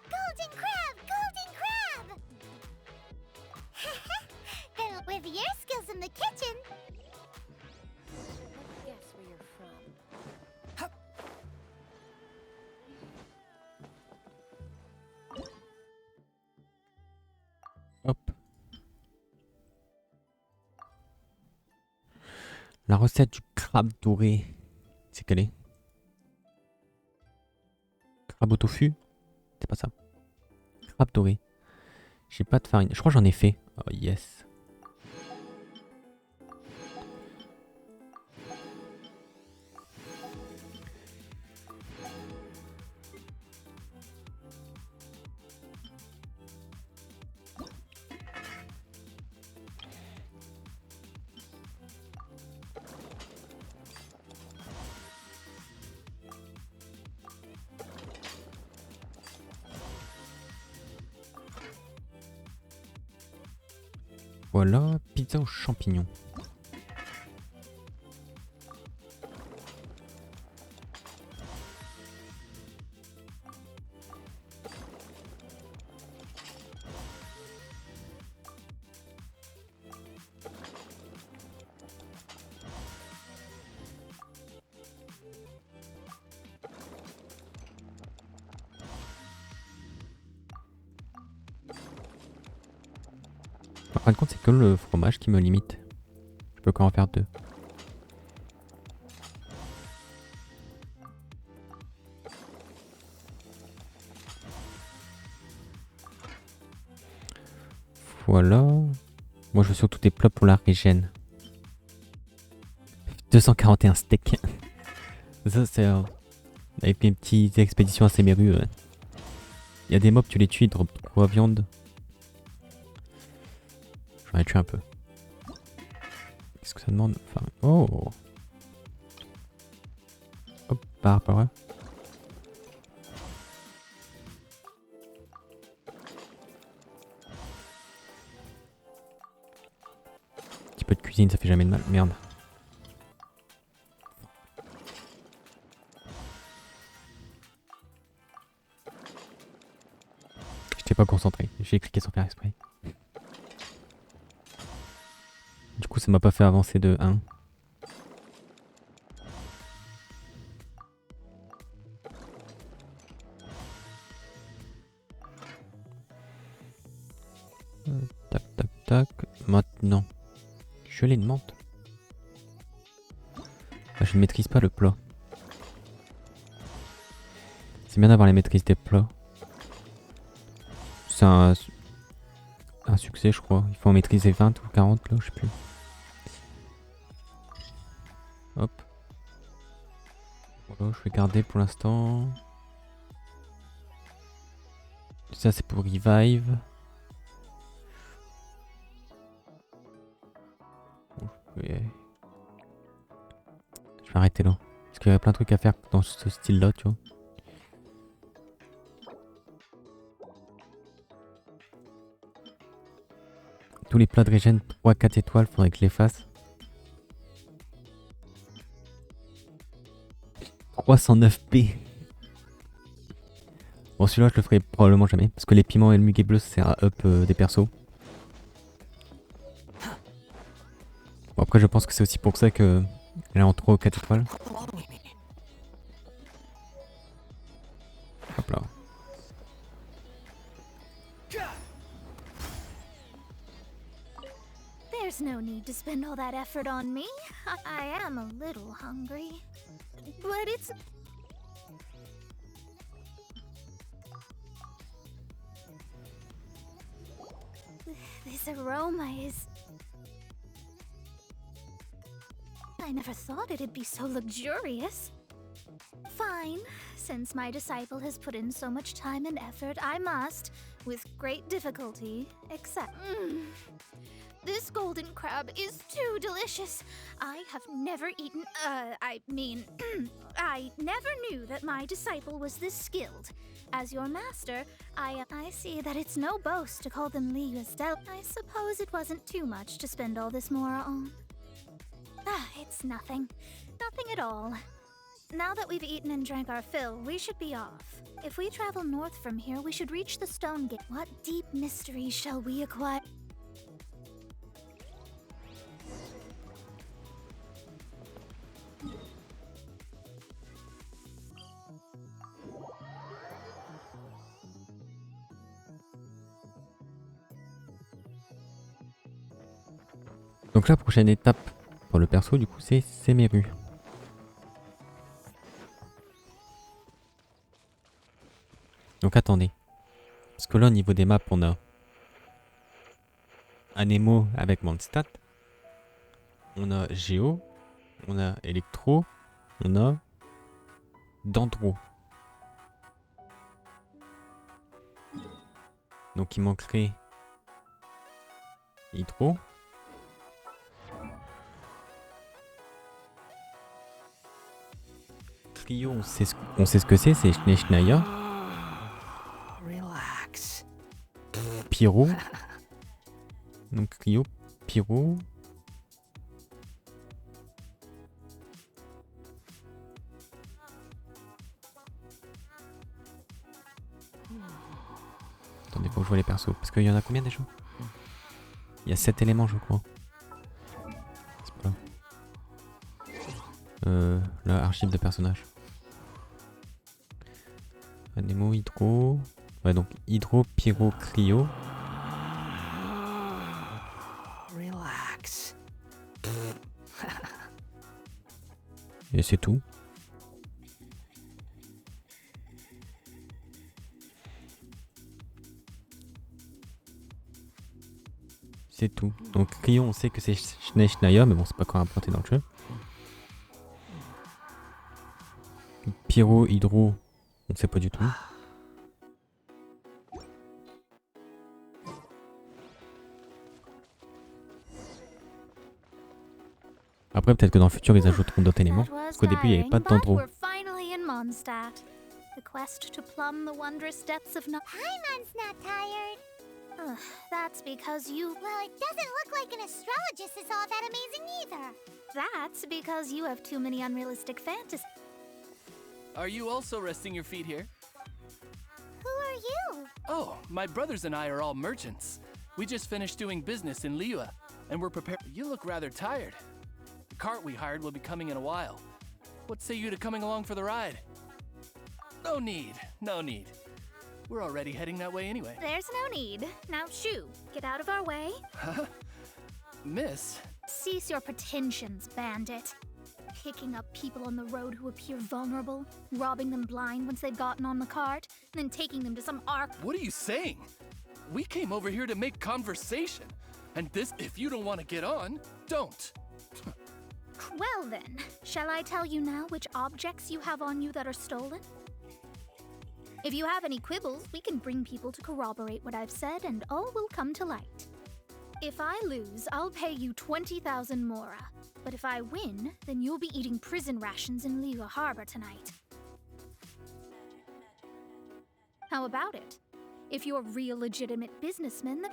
Golden crab! Golden crab! And with your skills in the kitchen...
Guess where you're from.
Hop. La recette du crabe doré. C'est quelle est? Crabe au tofu? C'est pas ça. Crabe doré. J'ai pas de farine. Je crois que j'en ai fait. Oh yes. Voilà, pizza aux champignons. fin de compte, c'est que le fromage qui me limite. Je peux qu'en faire 2. Voilà. Moi, je veux surtout des plats pour la régène. 241 steaks. Ça, c'est... avec mes petites expéditions à Semeru. Il y a des mobs, tu les tues, ils dropent 3 viandes. J'en ai tué un peu. Qu'est-ce que ça demande? Enfin, oh! Hop, par là. Un petit peu de cuisine, ça fait jamais de mal. Merde. J'étais pas concentré, j'ai cliqué sans faire exprès. Du coup ça m'a pas fait avancer de 1. Tac tac tac. Maintenant. Gelée de menthe. Ah, je ne maîtrise pas le plat. C'est bien d'avoir les maîtrises des plats. C'est un succès, je crois. Il faut en maîtriser 20 ou 40 là, je sais plus. Hop. Voilà, je vais garder pour l'instant. Ça, c'est pour revive. Je vais arrêter là. Parce qu'il y a plein de trucs à faire dans ce style-là, tu vois. Tous les plats de régène 3-4 étoiles, faudrait que je les fasse. 309p. Bon, celui-là, je le ferai probablement jamais. Parce que les piments et le muguet bleu, ça sert à up des persos. Bon, après, je pense que c'est aussi pour ça que elle est en 3 ou 4 étoiles. Hop là.
There's no need to spend all that effort on me. I am a little hungry. But it's... This aroma is... I never thought it'd be so luxurious. Fine. Since my disciple has put in so much time and effort, I must, with great difficulty, accept... This golden crab is too delicious. I have never eaten, I never knew that my disciple was this skilled. As your master, I see that it's no boast to call them Liu's del. I suppose it wasn't too much to spend all this mora on. Ah, it's nothing. Nothing at all. Now that we've eaten and drank our fill, we should be off. If we travel north from here, we should reach the Stone Gate. What deep mystery shall we acquire?
Donc la prochaine étape pour le perso, du coup, c'est Semeru. Donc attendez. Parce que là, au niveau des maps, on a Anemo avec Mondstadt. On a Géo. On a Electro. On a Dendro. Donc il manquerait Hydro. Trio, on sait ce que c'est Schneier.
Relax.
Pyro. Donc Trio, Pyro. Attendez, faut que je vois les persos. Parce qu'il y en a combien déjà? Il y a 7 éléments, je crois. C'est pas là. Là, archive de personnages. Anemo, Hydro. Ouais, donc Hydro, Pyro, Cryo. Et c'est tout. C'est tout. Donc Ryo, on sait que c'est Schnaya, mais bon, c'est pas encore implanté dans le jeu. Pyro, Hydro, on sait pas du tout. Après, peut-être que dans le futur, ils ajouteront d'autres éléments. Parce qu'au début, il n'y avait pas de d'endro.
The quest to plumb the wondrous depths of
Paimon's not tired.
Ugh, that's because you...
Well, it doesn't look like an astrologist is all that amazing either.
That's because you have too many unrealistic fantasies.
Are you also resting your feet here?
Who are you?
Oh, my brothers and I are all merchants. We just finished doing business in Liyue, and we're prepared. You look rather tired. The cart we hired will be coming in a while. What say you to coming along for the ride? No need, no need. We're already heading that way anyway.
There's no need. Now, shoo, get out of our way.
Huh? Miss?
Cease your pretensions, bandit. Picking up people on the road who appear vulnerable, robbing them blind once they've gotten on the cart, and then taking them to some ark.
What are you saying? We came over here to make conversation. And this, if you don't want to get on, don't.
Well then, shall I tell you now which objects you have on you that are stolen? If you have any quibbles, we can bring people to corroborate what I've said and all will come to light. If I lose, I'll pay you 20,000 mora. But if I win, then you'll be eating prison rations in Liyue Harbor tonight. How about it? If you're a real legitimate businessman, then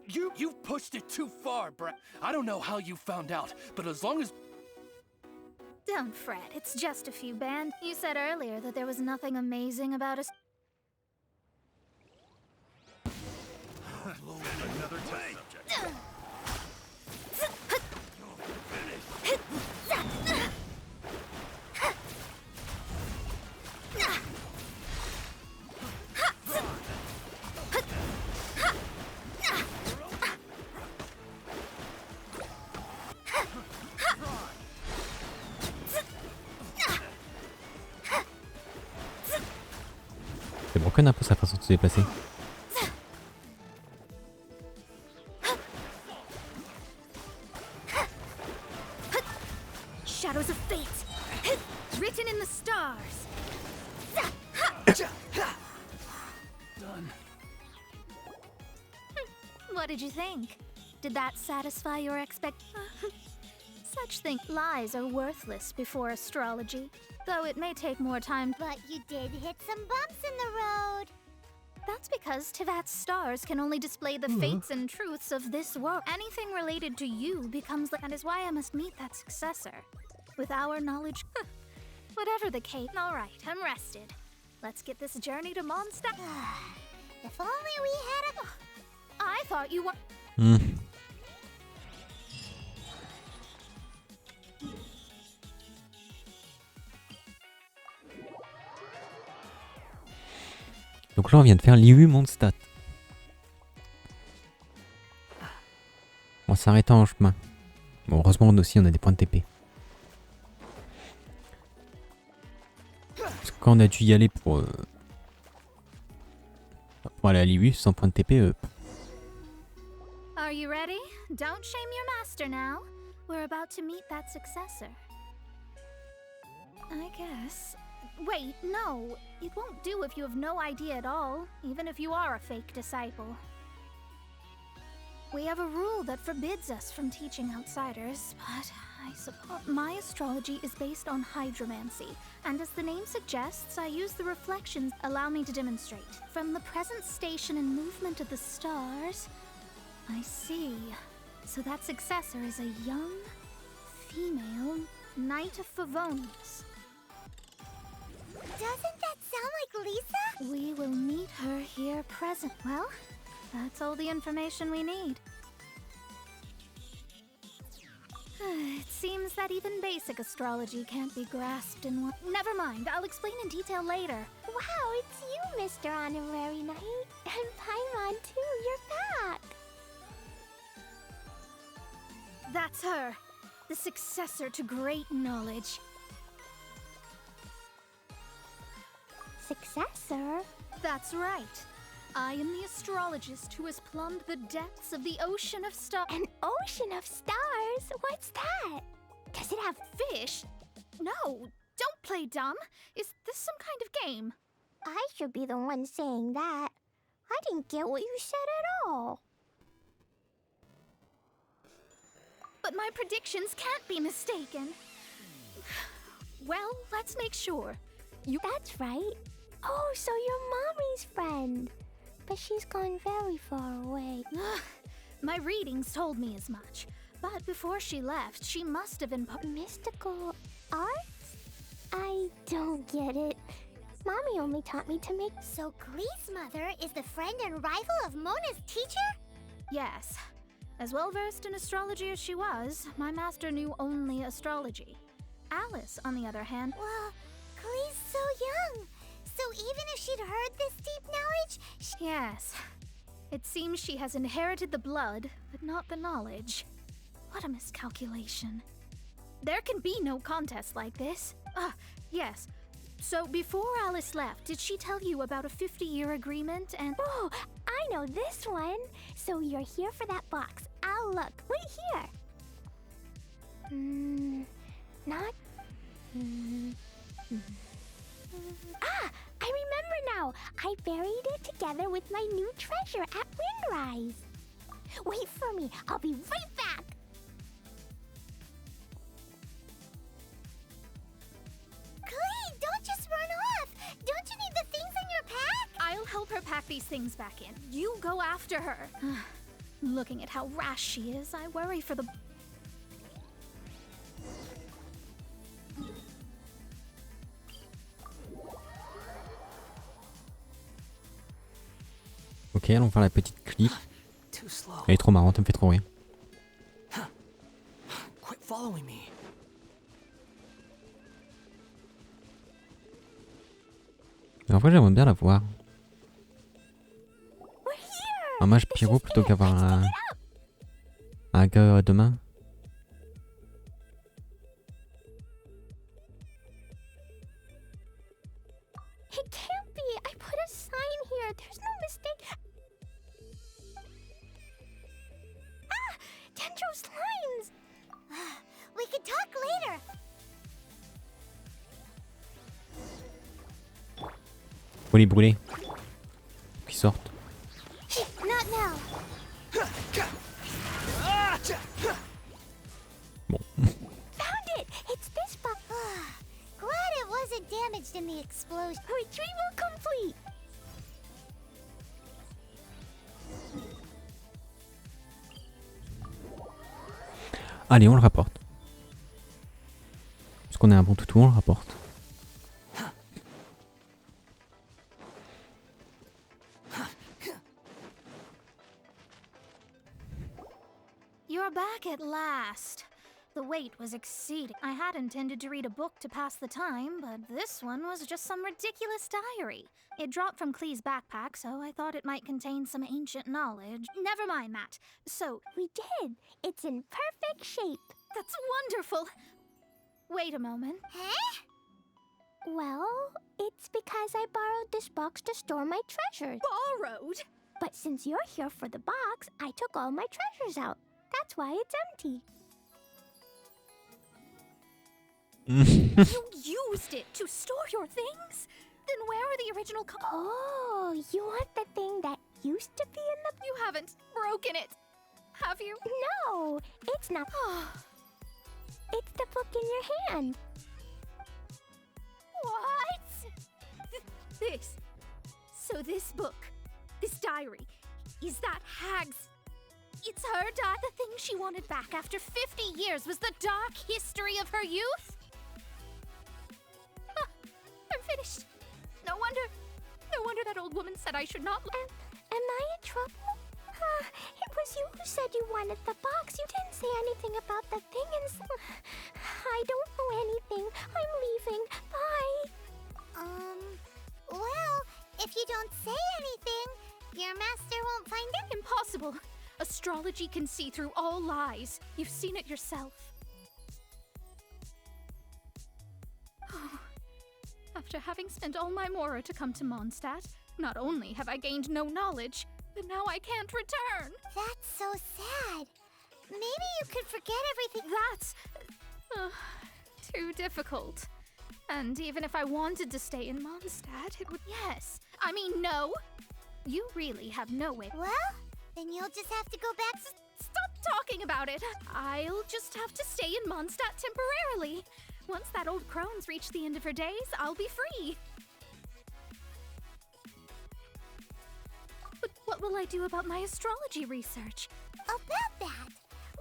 You've pushed it too far, Brett. I don't know how you found out, but as long as...
Don't fret, it's just a few band. You said earlier that there was nothing amazing about us.
Another test subject.
C'est broken un peu sa façon de se déplacer.
Shadows of fate, written in the stars.
Done.
What did you think? Did that satisfy your Such things. Lies are worthless before astrology, though it may take more time.
But you did hit some bumps in the road.
That's because Tivat's stars can only display the fates and truths of this world. Anything related to you becomes that is why I must meet that successor. With our knowledge, whatever the case. All right, I'm rested. Let's get this journey to Mondstadt.
If only we had a...
I thought you were...
Donc là on vient de faire Liyue Mondstadt. En s'arrêtant en chemin. Bon, heureusement aussi on a des points de TP. Parce que quand on a dû y aller pour aller à Liyue sans point de TP,
Are you ready? Don't shame your master now. We're about to meet that successor. I guess. Wait, no. It won't do if you have no idea at all, even if you are a fake disciple. We have a rule that forbids us from teaching outsiders, but I suppose my astrology is based on hydromancy, and as the name suggests, I use the reflections. Allow me to demonstrate. From the present station and movement of the stars, I see. So that successor is a young, female Knight of Favonius.
Doesn't that sound like Lisa?
We will meet her here present. Well, that's all the information we need. It seems that even basic astrology can't be grasped in one. Never mind, I'll explain in detail later.
Wow, it's you, Mr. Honorary Knight. And Paimon too, you're back.
That's her. the successor to great knowledge.
Successor?
That's right. I am the astrologist who has plumbed the depths of the ocean of stars.
An ocean of stars? What's that? Does it have
fish? No, don't play dumb. Is this some kind of game?
I should be the one saying that. I didn't get what you said at all.
But my predictions can't be mistaken. Well, let's make sure.
That's right. Oh, so you're Mommy's friend. But she's gone very far away.
My readings told me as much. But before she left, she must have been
mystical arts? I don't get it. Mommy only taught me to make...
So Glee's mother is the friend and rival of Mona's teacher?
Yes. As well-versed in astrology as she was, my master knew only astrology. Alice, on the other hand...
Well, Glee's so young. So even if she'd heard this deep knowledge,
Yes. It seems she has inherited the blood, but not the knowledge. What a miscalculation. There can be no contest like this. Yes. So before Alice left, did she tell you about a 50-year agreement and...
Oh, I know this one. So you're here for that box. I'll look. Wait here. Not... Ah! I remember now! I buried it together with my new treasure at Windrise. Wait for me. I'll be right back.
Glee, don't just run off! Don't you need the things in your pack?
I'll help her pack these things back in. You go after her. Looking at how rash she is, I worry for the...
Ok, allons faire la petite clip. Elle est trop marrante, elle me fait trop rire.
Quit following me.
Mais en vrai, j'aimerais bien la voir. Un mage pyro plutôt qu'avoir un gars de main.
It can't be. I put a sign here. There's no mistake. Ah! Dendro slimes!
We can talk later.
Faut les brûler. Qu'ils sortent.
Not now.
Bon.
Found it! It's this box.
Glad it wasn't damaged in the explosion.
Retrieval complete!
Allez, on le rapporte. Parce qu'on est un bon toutou, on le rapporte.
You're back at last. The wait was exceeding. I had intended to read a book to pass the time, but this one was just some ridiculous diary. It dropped from Klee's backpack, so I thought it might contain some ancient knowledge. Never mind that. So...
We did! It's in perfect shape!
That's wonderful! Wait a moment.
Huh?
Well, it's because I borrowed this box to store my treasures.
Borrowed?
But since you're here for the box, I took all my treasures out. That's why it's empty.
You used it to store your things? Then where are the original
Oh, you want the thing that used to be in the...
You haven't broken it, have you?
No, it's not. It's the book in your hand.
What? This. So this book, this diary, is that Hag's... It's her the thing she wanted back after 50 years was the dark history of her youth? I'm finished. No wonder that old woman said I should not...
Am I in trouble? It was you who said you wanted the box. You didn't say anything about the thing and... I don't know anything. I'm leaving. Bye.
Well, if you don't say anything, your master won't find it.
Impossible. Astrology can see through all lies. You've seen it yourself. After having spent all my mora to come to Mondstadt, not only have I gained no knowledge, but now I can't return.
That's so sad. Maybe you could forget everything.
That's too difficult. And even if I wanted to stay in Mondstadt, it would... Yes. I mean, no. You really have no way.
Well, then you'll just have to go back.
Stop talking about it. I'll just have to stay in Mondstadt temporarily. Once that old crone's reached the end of her days, I'll be free. But what will I do about my astrology research?
About that,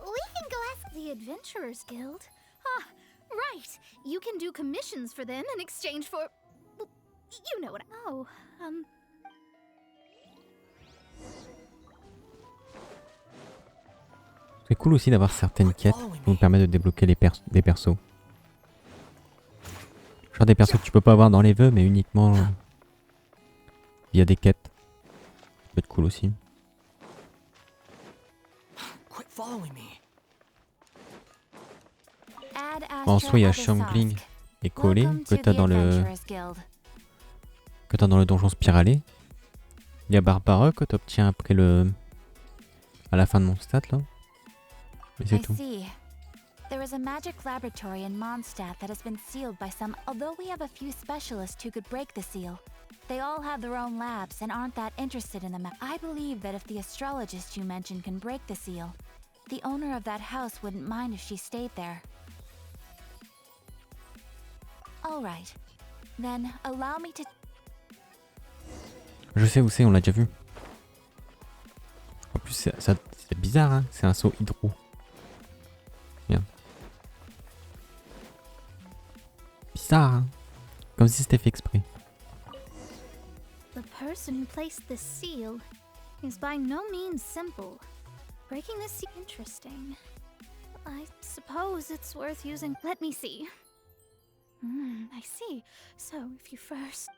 we can go ask
the Adventurers Guild. Ah, right. You can do commissions for them in exchange for... Well, you know what I... Oh,
C'est cool aussi d'avoir certaines quêtes qui nous permettent de débloquer des persos. Genre des persos que tu peux pas avoir dans les vœux, mais uniquement via des quêtes. Ça peut être cool aussi. En soi, il y a Shangling et Collé que t'as dans le donjon spiralé. Il y a Barbara que t'obtiens après à la fin de mon stat là. Et c'est tout.
There is a magic laboratory in Mondstadt that has been sealed by some, although we have a few specialists who could break the seal. They all have their own labs and aren't that interested in the map. I believe that if the astrologist you mentioned can break the seal, the owner of that house wouldn't mind if she stayed there. All right. Then allow me to...
Je sais où c'est, on l'a déjà vu. En plus, c'est bizarre, hein. C'est un saut hydro. Regarde. Bizarre, hein. Comme si c'était fait exprès.
The person who placed this seal is by no means simple. Breaking this seal... Interesting. I suppose it's worth using... Let me see. I see. So, if you first...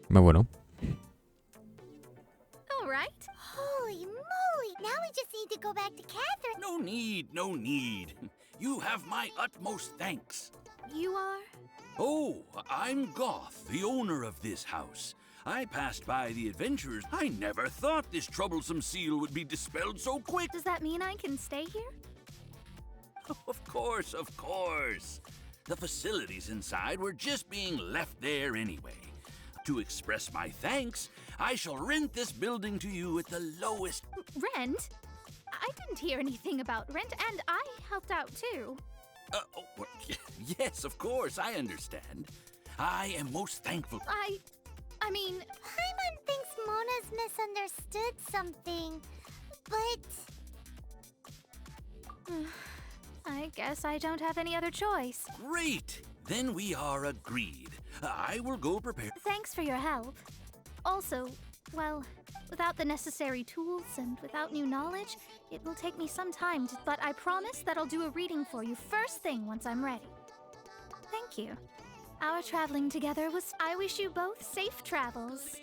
Bah voilà.
All right. Holy moly! Now we just need to go back to Catherine.
No need, no need. You have my utmost thanks.
You are?
Oh, I'm Goth, the owner of this house. I passed by the adventurers. I never thought this troublesome seal would be dispelled so quick.
Does that mean I can stay here?
Of course, of course. The facilities inside were just being left there anyway. To express my thanks, I shall rent this building to you at the lowest...
Rent? I didn't hear anything about rent, and I helped out too.
Well, yes, of course, I understand. I am most thankful.
I mean...
Paimon thinks Mona's misunderstood something, but...
I guess I don't have any other choice.
Great! Then we are agreed. I will go prepare...
Thanks for your help. Also, well, without the necessary tools and without new knowledge, it will take me some time to... But I promise that I'll do a reading for you first thing once I'm ready. Thank you. Our traveling together was... I wish you both safe travels.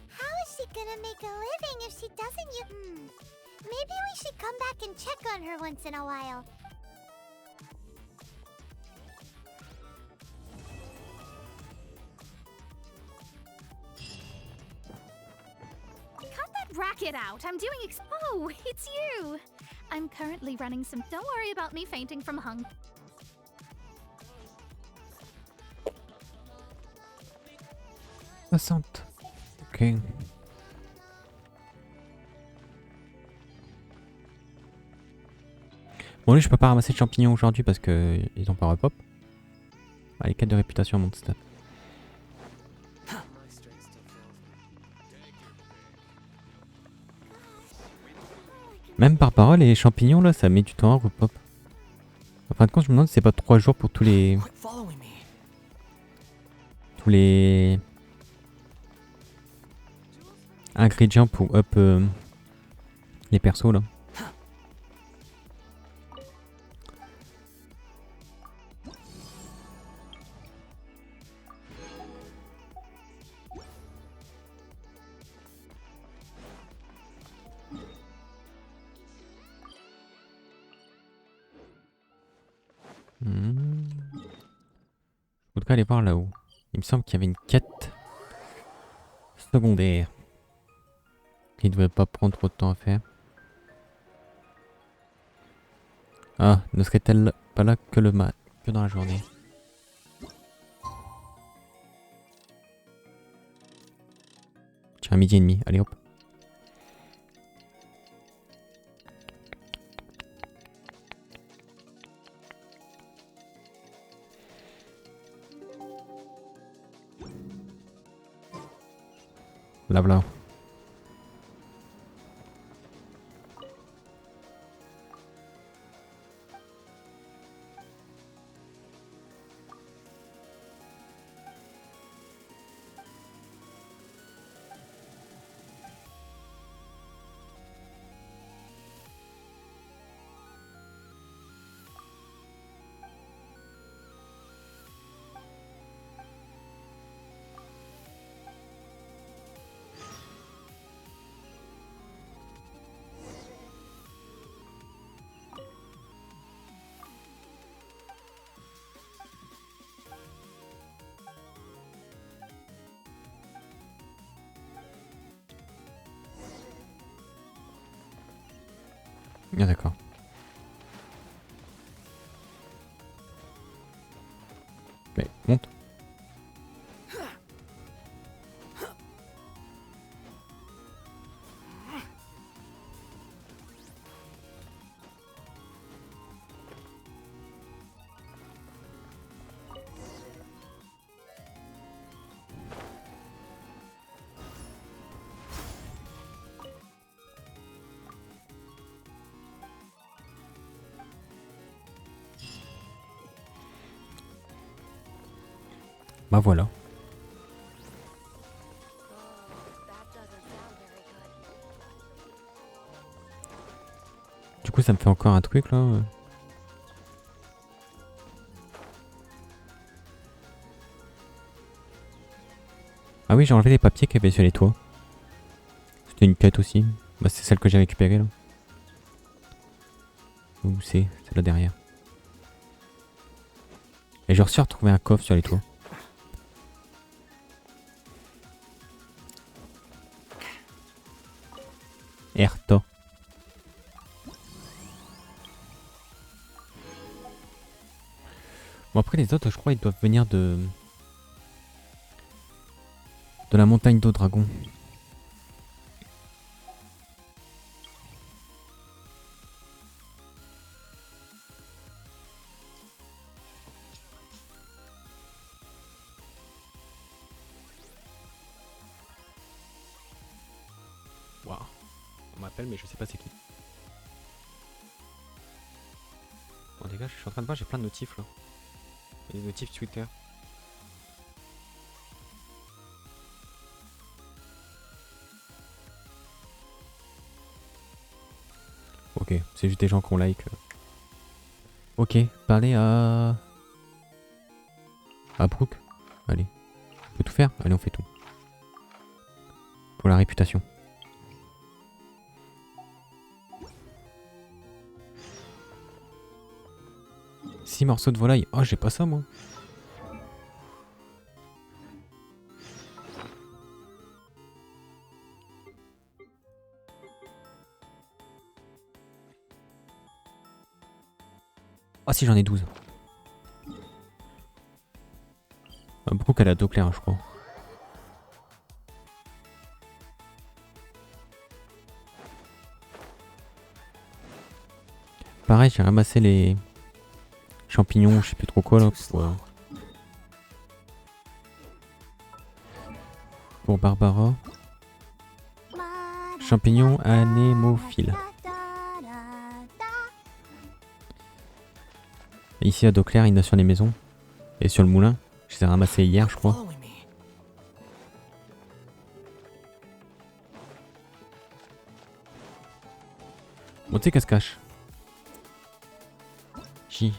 How is she gonna make a living if she doesn't use... Maybe we should come back and check on her once in a while.
Cut that racket out! I'm doing Oh, it's you! I'm currently running some... Don't worry about me fainting from hunger.
Intéressante. Ok. Bon, lui, je peux pas ramasser de champignons aujourd'hui parce que ils ont pas repop. Ah, les quêtes de réputation montent stat. Même par parole, les champignons là, ça met du temps à repop. En fin de compte, je me demande si c'est pas 3 jours pour tous les ingrédients pour up les persos là. tout cas aller voir là-haut. Il me semble qu'il y avait une quête secondaire. Qui ne devait pas prendre trop de temps à faire. Ah, ne serait-elle pas là que que dans la journée? Tiens, 12h30, allez hop. Là, voilà. Ah d'accord. Mais monte. Bah voilà. Du coup ça me fait encore un truc là. Ah oui, j'ai enlevé les papiers qu'il y avait sur les toits. C'était une quête aussi. Bah c'est celle que j'ai récupérée là. Où c'est là derrière. Et j'ai reçu à retrouver un coffre sur les toits. Erta. Bon après les autres je crois ils doivent venir de la montagne d'eau dragon. Waouh. On m'appelle mais je sais pas c'est qui. Bon les gars, je suis en train de voir, j'ai plein de notifs là. Des notifs Twitter. Ok, c'est juste des gens qu'on like. Ok, parler à Brooke. Allez. On peut tout faire? Allez, on fait tout. Pour la réputation. Six morceaux de volaille. Oh, j'ai pas ça moi. Ah si, j'en ai 12. Brooke elle a dos clair, je crois. Pareil, j'ai ramassé les champignons, je sais plus trop quoi là. Pour Barbara. Champignons anémophiles. Et ici à dos clair, il y en a sur les maisons. Et sur le moulin. Je les ai ramassés hier, je crois. Bon, tu sais qu'elle se cache. J.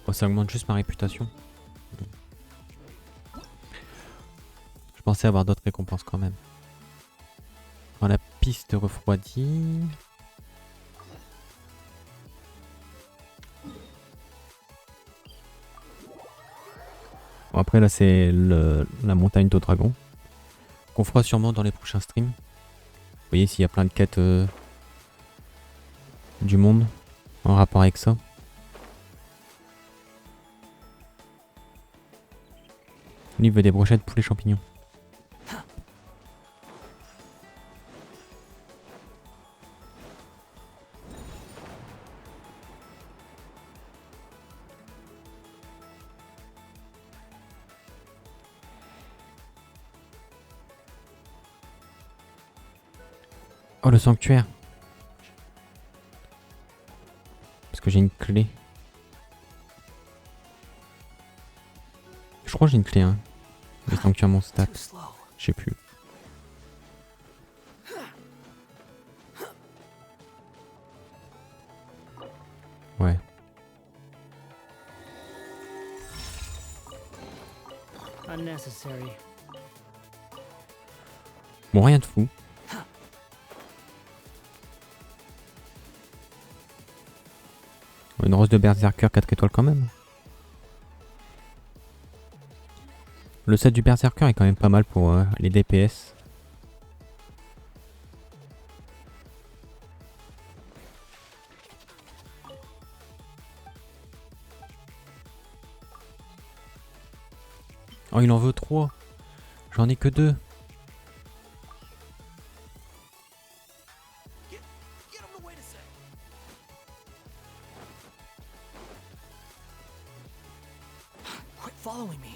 Oh, ça augmente juste ma réputation. Je pensais avoir d'autres récompenses quand même. Quand la piste refroidit... Bon, après là c'est la montagne d'eau dragon. Qu'on fera sûrement dans les prochains streams. Vous voyez s'il y a plein de quêtes du monde en rapport avec ça. Lui il veut des brochettes poulet champignons. Oh, le sanctuaire. Parce que j'ai une clé. Je crois que j'ai une clé, hein. Le sanctuaire mon stat. Je sais plus. Ouais.
Unnecessary.
Bon, rien de fou. Une rose de berserker 4 étoiles quand même. Le set du berserker est quand même pas mal pour les DPS. Oh, il en veut 3. J'en ai que 2.
Following me.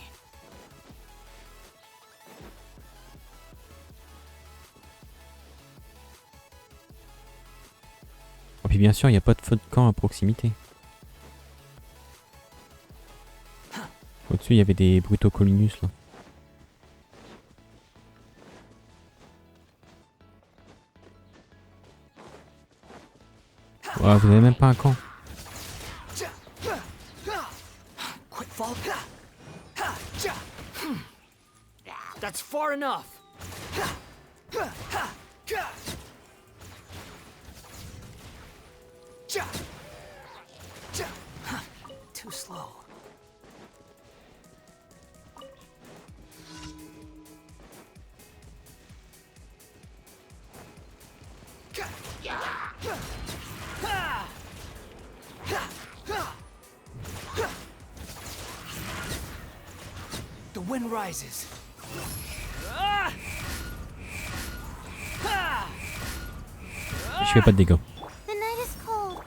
Et puis bien sûr, il n'y a pas de feu de camp à proximité. Au-dessus, il y avait des Brutocolinus là. Voilà, vous avez même pas un camp.
That's far enough.
Too slow.
The wind rises.
Je fais pas de dégâts.
The night is cold.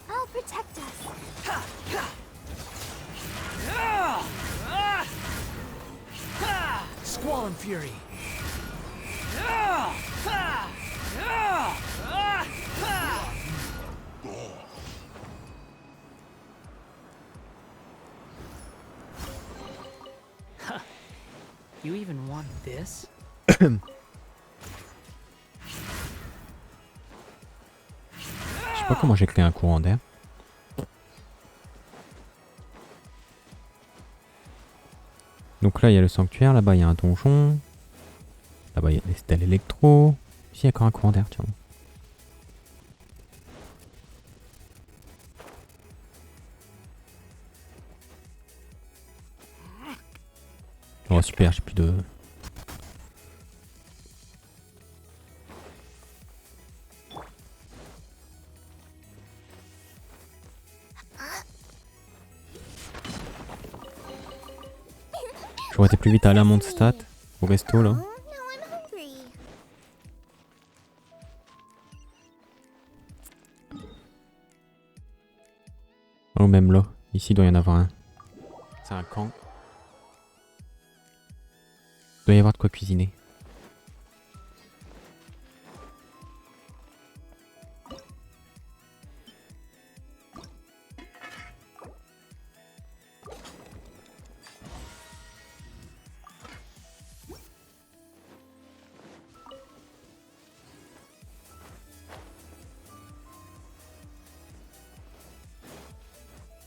I'll protect us.
Squall and fury. You even want this?
Je sais pas comment j'ai créé un courant d'air. Donc là il y a le sanctuaire, là-bas il y a un donjon. Là-bas il y a des stèles électro. Ici il y a encore un courant d'air, tiens. Oh super, j'ai plus de... J'aurais été plus vite à aller à mon stat, au resto là. Oh même là, ici il doit y en avoir un. C'est un camp. Il doit y avoir de quoi cuisiner.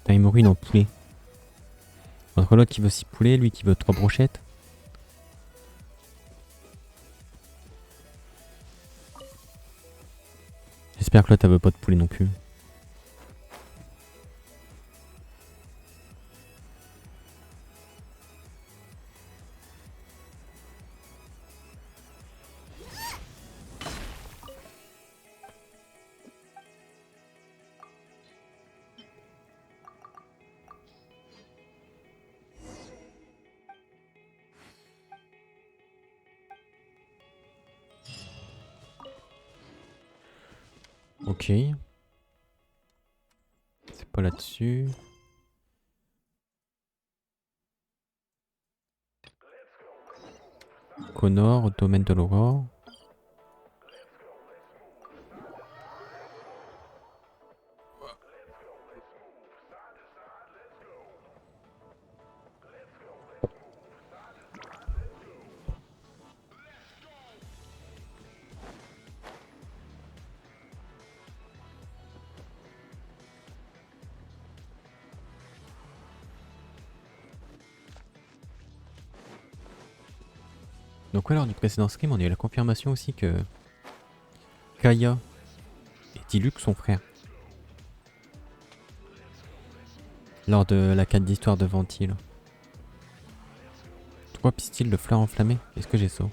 Putain, il me ruine en poulet. Entre l'autre qui veut 6 poulets, lui qui veut 3 brochettes. J'espère que l'autre elle veut pas de poulet non plus. Ok. C'est pas là-dessus. Connor, domaine de l'aurore. Donc ouais, lors du précédent stream, on a eu la confirmation aussi que Kaya et Diluc sont frères. Lors de la quête d'histoire de Ventile. 3 pistils de fleurs enflammées. Est-ce que j'ai ça?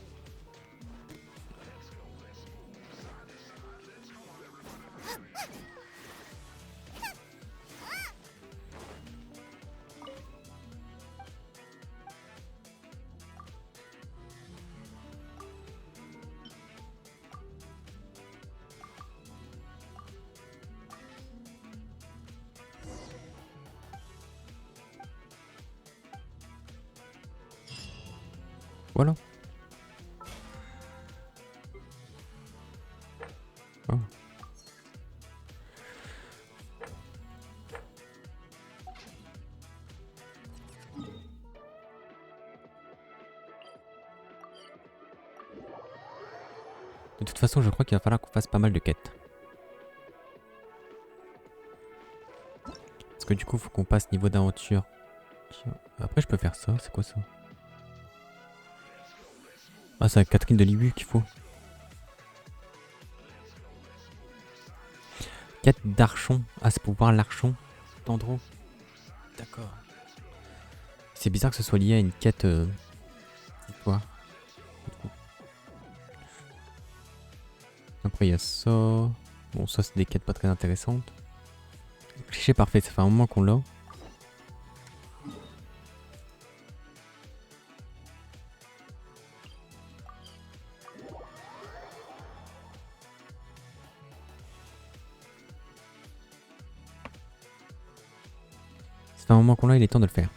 Voilà. Oh. De toute façon, je crois qu'il va falloir qu'on fasse pas mal de quêtes. Parce que du coup, faut qu'on passe niveau d'aventure. Après, je peux faire ça. C'est quoi ça? Ah, c'est la Catherine de Libu qu'il faut. Quête d'Archon. Ah, c'est pour voir l'Archon d'Andro. D'accord. C'est bizarre que ce soit lié à une quête. Quoi. Après, il y a ça. Bon, ça, c'est des quêtes pas très intéressantes. Cliché parfait, ça fait un moment qu'on l'a. C'est un moment qu'on l'a, il est temps de le faire.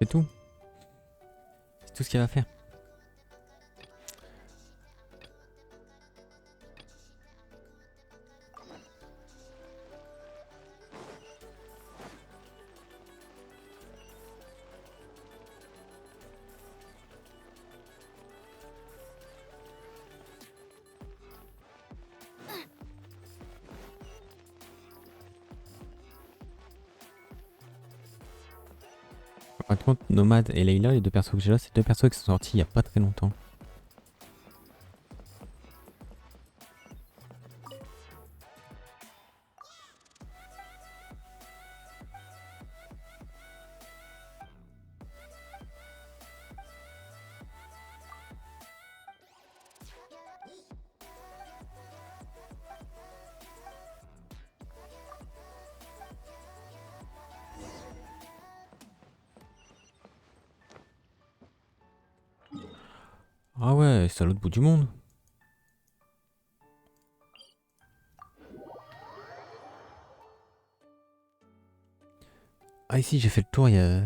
C'est tout. C'est tout ce qu'il va faire. Par contre, Nomade et Leila, les deux persos que j'ai là, c'est deux persos qui sont sortis il y a pas très longtemps. Ah ouais, c'est à l'autre bout du monde. Ah ici j'ai fait le tour il y a...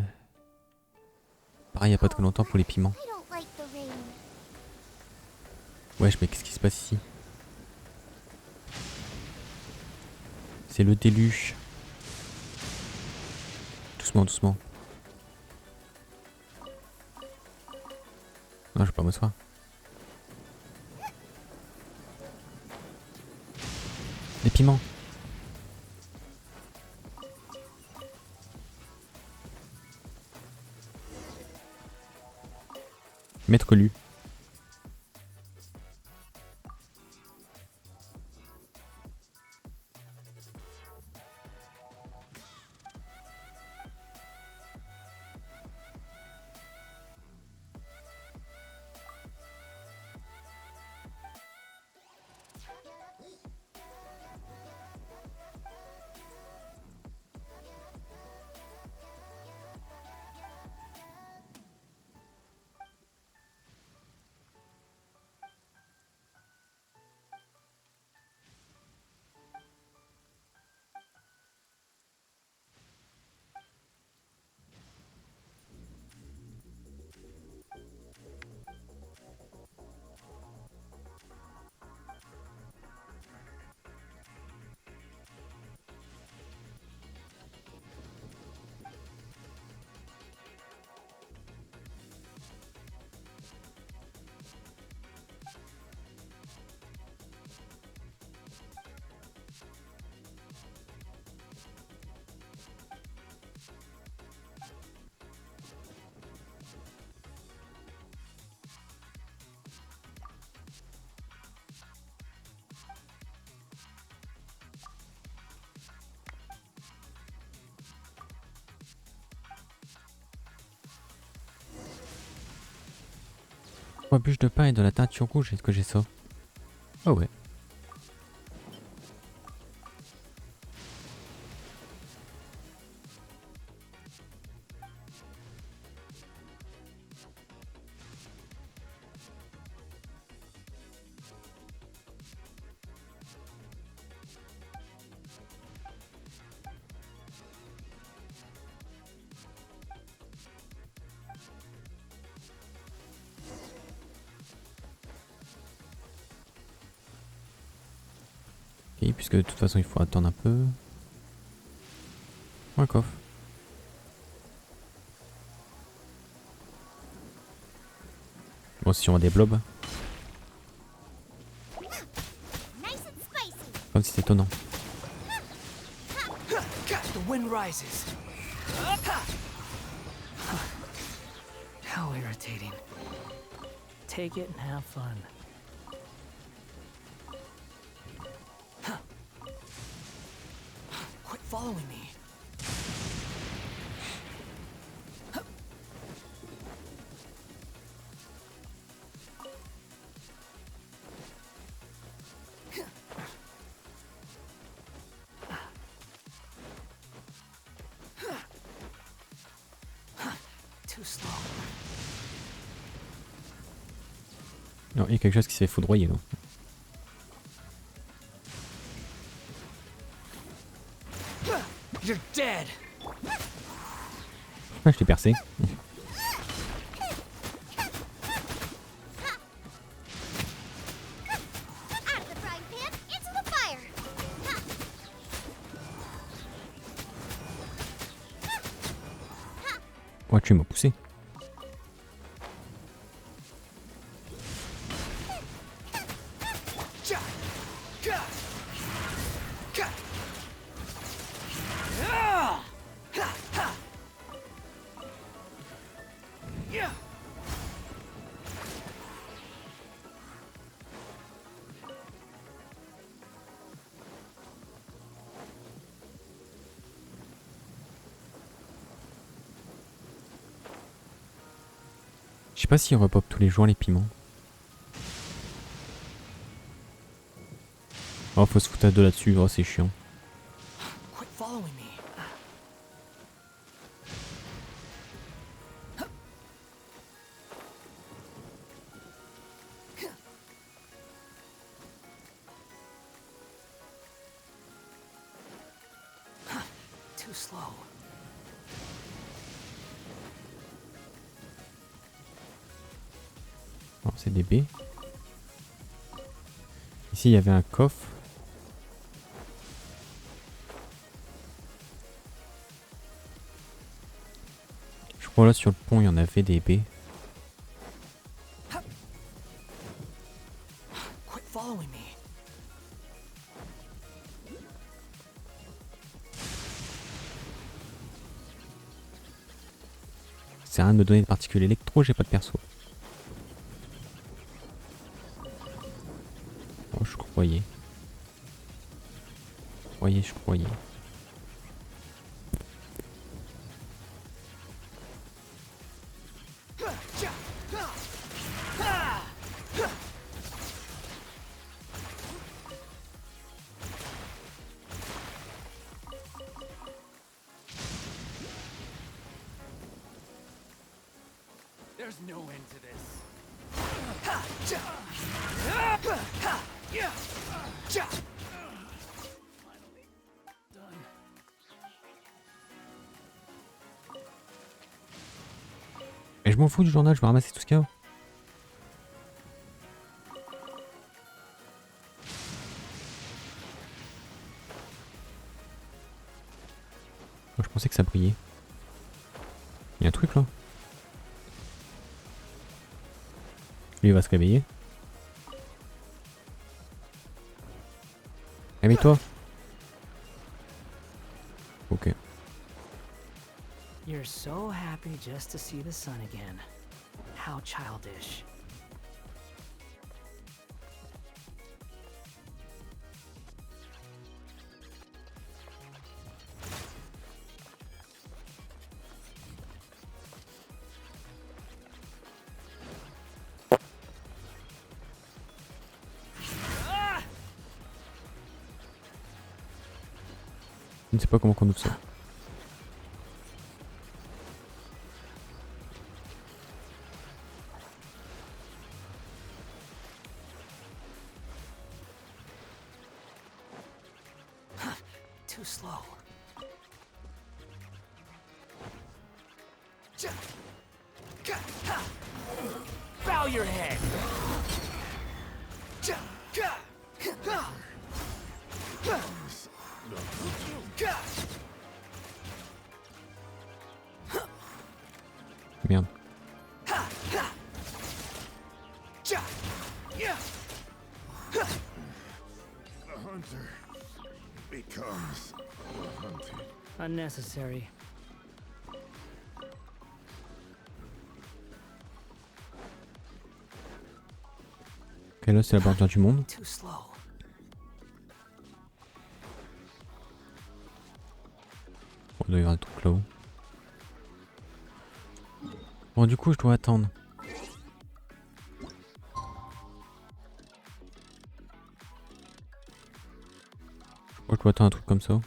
Pareil il y a pas très longtemps pour les piments. Wesh mais qu'est-ce qui se passe ici? C'est le déluge. Doucement, doucement. Non, je vais pas m'asseoir. Les piments. Maître Lu. Trois bûches de pain et de la teinture rouge, est-ce que j'ai ça? Ah ouais. Ok, puisque de toute façon il faut attendre un peu. Un coffre. Bon, si on a des blobs. Comme si c'était étonnant.
The wind rises. How irritating. Take it and have fun. Quit following me. Too slow.
Non, il y a quelque chose qui s'est fait foudroyer, non?
You're dead.
Ah, je l'ai percé. Ouais, tu m'as poussé. Je sais pas s'ils repop tous les jours les piments. Oh, faut se foutre à deux là-dessus, oh c'est chiant.
Quit following me. Too slow.
Non, c'est des baies. Ici, il y avait un coffre. Je crois là sur le pont, il y en avait des baies.
Quit following me.
C'est rien de me donner de particules électro, j'ai pas de perso. Oh, je croyais. Je croyais.
There's no end to this.
Mais je m'en fous du journal, je vais ramasser tout ce qu'il y a. Oh, je pensais que ça brillait. Il y a un truc là. Lui il va se réveiller. Réveille-toi. Ok.
You're so happy just to see the sun again. How childish.
Je ne sais pas comment on ouvre ça.
Too slow. Bow your head.
Merde.
The hunter becomes the hunted.
Unnecessary.
Ok, là c'est la bordure du monde.
Too slow.
Oh, il doit y avoir des trucs là-haut. Bon, du coup, je dois attendre. Oh, je dois attendre un truc comme ça.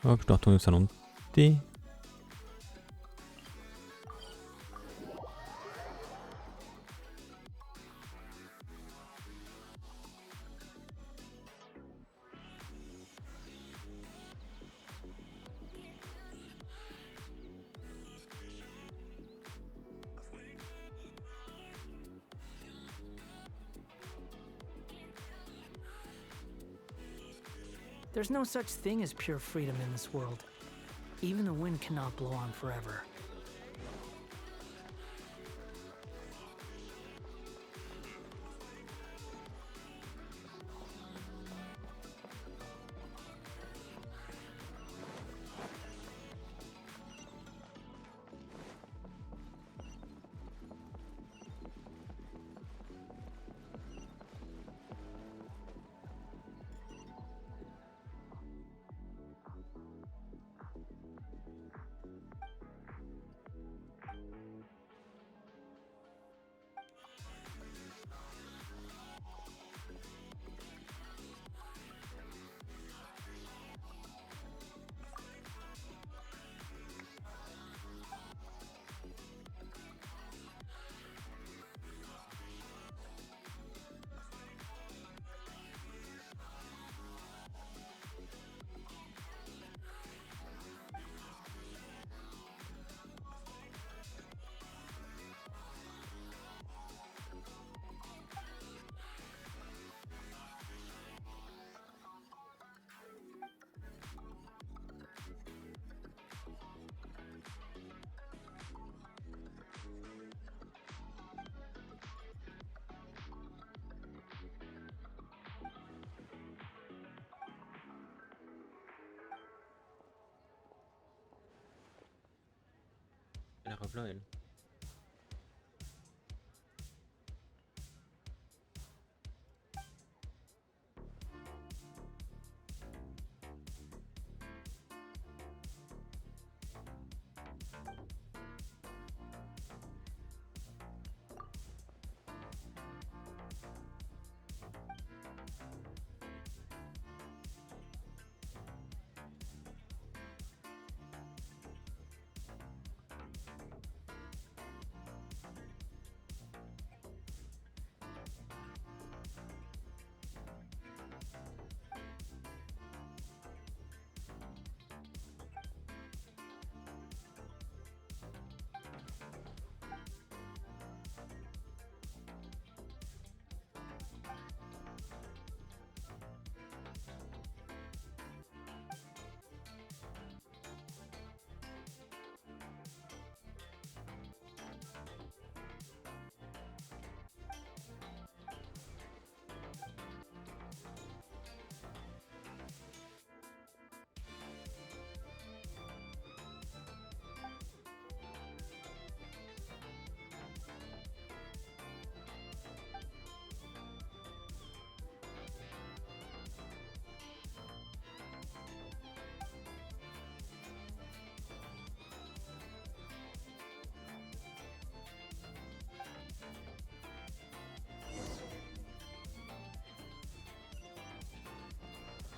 Hop, je dois retourner au salon de thé.
There's no such thing as pure freedom in this world. Even the wind cannot blow on forever.
Elle revient elle.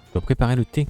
Je dois préparer le thé.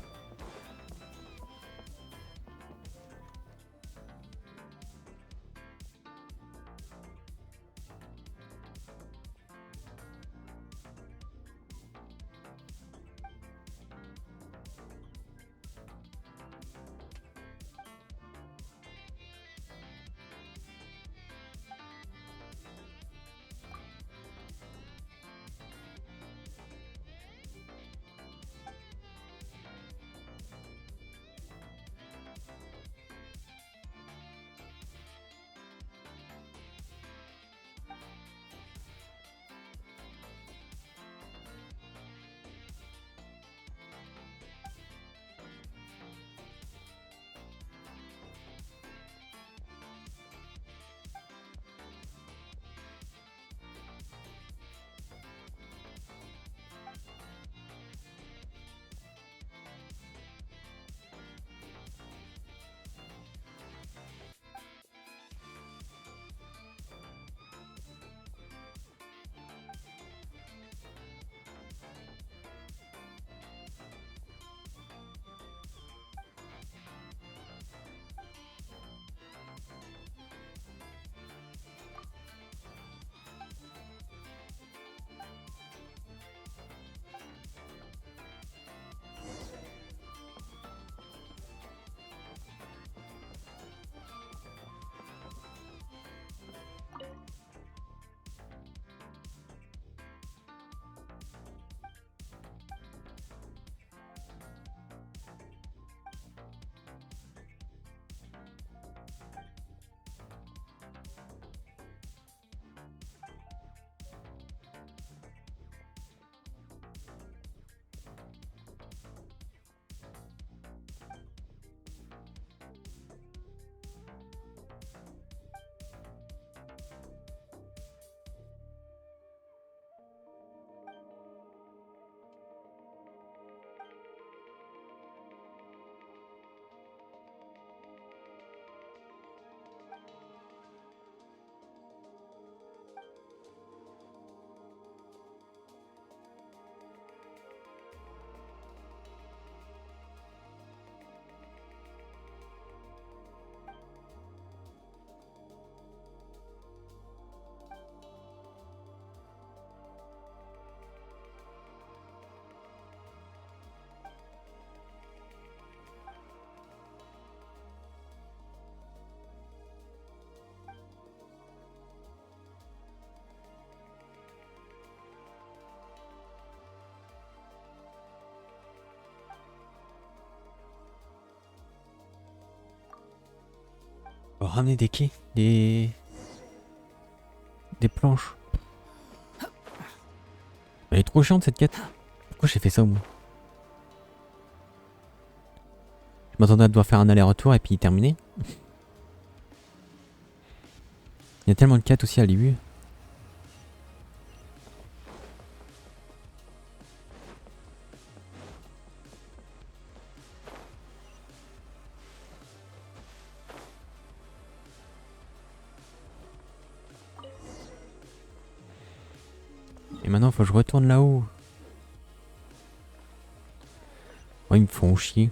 On va ramener des quais, des planches. Elle est trop chiante cette quête. Pourquoi j'ai fait ça moi? Je m'attendais à devoir faire un aller-retour et puis terminer. Il y a tellement de quêtes aussi à l'IU. Et maintenant, faut que je retourne là-haut. Oh, ils me font chier.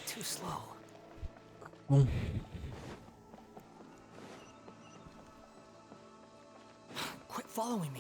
Too slow.
Bon.
Quit following me.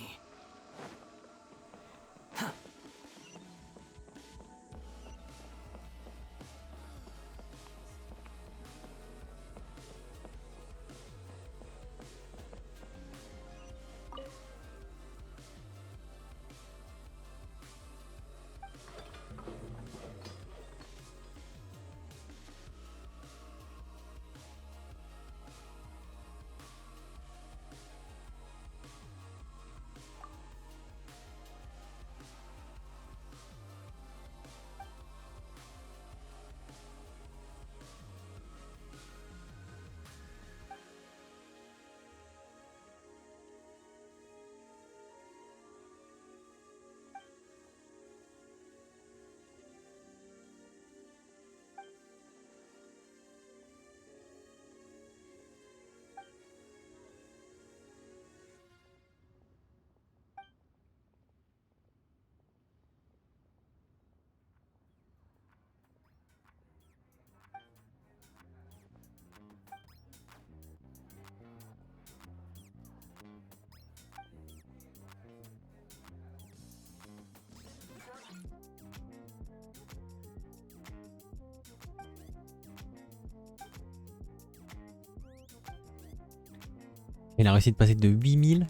Il a réussi de passer de 8000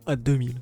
à 2000.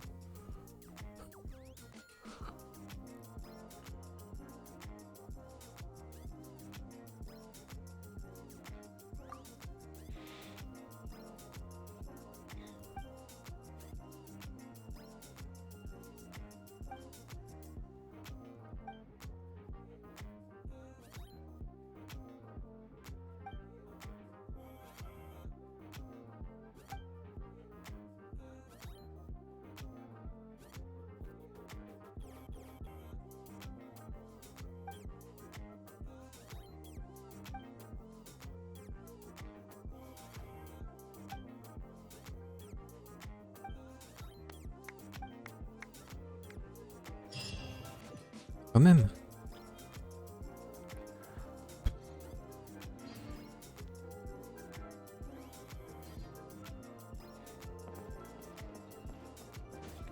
Quand même.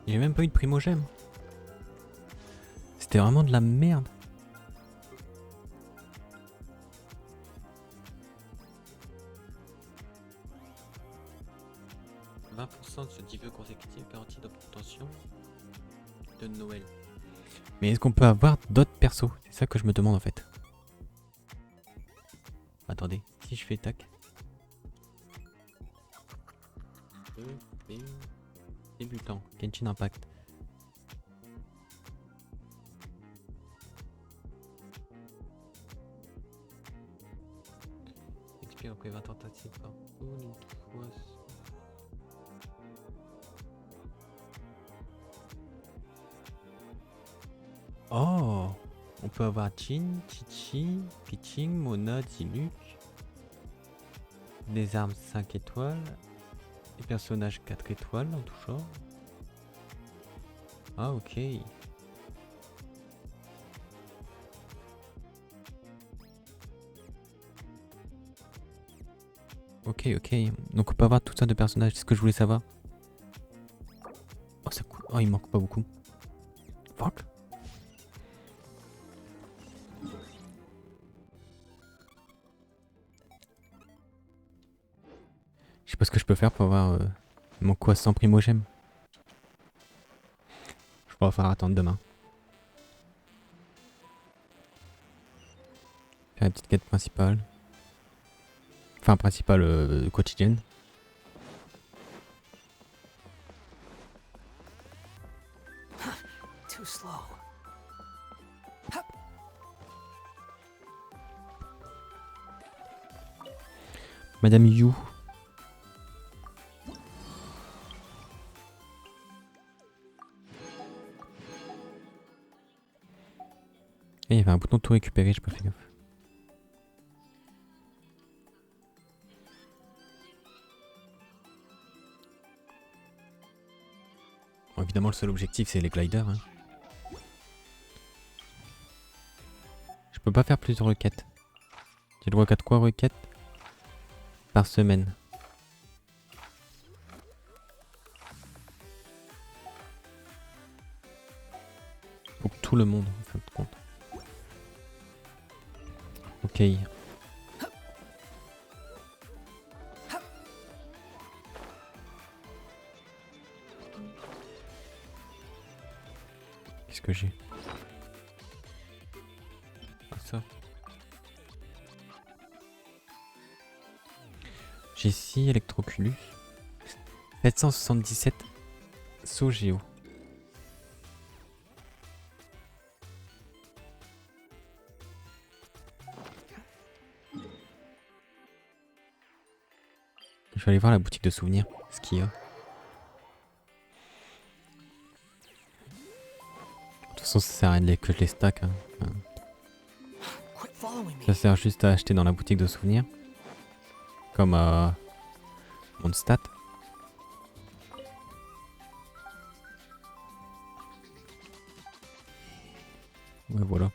J'ai même pas eu de primogème. C'était vraiment de la merde. « 20% de ce 10 vœux consécutifs garantie d'obtention de Noël. » Mais est-ce qu'on peut avoir d'autres persos? C'est ça que je me demande en fait. Attendez, si je fais tac. Débutant, Genshin Impact. Expire après 20 tentatives par une fois. Oh, on peut avoir Jin, Chichi, Piching, Mona, Diluc. Des armes 5 étoiles. Des personnages 4 étoiles en tout genre. Ah ok. Ok, ok. Donc on peut avoir tout ça de personnages, c'est ce que je voulais savoir. Oh, ça coûte. Oh, il manque pas beaucoup. Fuck. Je sais pas ce que je peux faire pour avoir mon quoi sans primogème. Je vais falloir attendre demain. Faire la petite quête principale. Enfin, principale quotidienne.
Too slow.
Madame Yu. Et il y avait un bouton tout récupérer, j'ai pas fait gaffe. Bon, évidemment, le seul objectif, c'est les gliders. Hein. Je peux pas faire plus de requêtes. J'ai le droit qu'à 3 requêtes par semaine. Pour tout le monde, en fin de compte. Ok. Qu'est-ce que j'ai? Ah, ça. J'ai 6 Electroculus. 777 sauts géo. Je vais aller voir la boutique de souvenirs, ce qu'il y a. De toute façon, ça sert à rien que je les stack. Hein. Enfin, ça sert juste à acheter dans la boutique de souvenirs. Comme mon stat. Ouais, voilà.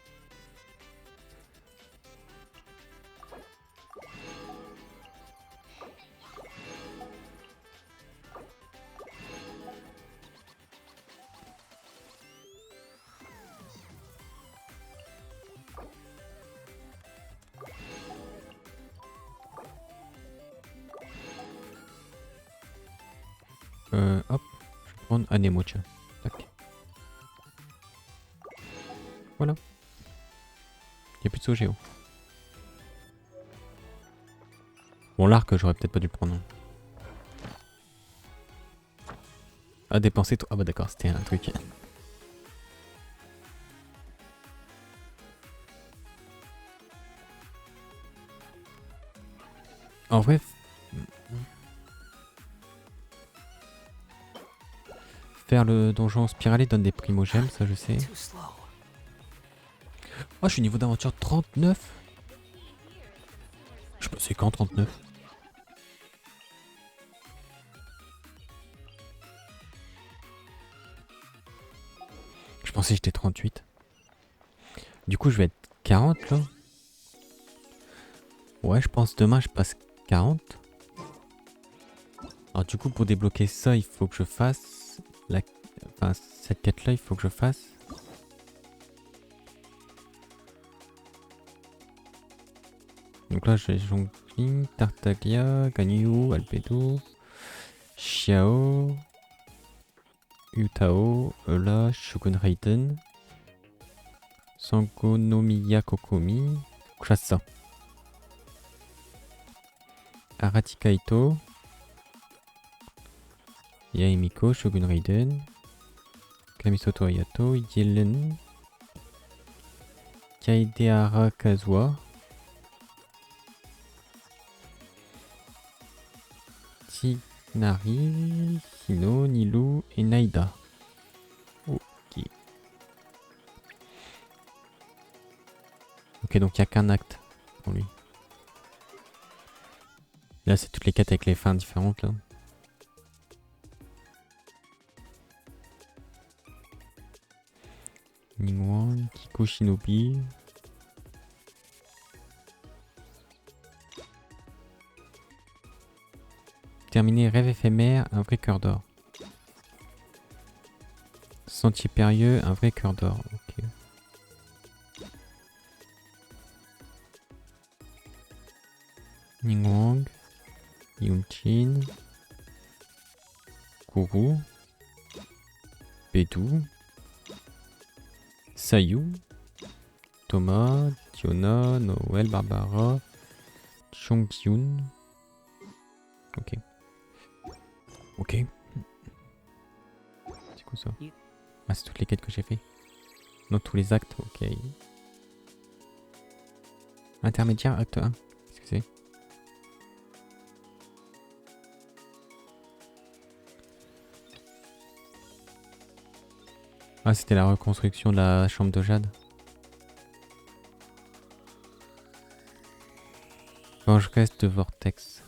Hop, je vais prendre un émo, tiens. Tac. Voilà. Il n'y a plus de saut géo. Bon, l'arc, j'aurais peut-être pas dû le prendre. Non. À dépenser tout. Ah bah d'accord, c'était un truc. En vrai... Faire le donjon spiralé donne des primogèmes, ça je sais. Oh, je suis niveau d'aventure 39. Je sais pas, c'est quand 39? Je pensais que j'étais 38. Du coup, je vais être 40 là. Ouais, je pense demain je passe 40. Alors du coup, pour débloquer ça, il faut que je fasse... Enfin, cette quête là, il faut que je fasse. Donc là, j'ai Jonqing, Tartaglia, Ganyu, Albedo, Xiao, Yutao, Eula, Shogun Raiden, Sangonomiya Kokomi. Faut que je fasse ça. Arati Kaito, Yea Miko, Shogun Raiden, Kamisoto Ayato, Yellen, Kaidehara Kazuha, Tignari, Hino, Nilou et Naida. Ok. Ok, donc il n'y a qu'un acte pour lui. Là, c'est toutes les quêtes avec les fins différentes là. Ningguang, Kiko Shinobi. Terminer rêve éphémère, un vrai cœur d'or. Sentier périlleux, un vrai cœur d'or. Ok. Ningguang, Yunchin, Guru, Bedou, Sayu, Thomas, Fiona, Noël, Barbara, Chongkyun. Ok. Ok. C'est quoi ça? Ah, c'est toutes les quêtes que j'ai fait. Non, tous les actes, ok. Intermédiaire, acte 1. Qu'est-ce que c'est? Ah, c'était la reconstruction de la chambre de Jade. Quand je reste de Vortex.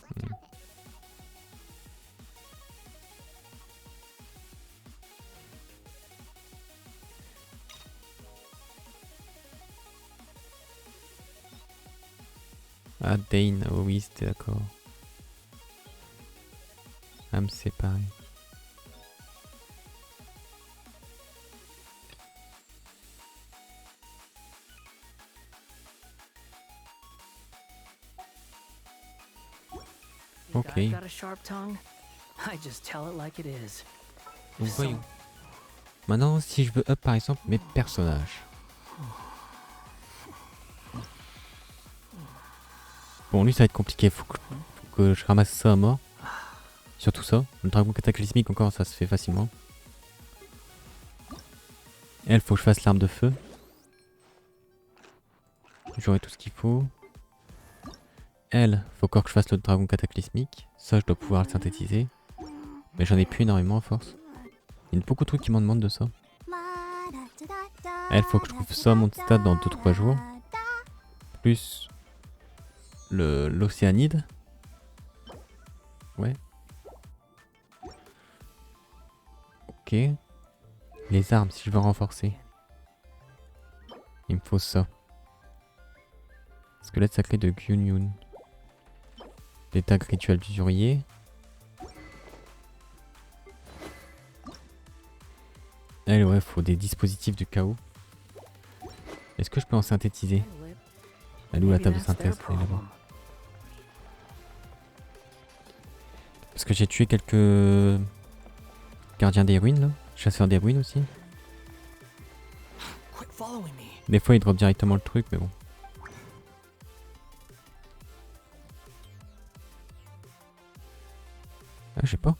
Ah, Dane, oh oui, c'était d'accord. À me séparer. Ok.
I've got a sharp tongue. I just tell it like it is.
Donc voyons. Maintenant, si je veux up par exemple mes personnages. Bon, lui ça va être compliqué, faut que je ramasse ça à mort. Surtout ça, le dragon cataclysmique encore ça se fait facilement. Elle, faut que je fasse l'arme de feu. J'aurai tout ce qu'il faut. Elle, faut encore que je fasse le dragon cataclysmique. Ça, je dois pouvoir le synthétiser. Mais j'en ai plus énormément à force. Il y a beaucoup de trucs qui m'en demandent de ça. Elle, faut que je trouve ça à mon stade dans 2-3 jours. Plus l'océanide. Ouais. Ok. Les armes, si je veux renforcer. Il me faut ça. Squelette sacré de Gyunyun. Des tags rituels d'usurier. Elle, ouais, faut des dispositifs de chaos. Est-ce que je peux en synthétiser? Elle est où la table de synthèse? Elle est là-bas. Parce que j'ai tué quelques gardiens des ruines là. Chasseurs des ruines aussi. Des fois ils drop directement le truc mais bon. Ah je sais pas.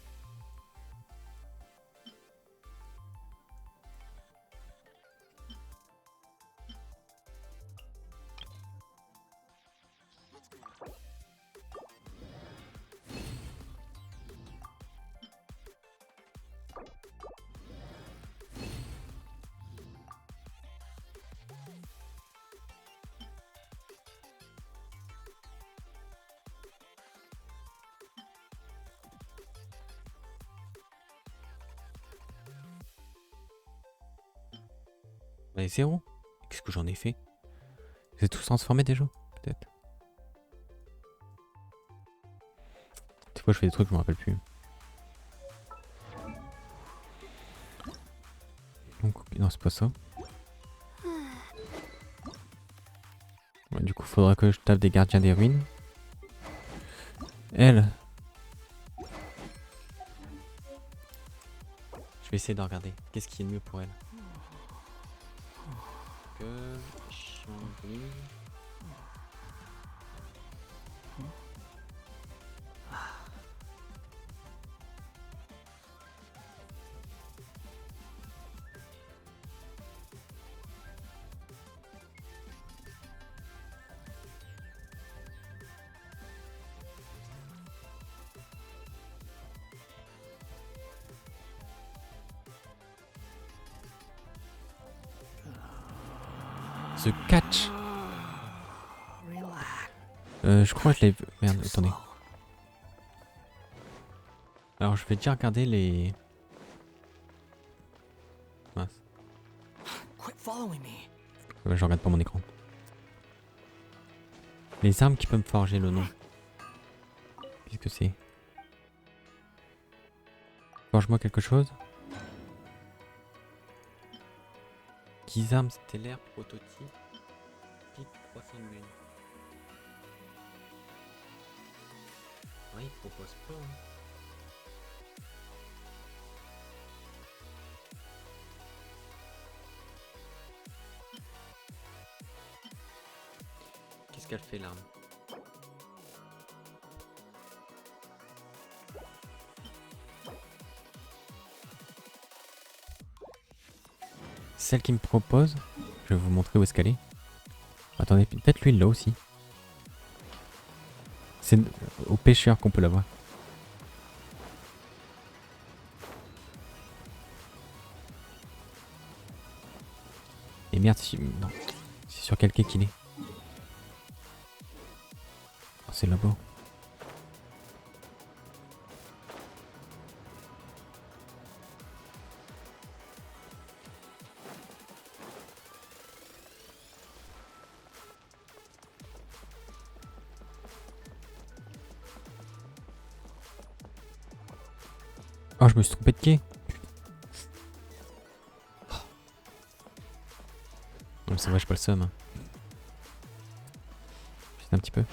Mais 0. Qu'est-ce que j'en ai fait? Vous êtes tous transformés déjà? Peut-être. Des fois je fais des trucs je me rappelle plus. Donc, non c'est pas ça. Ouais, du coup faudra que je tape des gardiens des ruines. Elle. Je vais essayer de regarder. Qu'est-ce qui est mieux pour elle? The catch. Je crois que je l'ai... Merde, attendez. Alors je vais déjà regarder les... Mince. Ouais, je regarde pas mon écran. Les armes qui peuvent me forger le nom. Qu'est-ce que c'est? Forge-moi quelque chose. Armes stellaires prototype. Pic 300 de lune. Ouais, il propose pas. Hein. qu'elle fait l'arme. Celle qui me propose, je vais vous montrer où est-ce qu'elle est. Attendez, peut-être lui là aussi. C'est au pêcheur qu'on peut la voir. Et merde, non. C'est sur quel quai qu'il est. Oh, c'est là-bas. Oh, je me suis trompé de quai. Non, ça va, j'ai pas le seum. Hein. Juste un petit peu.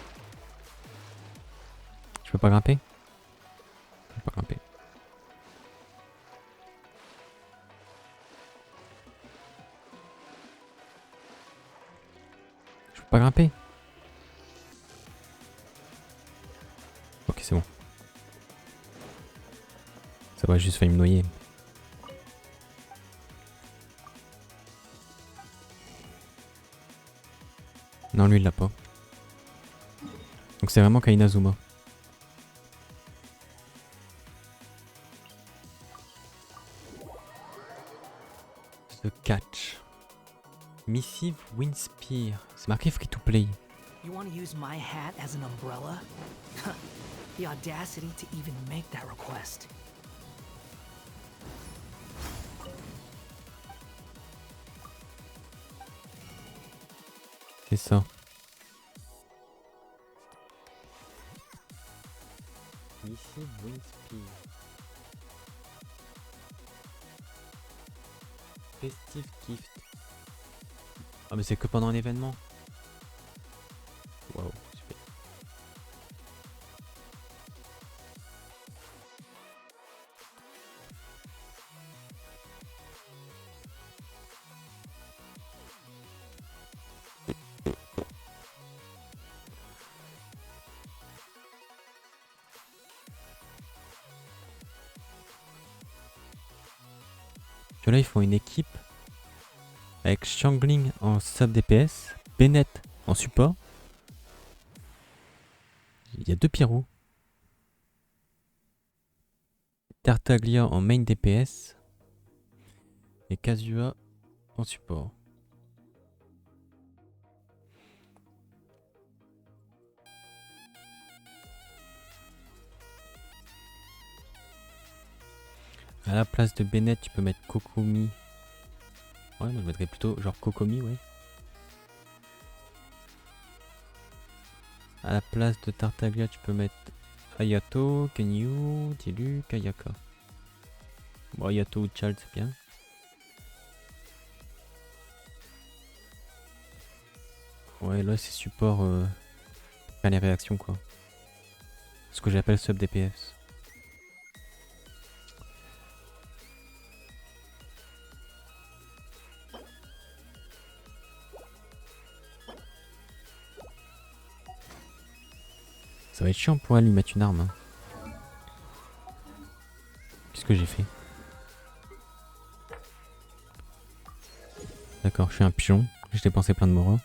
Je peux pas grimper? Je peux pas grimper. Je peux pas grimper. Ok, c'est bon. Ça va, juste failli me noyer. Non, lui il l'a pas. Donc c'est vraiment Kainazuma. The Catch. Missive Windspear. C'est marqué free to play.
You want to use my hat as an umbrella? The audacity to even make that request.
C'est ça. Missive Windspear. Festive gift. Ah mais c'est que pendant un événement. Waouh, super. Là ils font une équipe avec Shangling en sub DPS, Bennett en support. Il y a deux Pyros. Tartaglia en main DPS et Kazua en support. À la place de Bennett, tu peux mettre Kokomi. Ouais, moi je mettrais plutôt genre Kokomi, ouais. À la place de Tartaglia, tu peux mettre Hayato, Kenyu, Dilu, Kayaka. Bon, Hayato ou Child, c'est bien. Ouais, là c'est support faire les réactions quoi. Ce que j'appelle sub DPS. Ça va être chiant pour elle lui mettre une arme. Hein. Qu'est-ce que j'ai fait? D'accord, je suis un pigeon. J'ai dépensé plein de moraux.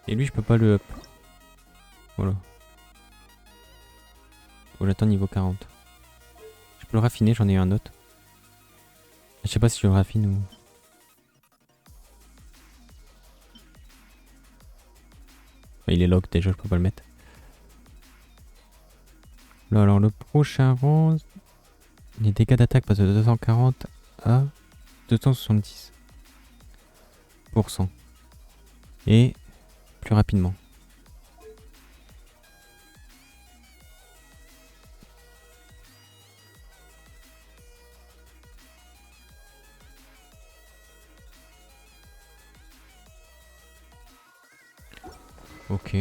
Et lui, je peux pas le up. Voilà. Faut l'attendre niveau 40. Je peux le raffiner, j'en ai eu un autre. Je sais pas si je le raffine ou... Il est lock déjà, je peux pas le mettre. Là, alors le prochain rang, les dégâts d'attaque passent de 240 à 270%. Et plus rapidement. Ok.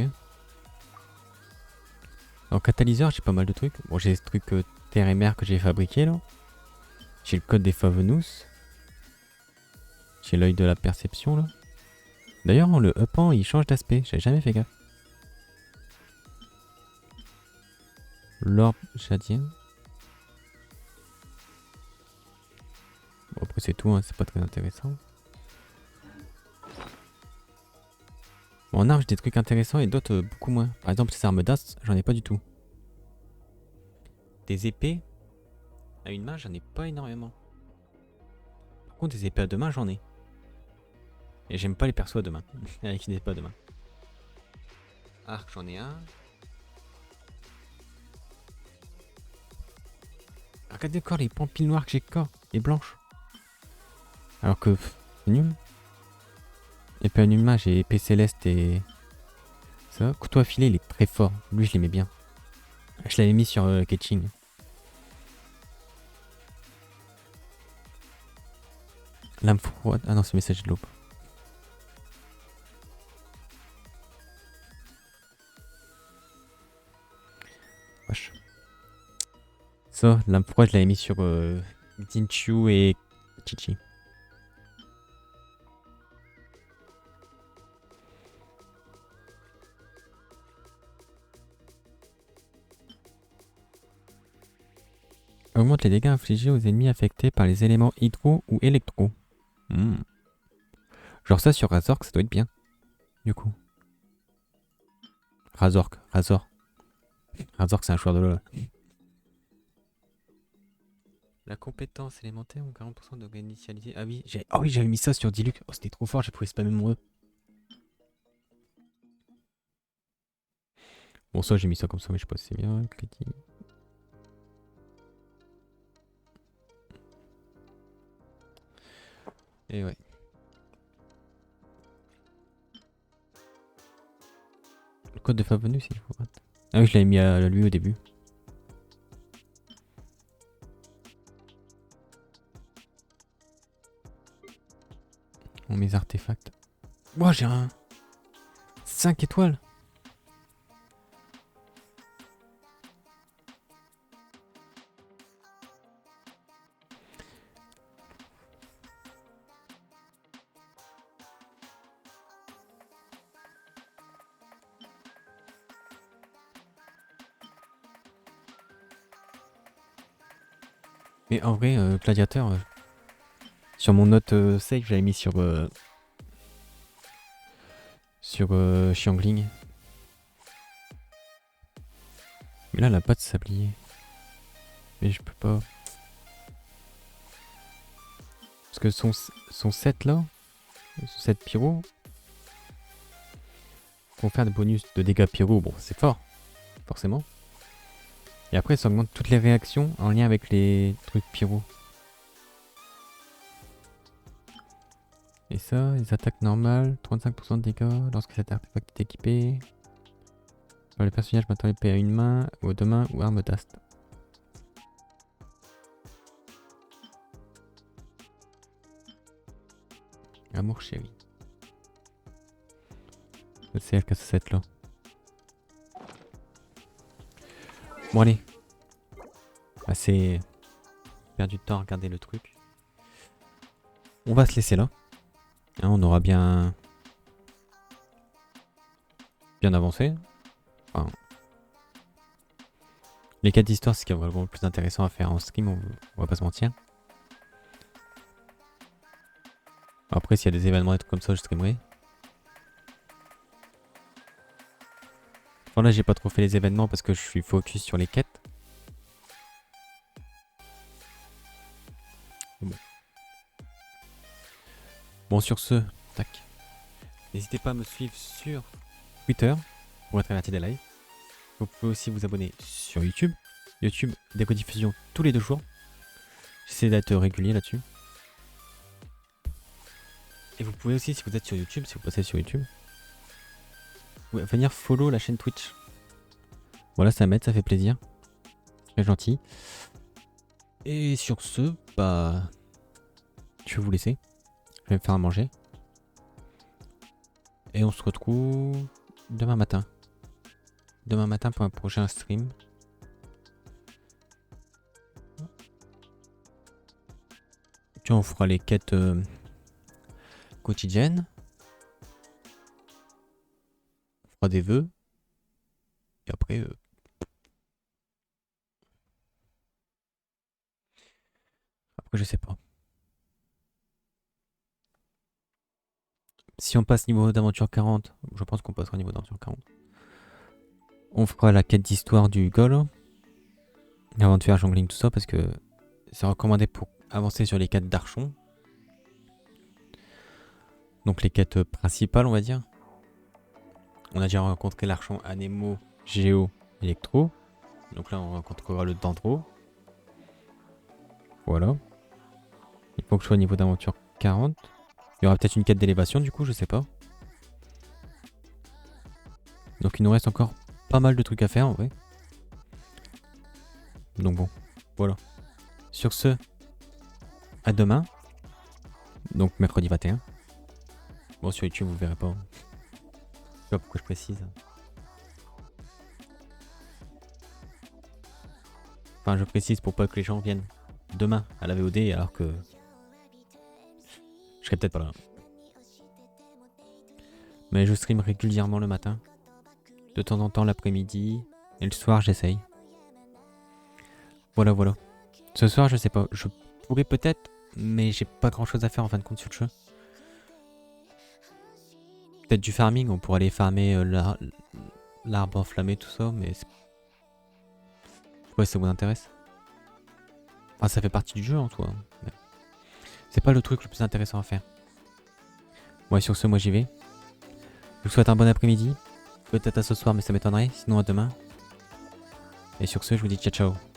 En catalyseur, j'ai pas mal de trucs. Bon, j'ai ce truc terre et mer que j'ai fabriqué là. J'ai le code des Favenus. J'ai l'œil de la perception là. D'ailleurs, le upant il change d'aspect. J'avais jamais fait gaffe. L'orbe jadien. Bon, après, c'est tout, hein, c'est pas très intéressant. Bon, en arme, j'ai des trucs intéressants et d'autres beaucoup moins. Par exemple, ces armes d'as, j'en ai pas du tout. Des épées à une main, j'en ai pas énormément. Par contre, des épées à deux mains, j'en ai. Et j'aime pas les persos à deux mains. Avec une épée à deux mains. Arc, j'en ai un. Regardez encore les pampilles noires que j'ai corps et blanches. Alors que c'est nul. Épée à une main, j'ai épée céleste et ça. Couteau affilé, il est très fort. Lui, je l'aimais bien. Je l'avais mis sur Ketching. Lame froide. Ah non, c'est message de l'aube. Wesh. Ça, lame froide, je l'avais mis sur Jinchu et Chichi. Augmente les dégâts infligés aux ennemis affectés par les éléments hydro ou électro. Genre ça sur Razork, ça doit être bien. Du coup. Razork, Razork. Razork, c'est un joueur de LoL. La compétence élémentaire ou 40% de gain initialisé. Ah oui, j'avais mis ça sur Diluc. Oh, c'était trop fort, j'ai pu spammer mon E. Bon, ça, j'ai mis ça comme ça, mais je sais pas si c'est bien. Critique. Et ouais. Le code de Favenu, si je vois. Ah oui, je l'avais mis à lui au début. Oh, mes artefacts. Wow, j'ai un 5 étoiles. Mais en vrai, gladiateur, sur mon note save, j'avais mis sur Xiangling. Mais là, elle a pas de sablier. Mais je peux pas. Parce que son set là, son set pyro, confère des bonus de dégâts pyro, bon, c'est fort, forcément. Et après, ça augmente toutes les réactions en lien avec les trucs pyro. Et ça, les attaques normales, 35% de dégâts lorsque cet artefact est équipé. Par le personnage maintenant l'épée à une main, ou à deux mains, ou arme d'ast. Amour chéri. C'est elle qui a ce set là. Bon allez. Assez perdu de temps à regarder le truc. On va se laisser là. Hein, on aura bien avancé. Enfin, les 4 histoires, c'est ce qui est vraiment le plus intéressant à faire en stream, on va pas se mentir. Après, s'il y a des événements et trucs comme ça, je streamerai. Enfin, là, j'ai pas trop fait les événements parce que je suis focus sur les quêtes. Bon. Bon, sur ce, tac. N'hésitez pas à me suivre sur Twitter pour être averti des lives. Vous pouvez aussi vous abonner sur YouTube. YouTube, des rediffusions tous les 2 jours. J'essaie d'être régulier là-dessus. Et vous pouvez aussi, si vous êtes sur YouTube, si vous passez sur YouTube, venir follow la chaîne Twitch. Voilà, ça m'aide, ça fait plaisir. Très gentil. Et sur ce, bah, je vais vous laisser. Je vais me faire à manger. Et on se retrouve demain matin. Demain matin pour un prochain stream. on fera les quêtes quotidiennes. On fera des vœux. Et après... Après, je sais pas. Si on passe niveau d'aventure 40, je pense qu'on passera niveau d'aventure 40. On fera la quête d'histoire du Gol. Avant de faire jongling tout ça, parce que c'est recommandé pour avancer sur les quêtes d'Archon. Donc les quêtes principales, on va dire. On a déjà rencontré l'Archon Anemo, Géo, Electro. Donc là, on rencontrera le Dendro. Voilà. Il faut que je sois au niveau d'aventure 40. Il y aura peut-être une quête d'élévation, du coup, je sais pas. Donc il nous reste encore pas mal de trucs à faire, en vrai. Donc bon, voilà. Sur ce, à demain. Donc mercredi 21. Bon, sur YouTube, vous verrez pas. Je sais pas pourquoi je précise. Enfin, je précise pour pas que les gens viennent demain à la VOD alors que je serai peut-être pas là. Mais je stream régulièrement le matin. De temps en temps l'après-midi. Et le soir, j'essaye. Voilà, voilà. Ce soir, je sais pas. Je pourrais peut-être, mais j'ai pas grand chose à faire en fin de compte sur le jeu. Peut-être du farming, on pourrait aller farmer l'arbre enflammé, tout ça, mais... Ouais, ça vous intéresse. Enfin, ça fait partie du jeu en soi. Mais... c'est pas le truc le plus intéressant à faire. Ouais, sur ce, moi j'y vais. Je vous souhaite un bon après-midi. Peut-être à ce soir, mais ça m'étonnerait. Sinon à demain. Et sur ce, je vous dis ciao ciao.